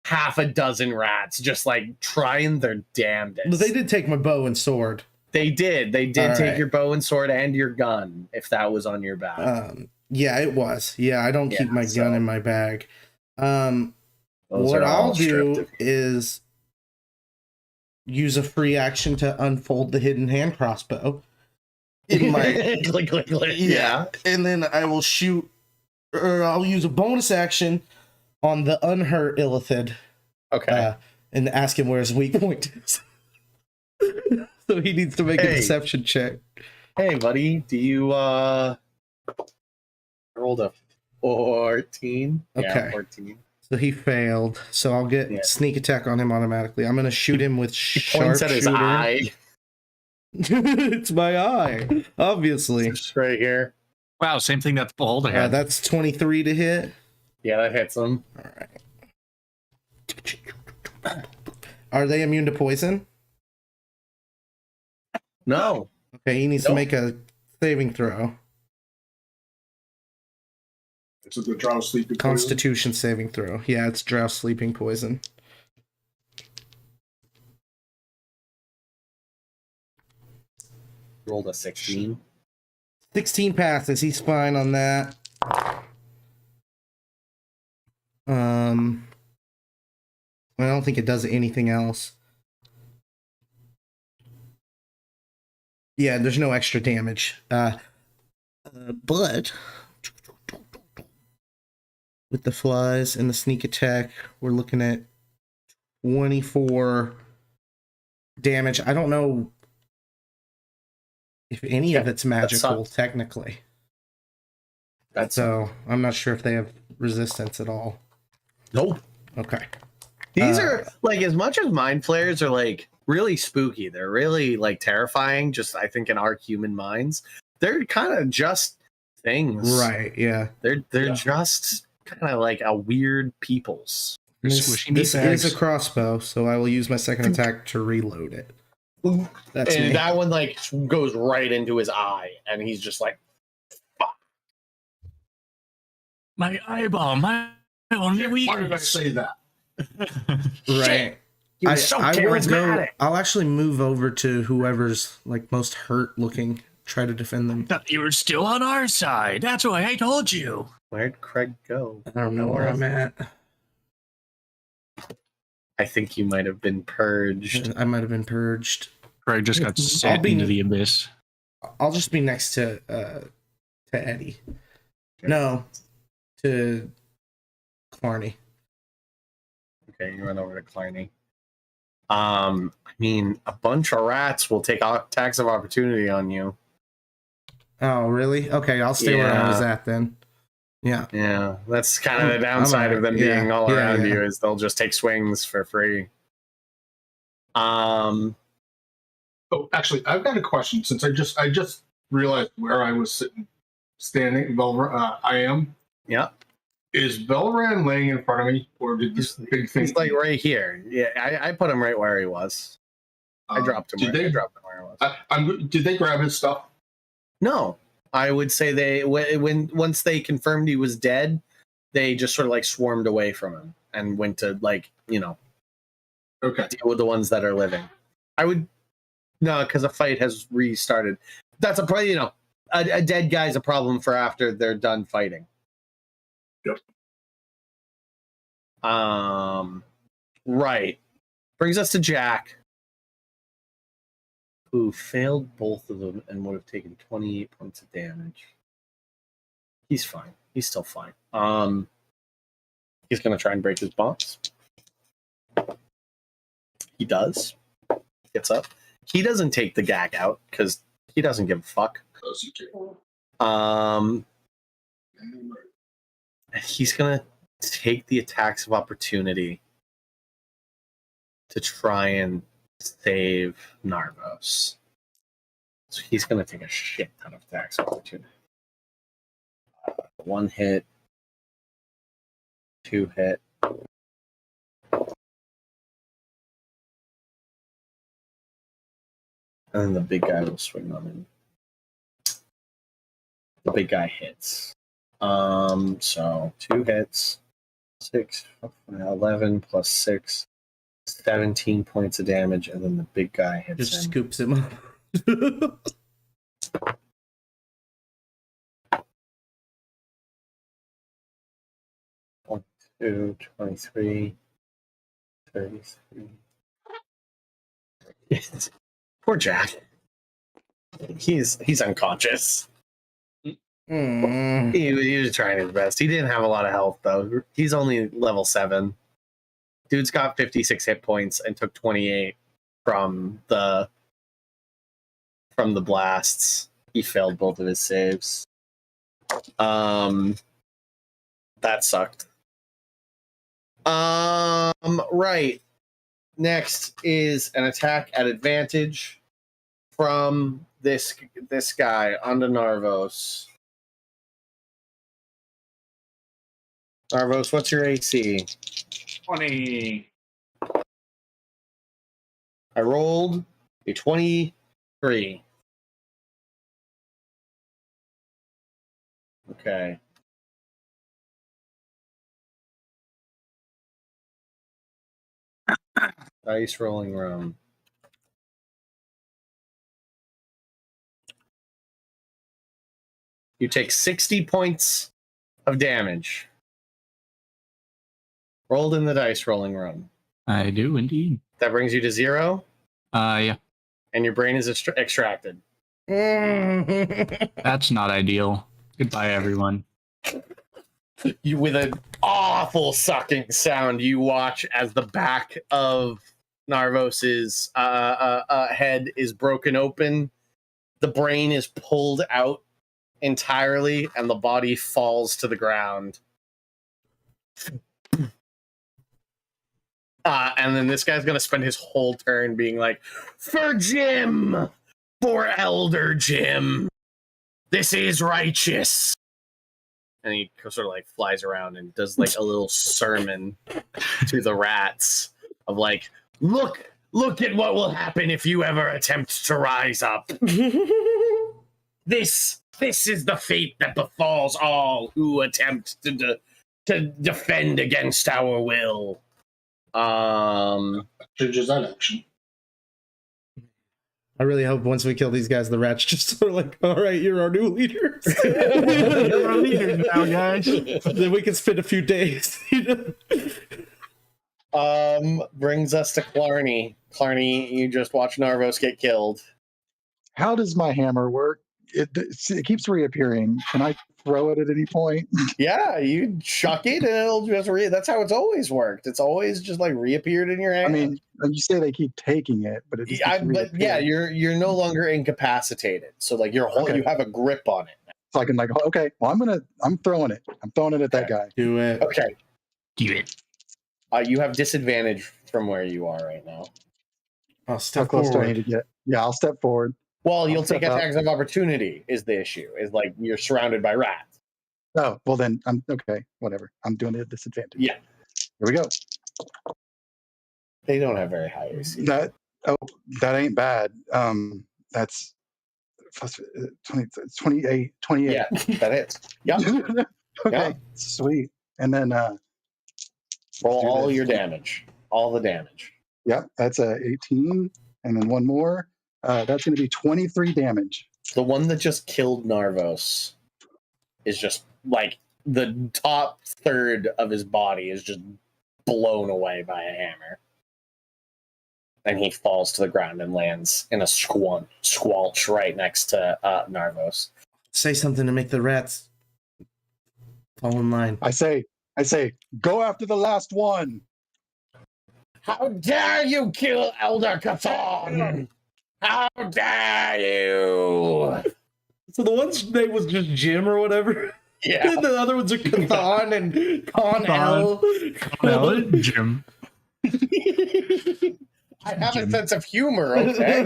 [SPEAKER 2] half a dozen rats just like trying their damnedest.
[SPEAKER 4] But they did take my bow and sword.
[SPEAKER 2] They did. They did
[SPEAKER 4] All
[SPEAKER 2] take
[SPEAKER 4] right.
[SPEAKER 2] your bow and sword and your gun if that was on your back.
[SPEAKER 4] Yeah, it was. Yeah, I don't keep my gun in my bag.
[SPEAKER 2] Those
[SPEAKER 4] What
[SPEAKER 2] are all
[SPEAKER 4] I'll do
[SPEAKER 2] stripped.
[SPEAKER 4] is use a free action to unfold the hidden hand crossbow. In my
[SPEAKER 2] click, click, click.
[SPEAKER 4] yeah, and then I will shoot, or I'll use a bonus action on the unhurt Illithid,
[SPEAKER 2] Okay.
[SPEAKER 4] and ask him where his weak point is. So he needs to make a deception check.
[SPEAKER 2] Hey, buddy, do you rolled a 14?
[SPEAKER 4] Okay.
[SPEAKER 2] Yeah, 14.
[SPEAKER 4] So he failed. So I'll get sneak attack on him automatically. I'm gonna shoot him with
[SPEAKER 2] Points at his
[SPEAKER 4] sharpshooter.
[SPEAKER 2] eye.
[SPEAKER 4] It's my eye, obviously.
[SPEAKER 2] Just right here.
[SPEAKER 1] Wow, same thing that the beholder had.
[SPEAKER 4] That's 23 to hit.
[SPEAKER 2] Yeah, that hits him.
[SPEAKER 4] All right. Are they immune to poison?
[SPEAKER 2] No.
[SPEAKER 4] Okay, he needs to make a saving throw.
[SPEAKER 3] It's the drow sleeping.
[SPEAKER 4] Constitution saving throw. Yeah, it's drow sleeping poison.
[SPEAKER 2] Rolled a 16.
[SPEAKER 4] 16 passes. He's fine on that. I don't think it does anything else. Yeah, there's no extra damage. But with the flies and the sneak attack, we're looking at 24 damage. I don't know if any of it's magical, technically. So I'm not sure if they have resistance at all.
[SPEAKER 2] Nope.
[SPEAKER 4] Okay.
[SPEAKER 2] These are like, as much as mind flayers are like really spooky, they're really like terrifying, just I think in our human minds. They're kind of just things.
[SPEAKER 4] Right, yeah.
[SPEAKER 2] They're just kind of like a weird peoples.
[SPEAKER 4] This is a crossbow, so I will use my second attack to reload it. That's
[SPEAKER 2] and
[SPEAKER 4] me.
[SPEAKER 2] that one like goes right into his eye, and he's just like, "Fuck."
[SPEAKER 1] My eyeball, my only weakness.
[SPEAKER 3] Why did I say that?
[SPEAKER 4] Right.
[SPEAKER 2] He was so
[SPEAKER 4] I will go.
[SPEAKER 2] charismatic.
[SPEAKER 4] I'll actually move over to whoever's like most hurt looking. Try to defend them.
[SPEAKER 1] You were still on our side. That's why I told you.
[SPEAKER 2] Where'd Craig go?
[SPEAKER 4] I don't know where I'm at.
[SPEAKER 2] I think you might have been purged.
[SPEAKER 4] I might have been purged.
[SPEAKER 1] Craig just got sent into the abyss.
[SPEAKER 4] I'll just be next to Eddie. No, to Clarny.
[SPEAKER 2] Okay, you run over to Clarny. I mean, a bunch of rats will take attacks of opportunity on you.
[SPEAKER 4] Oh, really? Okay, I'll stay where I was at then. Yeah.
[SPEAKER 2] Yeah, that's kind of the downside of them being all around you, is they'll just take swings for free.
[SPEAKER 3] Oh, actually, I've got a question. Since I just realized where I was standing. I am.
[SPEAKER 2] Yeah.
[SPEAKER 3] Is Belran laying in front of me, or did this big thing?
[SPEAKER 2] He's like right here. Yeah, I put him right where he was. I dropped him. I dropped him where he was.
[SPEAKER 3] Did they grab his stuff?
[SPEAKER 2] No, I would say they once they confirmed he was dead, they just sort of like swarmed away from him and went to like deal with the ones that are living. I would because a fight has restarted. That's a probably a dead guy's a problem for after they're done fighting.
[SPEAKER 3] Yep.
[SPEAKER 2] Right. Brings us to Jack, who failed both of them and would have taken 28 points of damage. He's fine. He's still fine. He's gonna try and break his bonds. He does. Gets up. He doesn't take the gag out because he doesn't give a fuck. He's gonna take the attacks of opportunity to try and save Narvos. So he's gonna take a shit ton of attacks of opportunity. 1 hit, 2 hit, And then the big guy will swing on him. The big guy hits. So 2 hits. 6, 11 plus 6, 17 points of damage, and then the big guy hits
[SPEAKER 4] Just
[SPEAKER 2] him.
[SPEAKER 4] scoops him up.
[SPEAKER 2] 22, 23, 33. Poor Jack. He's unconscious.
[SPEAKER 4] Mm.
[SPEAKER 2] He was trying his best. He didn't have a lot of health though. He's only level 7. Dude's got 56 hit points and took 28 from the blasts. He failed both of his saves. That sucked. Right. Next is an attack at advantage from this guy onto Narvos. Narvos, what's your AC?
[SPEAKER 5] 20.
[SPEAKER 2] I rolled a 23. Okay. Dice rolling room. You take 60 points of damage. Rolled in the dice rolling room.
[SPEAKER 1] I do indeed.
[SPEAKER 2] That brings you to 0,
[SPEAKER 1] Yeah.
[SPEAKER 2] and your brain is extracted.
[SPEAKER 1] That's not ideal. Goodbye, everyone.
[SPEAKER 2] You, with an awful sucking sound, you watch as the back of Narvos's head is broken open. The brain is pulled out entirely, and the body falls to the ground. And then this guy's gonna spend his whole turn being like, "For Jim, for Elder Jim, this is righteous." And he sort of like flies around and does like a little sermon to the rats of like, look at what will happen if you ever attempt to rise up. This is the fate that befalls all who attempt to defend against our will.
[SPEAKER 3] Changes that action.
[SPEAKER 4] I really hope once we kill these guys, the rats just are like, all right, you're our new leaders.
[SPEAKER 1] You're our leaders now, guys.
[SPEAKER 4] Then we can spend a few days.
[SPEAKER 2] Brings us to Clarny. Clarny, you just watch Narvos get killed.
[SPEAKER 6] How does my hammer work? It keeps reappearing. Can I throw it at any point?
[SPEAKER 2] Yeah, you chuck it and it'll just that's how it's always worked. It's always just like reappeared in your hand.
[SPEAKER 6] I mean, you say they keep taking it, but it just keeps reappearing.
[SPEAKER 2] You're no longer incapacitated. So like you have a grip on it.
[SPEAKER 6] So I can like, okay, well I'm throwing it. I'm throwing it at that guy.
[SPEAKER 4] Do it.
[SPEAKER 2] Okay.
[SPEAKER 1] Do it.
[SPEAKER 2] You have disadvantage from where you are right now.
[SPEAKER 4] I'll
[SPEAKER 6] How
[SPEAKER 4] step
[SPEAKER 6] close do I
[SPEAKER 4] forward.
[SPEAKER 6] need to get? Yeah, I'll step forward.
[SPEAKER 2] Well, you'll take
[SPEAKER 6] step up.
[SPEAKER 2] attacks of opportunity is the issue. Is like you're surrounded by rats.
[SPEAKER 6] Oh, well then I'm okay. Whatever. I'm doing it at disadvantage.
[SPEAKER 2] Yeah.
[SPEAKER 6] Here we go.
[SPEAKER 2] They don't have very high AC.
[SPEAKER 6] That ain't bad. That's 28.
[SPEAKER 2] Yeah, that hits. Yep.
[SPEAKER 6] Okay,
[SPEAKER 2] Yeah.
[SPEAKER 6] sweet. And then
[SPEAKER 2] Roll
[SPEAKER 6] do
[SPEAKER 2] all
[SPEAKER 6] this.
[SPEAKER 2] your damage. All the damage.
[SPEAKER 6] Yep, that's a 18, and then one more. That's going to be 23 damage.
[SPEAKER 2] The one that just killed Narvos is just like the top third of his body is just blown away by a hammer. And he falls to the ground and lands in a squelch right next to Narvos.
[SPEAKER 4] Say something to make the rats fall in line.
[SPEAKER 6] I say, go after the last one.
[SPEAKER 2] How dare you kill Elder Cthulhu? How dare you?
[SPEAKER 4] So the one's name was just Jim or whatever.
[SPEAKER 2] Yeah.
[SPEAKER 4] And the other ones are Cthon and Con-El.
[SPEAKER 1] Well, Jim.
[SPEAKER 2] I have a sense of humor, okay?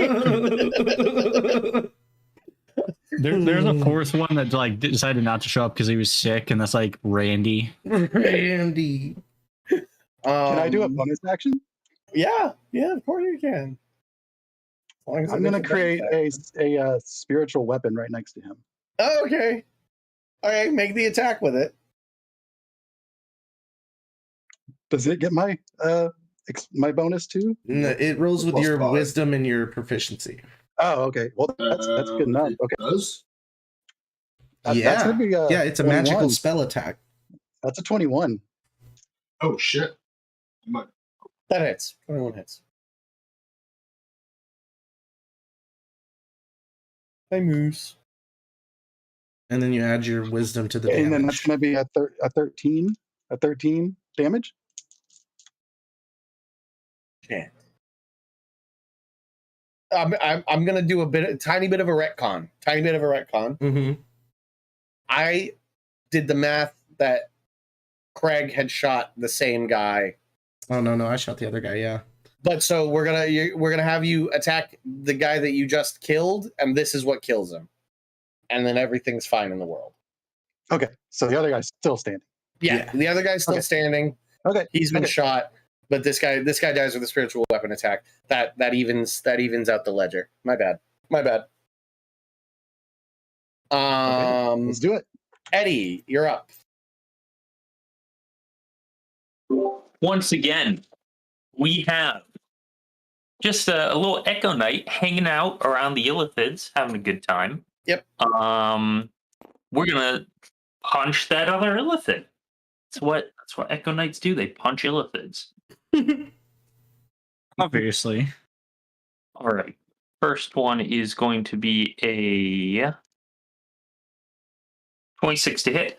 [SPEAKER 1] There's a fourth one that like decided not to show up because he was sick, and that's like Randy.
[SPEAKER 4] Randy.
[SPEAKER 6] Can I do a bonus action?
[SPEAKER 2] Yeah, of course you can. long as
[SPEAKER 6] I'm
[SPEAKER 2] it
[SPEAKER 6] gonna
[SPEAKER 2] makes
[SPEAKER 6] create
[SPEAKER 2] attack.
[SPEAKER 6] a spiritual weapon right next to him.
[SPEAKER 2] Oh, okay. All right, make the attack with it.
[SPEAKER 6] Does it get my my bonus too?
[SPEAKER 4] No, it rolls with your
[SPEAKER 3] +5.
[SPEAKER 4] wisdom and your proficiency.
[SPEAKER 6] Oh, okay. Well, that's good enough.
[SPEAKER 3] It
[SPEAKER 6] Okay,
[SPEAKER 3] does.
[SPEAKER 6] that's gonna be
[SPEAKER 4] Yeah, it's a
[SPEAKER 6] 21.
[SPEAKER 4] magical spell attack.
[SPEAKER 6] That's a 21.
[SPEAKER 3] Oh shit. My-
[SPEAKER 2] That hits. 21 hits. Hey, Moose.
[SPEAKER 4] And then you add your wisdom to the
[SPEAKER 6] And then that's
[SPEAKER 4] damage.
[SPEAKER 6] gonna be a 13 damage.
[SPEAKER 2] Shit. I'm gonna do a tiny bit of a retcon. Tiny bit of a retcon.
[SPEAKER 4] Mm-hmm.
[SPEAKER 2] I did the math that Craig had shot the same guy,
[SPEAKER 4] Oh no, I shot the other guy. Yeah.
[SPEAKER 2] but so we're gonna have you attack the guy that you just killed, and this is what kills him, and then everything's fine in the world.
[SPEAKER 6] Okay, so the other guy's still standing.
[SPEAKER 2] Yeah. The other guy's still
[SPEAKER 6] Okay.
[SPEAKER 2] standing.
[SPEAKER 6] Okay,
[SPEAKER 2] He's been
[SPEAKER 6] okay.
[SPEAKER 2] shot, but this guy dies with a spiritual weapon attack. That evens out the ledger. My bad.
[SPEAKER 6] Okay, let's do it.
[SPEAKER 2] Eddie, you're up.
[SPEAKER 5] Once again, we have just a little Echo Knight hanging out around the Illithids, having a good time.
[SPEAKER 2] Yep.
[SPEAKER 5] We're gonna punch that other Illithid. That's what Echo Knights do. They punch Illithids.
[SPEAKER 1] Obviously.
[SPEAKER 5] All right. First one is going to be a 26 to hit.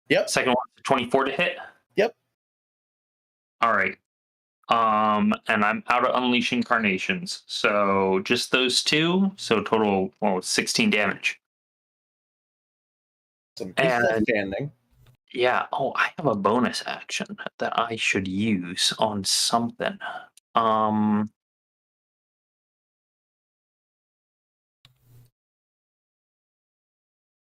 [SPEAKER 2] Yep.
[SPEAKER 5] Second one, 24 to hit.
[SPEAKER 2] Yep.
[SPEAKER 5] All right. And I'm out of Unleashing Carnations. So just those two. So total 16 damage.
[SPEAKER 2] Some people
[SPEAKER 5] And-
[SPEAKER 2] standing.
[SPEAKER 5] Yeah. Oh, I have a bonus action that I should use on something.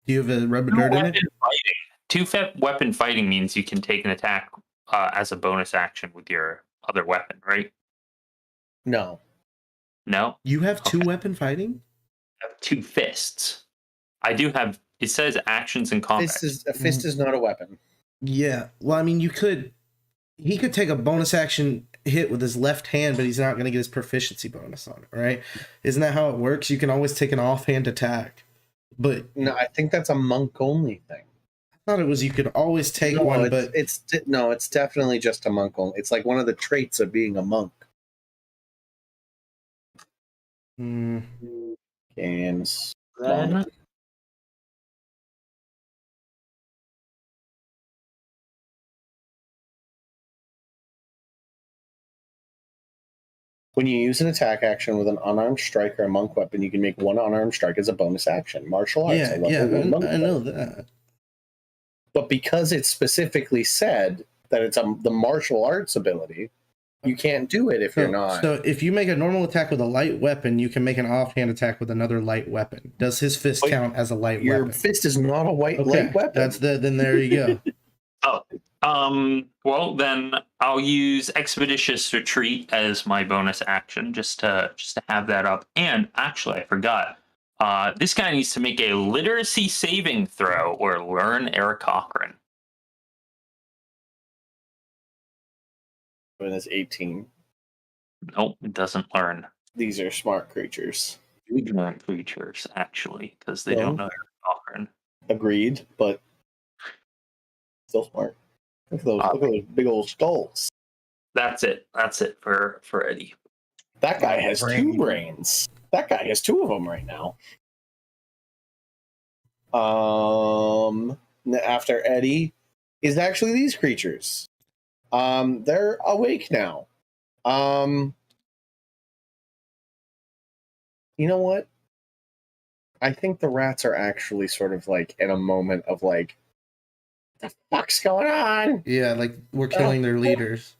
[SPEAKER 4] Do you have a rubber dirt in it?
[SPEAKER 5] Weapon fighting means you can take an attack as a bonus action with your other weapon, right?
[SPEAKER 2] No.
[SPEAKER 5] No?
[SPEAKER 4] You have two
[SPEAKER 5] Okay.
[SPEAKER 4] weapon fighting?
[SPEAKER 5] I have 2 fists. I do have, it says actions in combat.
[SPEAKER 2] A fist is not a weapon.
[SPEAKER 4] Yeah. Well, I mean, he could take a bonus action hit with his left hand, but he's not going to get his proficiency bonus on it, right? Isn't that how it works? You can always take an offhand attack. But
[SPEAKER 2] No, I think that's a monk only thing.
[SPEAKER 4] I thought it was you could always take
[SPEAKER 2] No,
[SPEAKER 4] one,
[SPEAKER 2] it's definitely just a monk only. It's like one of the traits of being a monk. Games.
[SPEAKER 5] Then
[SPEAKER 2] When you use an attack action with an unarmed strike or a monk weapon, you can make one unarmed strike as a bonus action. Martial arts.
[SPEAKER 4] yeah,
[SPEAKER 2] a level one monk
[SPEAKER 4] I know
[SPEAKER 2] weapon.
[SPEAKER 4] that.
[SPEAKER 2] But because it specifically said that it's the martial arts ability, you can't do it if you're not.
[SPEAKER 4] So if you make a normal attack with a light weapon, you can make an offhand attack with another light weapon. Does his fist
[SPEAKER 2] But
[SPEAKER 4] count as a light
[SPEAKER 2] Your
[SPEAKER 4] weapon?
[SPEAKER 2] fist is not a light
[SPEAKER 4] Okay,
[SPEAKER 2] weapon.
[SPEAKER 4] then there you go.
[SPEAKER 5] well then I'll use Expeditious Retreat as my bonus action just to have that up. And actually I forgot. This guy needs to make a literacy saving throw or learn Eric Cochran.
[SPEAKER 2] When it's 18.
[SPEAKER 5] Nope, it doesn't learn.
[SPEAKER 2] These are smart creatures.
[SPEAKER 5] Ignorant creatures, actually, because they
[SPEAKER 2] No.
[SPEAKER 5] don't know Eric Cochran.
[SPEAKER 2] Agreed, but still smart. Look at those big old skulls.
[SPEAKER 5] That's it for Eddie.
[SPEAKER 2] That guy has 2 brains. That guy has 2 of them right now. After Eddie is actually these creatures. They're awake now. You know what? I think the rats are actually sort of like in a moment of like, the fuck's going on?
[SPEAKER 4] Yeah, like we're killing their leaders.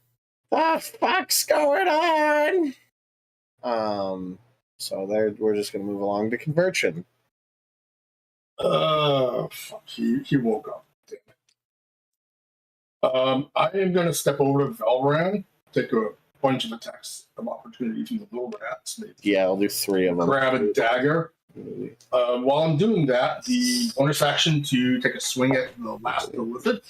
[SPEAKER 2] The fuck's going on? So we're just gonna move along to conversion.
[SPEAKER 3] Fuck, he woke up. Damn it. I am gonna step over to Valran, take a bunch of attacks of opportunity from the little rats. Maybe.
[SPEAKER 2] Yeah, I'll do 3 of them.
[SPEAKER 3] Grab a dagger. While I'm doing that, the bonus action to take a swing at the last go with it.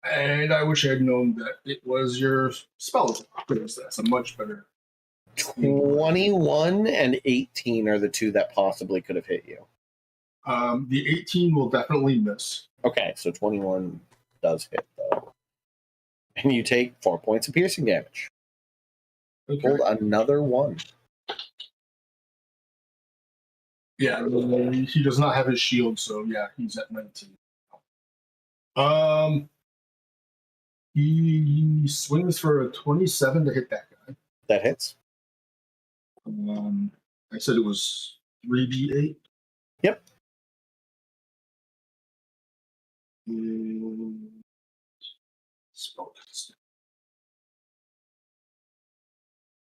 [SPEAKER 3] And I wish I had known that it was your spell because that's a much better.
[SPEAKER 2] 21 and 18 are the two that possibly could have hit you.
[SPEAKER 3] The 18 will definitely miss.
[SPEAKER 2] Okay, so 21 does hit, though. And you take 4 points of piercing damage.
[SPEAKER 3] Okay.
[SPEAKER 2] Rolled another 1.
[SPEAKER 3] Yeah, he does not have his shield, so yeah, he's at 19. He swings for a 27 to hit that guy.
[SPEAKER 2] That hits.
[SPEAKER 3] I said it was 3d8.
[SPEAKER 2] Yep.
[SPEAKER 3] Spell cast.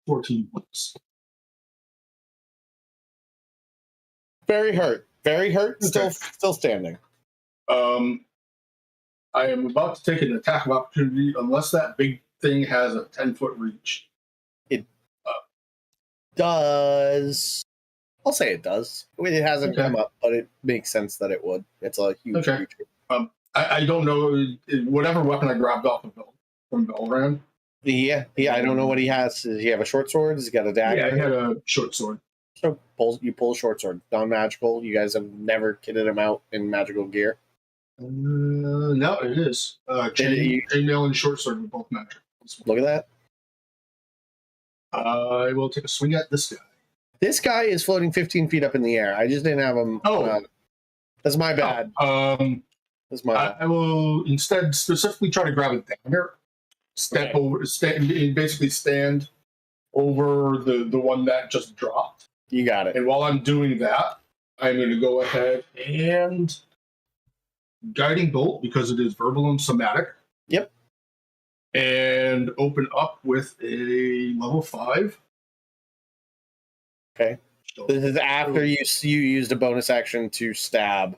[SPEAKER 3] 14 points.
[SPEAKER 2] Very hurt. Very hurt. Still standing.
[SPEAKER 3] I am about to take an attack of opportunity unless that big thing has a 10-foot reach.
[SPEAKER 2] Does. I'll say it does. It hasn't come up, but it makes sense that it would. It's a huge creature.
[SPEAKER 3] I don't know. Whatever weapon I grabbed off of from Belran.
[SPEAKER 2] Yeah, I don't know what he has. Does he have a short sword? Has he got a dagger?
[SPEAKER 3] Yeah, he had a short sword.
[SPEAKER 2] So you pull a short sword. Non-magical. You guys have never kitted him out in magical gear.
[SPEAKER 3] No, it is. Chainmail and short sword are both magic.
[SPEAKER 2] Look at that.
[SPEAKER 3] I will take a swing at this guy.
[SPEAKER 2] This guy is floating 15 feet up in the air. I just didn't have him. That's my bad. That's my bad.
[SPEAKER 3] I will instead specifically try to grab a dagger. Basically stand over the one that just dropped.
[SPEAKER 2] You got it.
[SPEAKER 3] And while I'm doing that, I'm going to go ahead and guiding bolt because it is verbal and somatic.
[SPEAKER 2] Yep.
[SPEAKER 3] And open up with a level 5.
[SPEAKER 2] Okay.
[SPEAKER 3] So,
[SPEAKER 2] this is after you used a bonus action to stab.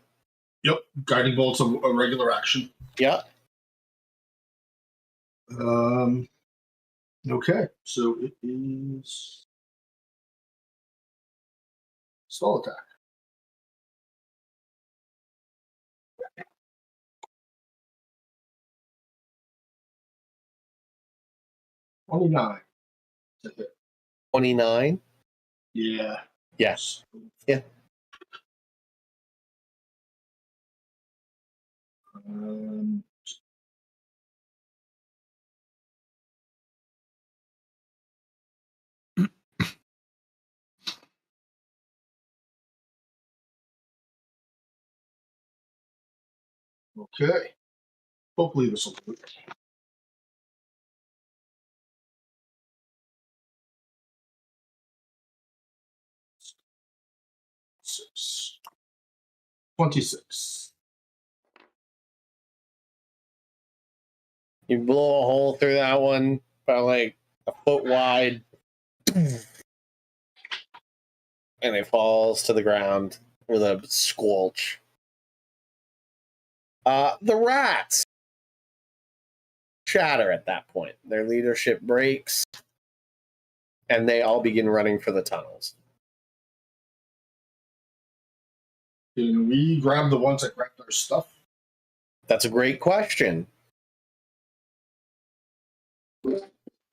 [SPEAKER 3] Yep. Guiding bolt's a regular action.
[SPEAKER 2] Yep.
[SPEAKER 3] Okay. So it is spell attack. $29 to hit.
[SPEAKER 2] 29.
[SPEAKER 3] Yeah.
[SPEAKER 2] Yes. Yeah.
[SPEAKER 3] Okay. Hopefully this will do it. 26.
[SPEAKER 2] You blow a hole through that one about like a foot wide. And it falls to the ground with a squelch. The rats shatter at that point. Their leadership breaks, and they all begin running for the tunnels.
[SPEAKER 3] Can we grab the ones that grabbed our stuff?
[SPEAKER 2] That's a great question.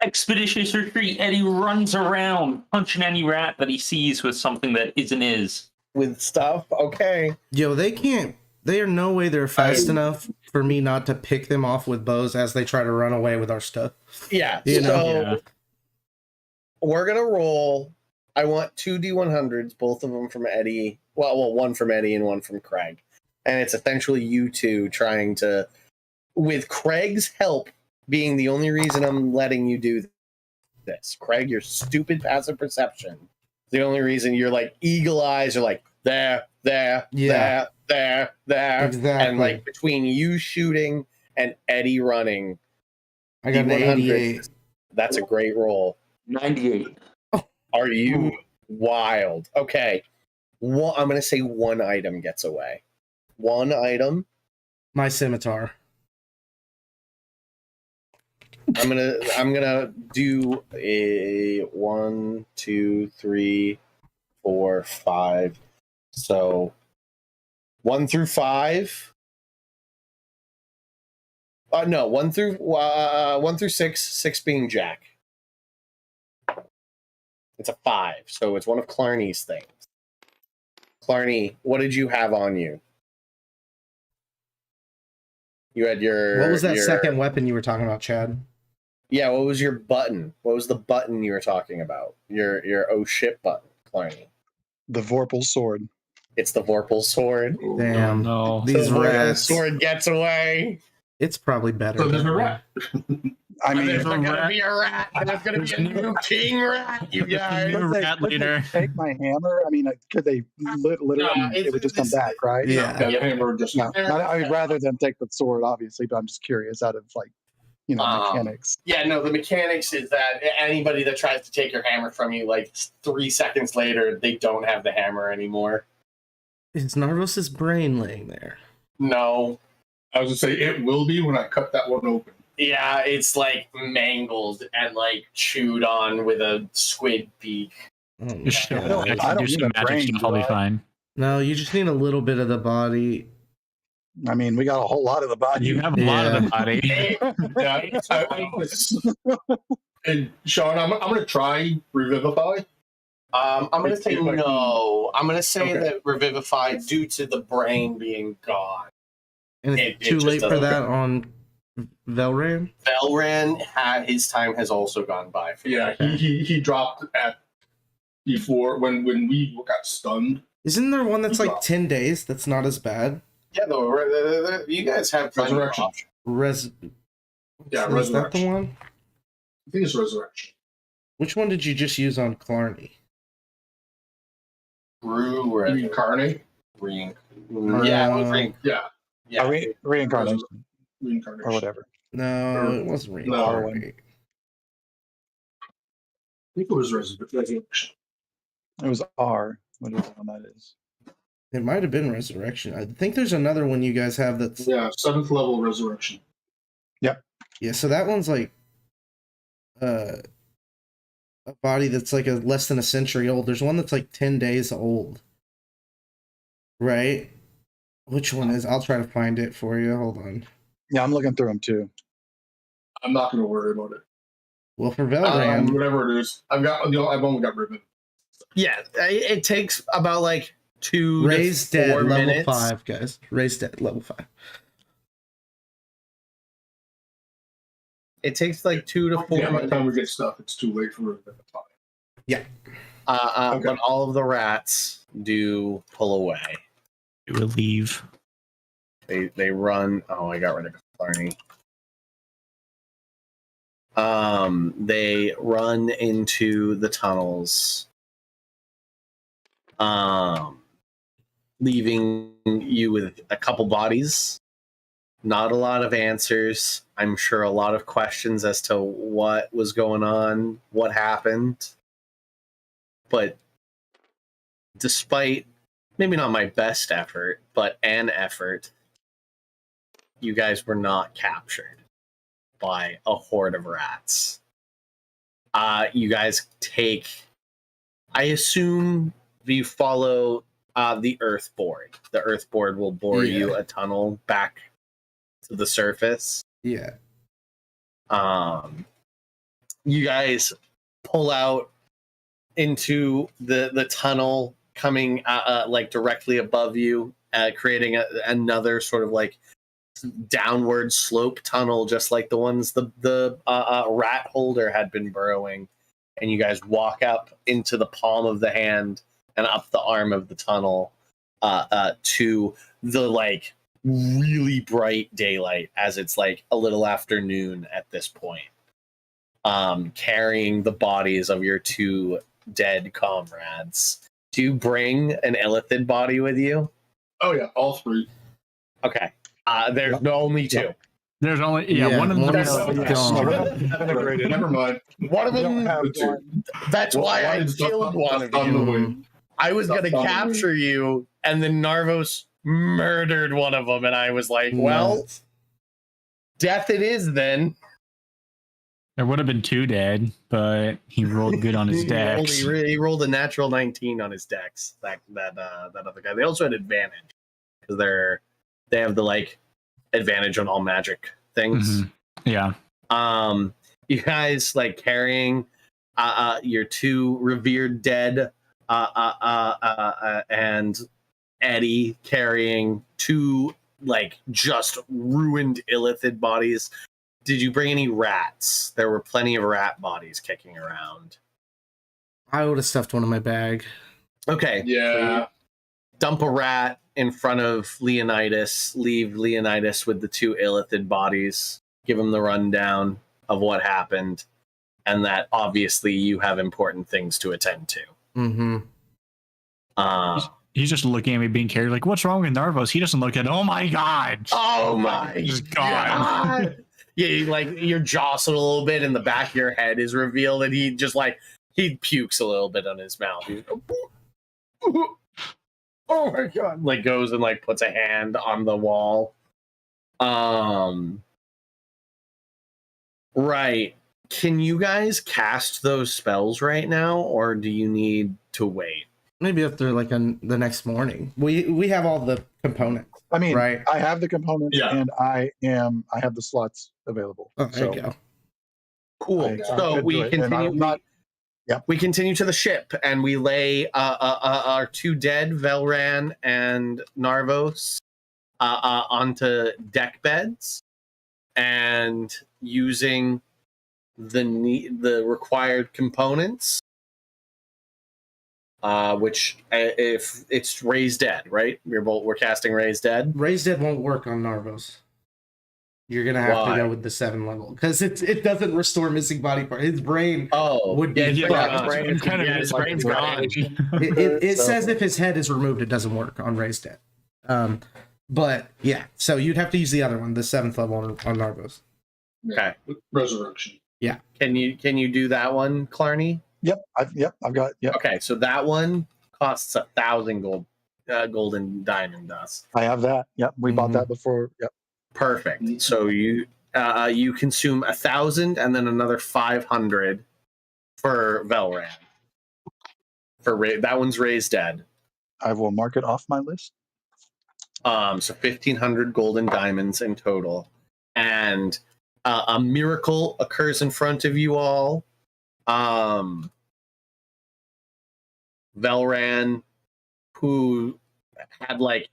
[SPEAKER 5] Expeditious retreat. Eddie runs around, punching any rat that he sees with something that isn't his.
[SPEAKER 2] With stuff? Okay.
[SPEAKER 4] Yo, they can't. They are no way they're fast enough for me not to pick them off with bows as they try to run away with our stuff.
[SPEAKER 2] Yeah.
[SPEAKER 4] You know?
[SPEAKER 2] So we're going to roll. I want 2 D100s, both of them from Eddie. Well, one from Eddie and one from Craig. And it's essentially you two trying to, with Craig's help being the only reason I'm letting you do this. Craig, your stupid passive perception. The only reason you're like eagle eyes are like there. Exactly. And like between you shooting and Eddie running,
[SPEAKER 4] I got an 88.
[SPEAKER 2] That's a great roll.
[SPEAKER 5] 98.
[SPEAKER 2] Are you wild? Okay. I'm going to say one item gets away. One item.
[SPEAKER 4] My scimitar.
[SPEAKER 2] I'm gonna do a 1, 2, 3, 4, 5. So 1 through 5. No, 1 through 6. 6 being Jack. It's a 5, so it's one of Clarny's things. Clarny, what did you have on you? You had your.
[SPEAKER 4] What was that second weapon you were talking about, Chad?
[SPEAKER 2] Yeah, what was your button? What was the button you were talking about? Your oh shit button, Clarny.
[SPEAKER 6] The Vorpal sword.
[SPEAKER 2] It's the Vorpal sword.
[SPEAKER 4] Damn.
[SPEAKER 1] no.
[SPEAKER 4] These
[SPEAKER 2] So the
[SPEAKER 4] rats.
[SPEAKER 2] sword gets away.
[SPEAKER 4] It's probably better.
[SPEAKER 3] So there's
[SPEAKER 4] that
[SPEAKER 3] a
[SPEAKER 4] way.
[SPEAKER 3] rat.
[SPEAKER 6] I mean,
[SPEAKER 2] There's
[SPEAKER 1] a
[SPEAKER 2] gonna
[SPEAKER 1] rat.
[SPEAKER 2] be a rat. There's gonna be a new king rat, you guys.
[SPEAKER 1] New
[SPEAKER 6] could they,
[SPEAKER 1] rat
[SPEAKER 6] could they
[SPEAKER 1] leader.
[SPEAKER 6] take my hammer? I mean, could they literally? I mean, it would just come back, right?
[SPEAKER 4] Yeah.
[SPEAKER 3] Yeah, the hammer just
[SPEAKER 6] No, I mean, rather than take the sword, obviously, but I'm just curious out of like, mechanics.
[SPEAKER 2] Yeah, no, the mechanics is that anybody that tries to take your hammer from you, like 3 seconds later, they don't have the hammer anymore.
[SPEAKER 4] Is Narvos's brain laying there?
[SPEAKER 2] No.
[SPEAKER 3] I was gonna say it will be when I cut that one open.
[SPEAKER 2] Yeah, it's like mangled and like chewed on with a squid beak.
[SPEAKER 4] Oh,
[SPEAKER 1] Just show
[SPEAKER 6] I don't-
[SPEAKER 1] magic,
[SPEAKER 6] I don't
[SPEAKER 1] do
[SPEAKER 6] need
[SPEAKER 1] some
[SPEAKER 6] a
[SPEAKER 1] magic
[SPEAKER 6] brain,
[SPEAKER 1] stuff.
[SPEAKER 6] do
[SPEAKER 1] I'll be
[SPEAKER 6] I?
[SPEAKER 1] fine.
[SPEAKER 4] no, you just need a little bit of the body.
[SPEAKER 6] I mean, we got a whole lot of the body.
[SPEAKER 1] You have a lot of the body.
[SPEAKER 3] And Sean, I'm gonna try revivify.
[SPEAKER 2] I'm gonna say
[SPEAKER 3] If I can-
[SPEAKER 2] no. I'm gonna say
[SPEAKER 3] Okay.
[SPEAKER 2] that Revivify, due to the brain being gone.
[SPEAKER 4] And
[SPEAKER 2] It
[SPEAKER 4] it's too
[SPEAKER 2] just
[SPEAKER 4] late for
[SPEAKER 2] doesn't-
[SPEAKER 4] that on Velran?
[SPEAKER 2] Velran his time has also gone by. For
[SPEAKER 3] Yeah, he dropped at before when we got stunned.
[SPEAKER 4] Isn't there one that's like 10 days that's not as bad?
[SPEAKER 2] Yeah, though you guys have plenty of
[SPEAKER 3] Resurrection.
[SPEAKER 2] options.
[SPEAKER 3] Yeah,
[SPEAKER 4] Is that the
[SPEAKER 3] resurrection.
[SPEAKER 4] one?
[SPEAKER 3] I think it's resurrection.
[SPEAKER 4] Which one did you just use on Clarny?
[SPEAKER 3] Reincarnate.
[SPEAKER 2] Yeah, it was
[SPEAKER 3] Yeah,
[SPEAKER 2] yeah.
[SPEAKER 6] Reincarnation
[SPEAKER 3] reincarnation
[SPEAKER 6] or whatever.
[SPEAKER 4] No, it wasn't
[SPEAKER 3] No.
[SPEAKER 4] reincarnate.
[SPEAKER 3] I think it was resurrection.
[SPEAKER 6] It was R, whatever one that is.
[SPEAKER 4] It might have been resurrection. I think there's another one you guys have that's
[SPEAKER 3] Yeah, 7th level resurrection.
[SPEAKER 4] yeah. So that one's like a body that's like less than a century old. There's one that's like 10 days old, right? Which one is? I'll try to find it for you. Hold on.
[SPEAKER 6] Yeah, I'm looking through them too.
[SPEAKER 3] I'm not going to worry about it.
[SPEAKER 4] Well, for Velran,
[SPEAKER 3] Whatever it is, I've only got ribbon.
[SPEAKER 2] Yeah, it takes about like 2
[SPEAKER 4] Raised
[SPEAKER 2] to 4
[SPEAKER 4] dead level
[SPEAKER 2] minutes.
[SPEAKER 4] 5, guys. Raised dead level 5.
[SPEAKER 2] It takes like 2 to 4
[SPEAKER 3] Yeah, by the
[SPEAKER 2] minutes.
[SPEAKER 3] time we get stuff, it's too late for revivify.
[SPEAKER 4] Yeah.
[SPEAKER 3] Okay.
[SPEAKER 2] But all of the rats do pull away.
[SPEAKER 1] You will leave.
[SPEAKER 2] They run. Oh, I got rid of Clarny. They run into the tunnels, leaving you with a couple bodies. Not a lot of answers. I'm sure a lot of questions as to what was going on, what happened. But despite maybe not my best effort, but an effort, you guys were not captured by a horde of rats. You guys take, I assume you follow the earth board. The earth board will bore you a tunnel back to the surface.
[SPEAKER 4] Yeah.
[SPEAKER 2] You guys pull out into the tunnel coming like directly above you, creating another sort of like downward slope tunnel, just like the ones the rat holder had been burrowing. And you guys walk up into the palm of the hand and up the arm of the tunnel to the like really bright daylight, as it's like a little afternoon at this point, carrying the bodies of your 2 dead comrades. Do you bring an Illithid body with you?
[SPEAKER 3] Oh yeah, all 3.
[SPEAKER 2] Okay. There's only 2.
[SPEAKER 1] There's only
[SPEAKER 4] Yeah,
[SPEAKER 1] one of
[SPEAKER 4] one
[SPEAKER 1] them.
[SPEAKER 4] is
[SPEAKER 6] Gone.
[SPEAKER 3] Never mind.
[SPEAKER 2] One of
[SPEAKER 6] We don't
[SPEAKER 2] them.
[SPEAKER 6] have
[SPEAKER 3] The 2.
[SPEAKER 6] one.
[SPEAKER 2] That's why I killed one of
[SPEAKER 3] on the
[SPEAKER 2] you.
[SPEAKER 3] way.
[SPEAKER 2] I was gonna
[SPEAKER 3] That's
[SPEAKER 2] capture you, and then Narvos murdered one of them, and I was like, well,
[SPEAKER 4] Nuts.
[SPEAKER 2] death it is then.
[SPEAKER 1] There would have been 2 dead, but he rolled good on his dex.
[SPEAKER 2] He rolled a natural 19 on his dex. That other guy. They also had advantage because they have the like advantage on all magic things.
[SPEAKER 1] Yeah.
[SPEAKER 2] You guys like carrying your 2 revered dead, and Eddie carrying 2 like just ruined illithid bodies. Did you bring any rats? There were plenty of rat bodies kicking around.
[SPEAKER 4] I would have stuffed one in my bag.
[SPEAKER 2] Okay.
[SPEAKER 3] Yeah.
[SPEAKER 2] Dump a rat in front of Leonidas. Leave Leonidas with the 2 illithid bodies. Give him the rundown of what happened, and that obviously you have important things to attend to.
[SPEAKER 4] Mm-hmm.
[SPEAKER 1] He's just looking at me being carried like, what's wrong with Narvos? He doesn't look at, oh my God.
[SPEAKER 2] Oh my
[SPEAKER 1] He's gone.
[SPEAKER 2] Yeah, like you're jostled a little bit and the back of your head is revealed, and he just like he pukes a little bit on his mouth. He's oh my God. Like goes and like puts a hand on the wall. Right. Can you guys cast those spells right now, or do you need to wait?
[SPEAKER 4] Maybe if they're like on the next morning. We have all the components.
[SPEAKER 6] I mean,
[SPEAKER 4] right.
[SPEAKER 6] I have the components,
[SPEAKER 3] Yeah.
[SPEAKER 6] and I have the slots available.
[SPEAKER 4] Oh, there you go.
[SPEAKER 2] Cool. So we continue. We continue to the ship, and we lay our 2 dead, Velran and Narvos, onto deck beds, and using the required components, which if it's Raise Dead, right? We're casting Raise Dead.
[SPEAKER 4] Raise Dead won't work on Narvos. You're gonna have to go with the 7 level because it doesn't restore missing body part. His brain would be
[SPEAKER 2] his
[SPEAKER 4] fucked.
[SPEAKER 2] brain's gone.
[SPEAKER 4] It says if his head is removed, it doesn't work on Raise Dead. But yeah, so you'd have to use the other one, the 7th level on Narvos.
[SPEAKER 2] Okay.
[SPEAKER 3] Resurrection.
[SPEAKER 4] Yeah.
[SPEAKER 2] Can you do that one, Clarny?
[SPEAKER 6] Yep. I've got. Yep.
[SPEAKER 2] Okay, so that one costs 1,000 golden diamond dust.
[SPEAKER 6] I have that. Yep. We bought that before. Yep.
[SPEAKER 2] Perfect. So you consume 1,000 and then another 500 for Velran. That one's Raised Dead.
[SPEAKER 6] I will mark it off my list.
[SPEAKER 2] So 1,500 golden diamonds in total, and a miracle occurs in front of you all. Velran, who had like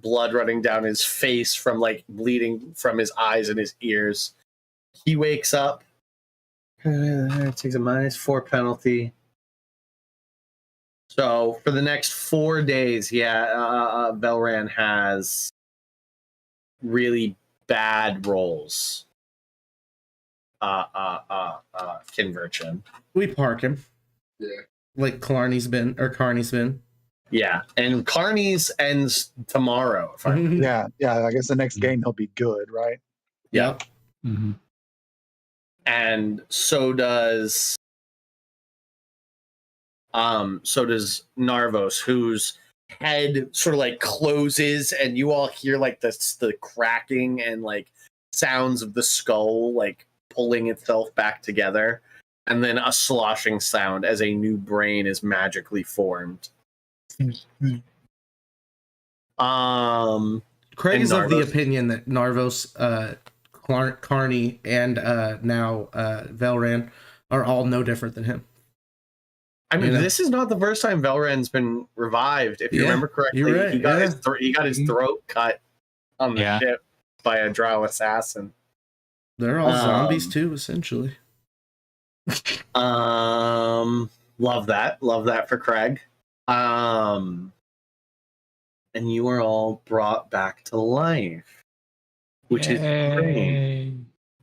[SPEAKER 2] blood running down his face from like bleeding from his eyes and his ears, he wakes up. Takes a -4 penalty. So for the next 4 days, Velran has really bad rolls. Conversion.
[SPEAKER 4] We park him.
[SPEAKER 3] Yeah.
[SPEAKER 4] Like Carney's been.
[SPEAKER 2] Yeah, and Carney's ends tomorrow.
[SPEAKER 6] Yeah. I guess the next game he'll be good, right?
[SPEAKER 2] Yep.
[SPEAKER 1] Mm-hmm.
[SPEAKER 2] And so does Narvos, whose head sort of like closes, and you all hear like the cracking and like sounds of the skull like pulling itself back together, and then a sloshing sound as a new brain is magically formed.
[SPEAKER 4] Craig is of the opinion that Narvos, Carney, and now Velran are all no different than him.
[SPEAKER 2] I mean, this is not the first time Velran's been revived. If you remember correctly,
[SPEAKER 4] right,
[SPEAKER 2] he got his throat cut on the ship by a drow assassin.
[SPEAKER 4] They're all zombies too, essentially.
[SPEAKER 2] Love that for Craig. And you are all brought back to life, which is great.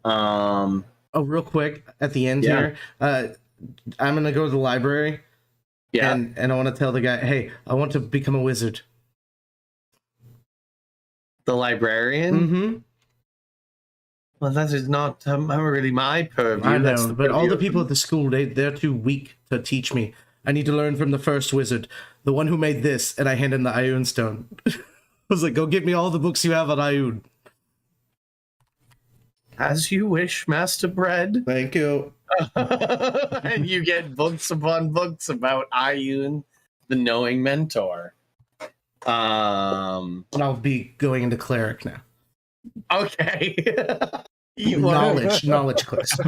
[SPEAKER 4] Oh, real quick at the end here, I'm gonna go to the library. Yeah, and I want to tell the guy, hey, I want to become a wizard.
[SPEAKER 2] The librarian.
[SPEAKER 4] Mm-hmm.
[SPEAKER 2] Well, that is not really my purview.
[SPEAKER 4] I know, but all the people at the school, they're too weak to teach me. I need to learn from the first wizard, the one who made this, and I hand him the Ioun Stone. I was like, go get me all the books you have on Ioun.
[SPEAKER 2] As you wish, Master Bread.
[SPEAKER 4] Thank you.
[SPEAKER 2] And you get books upon books about Iyun, the knowing mentor.
[SPEAKER 4] And I'll be going into cleric now.
[SPEAKER 2] Okay. You are-
[SPEAKER 4] Knowledge class.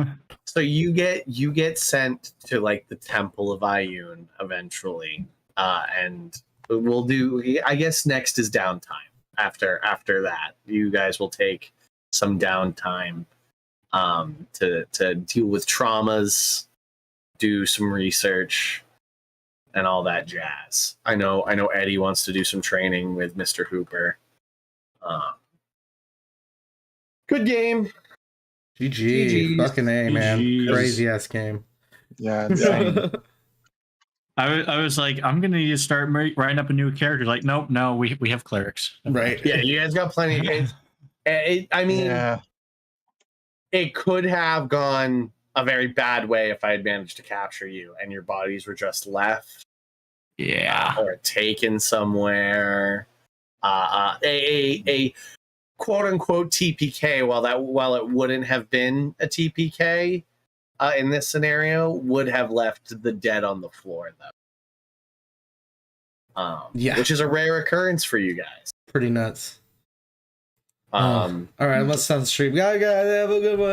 [SPEAKER 2] So you get sent to like the Temple of Iyun eventually, and we'll do. I guess next is downtime. After that, you guys will take some downtime to deal with traumas, do some research, and all that jazz. I know Eddie wants to do some training with Mr. Hooper. Good game.
[SPEAKER 4] GG. Fucking A, man.
[SPEAKER 1] GGs.
[SPEAKER 4] Crazy ass game.
[SPEAKER 6] Yeah, insane.
[SPEAKER 1] I was like, I'm gonna need to start writing up a new character. Like, nope, no, we have clerics.
[SPEAKER 4] Right.
[SPEAKER 2] Yeah, you guys got plenty of games. I mean,
[SPEAKER 6] Yeah.
[SPEAKER 2] it could have gone a very bad way if I had managed to capture you and your bodies were just left
[SPEAKER 1] Yeah.
[SPEAKER 2] or taken somewhere. A quote unquote TPK, while it wouldn't have been a TPK in this scenario, would have left the dead on the floor though.
[SPEAKER 4] Yeah.
[SPEAKER 2] Which is a rare occurrence for you guys.
[SPEAKER 4] Pretty nuts.
[SPEAKER 2] Um,
[SPEAKER 4] All right, let's start the stream. Guys, have a good one.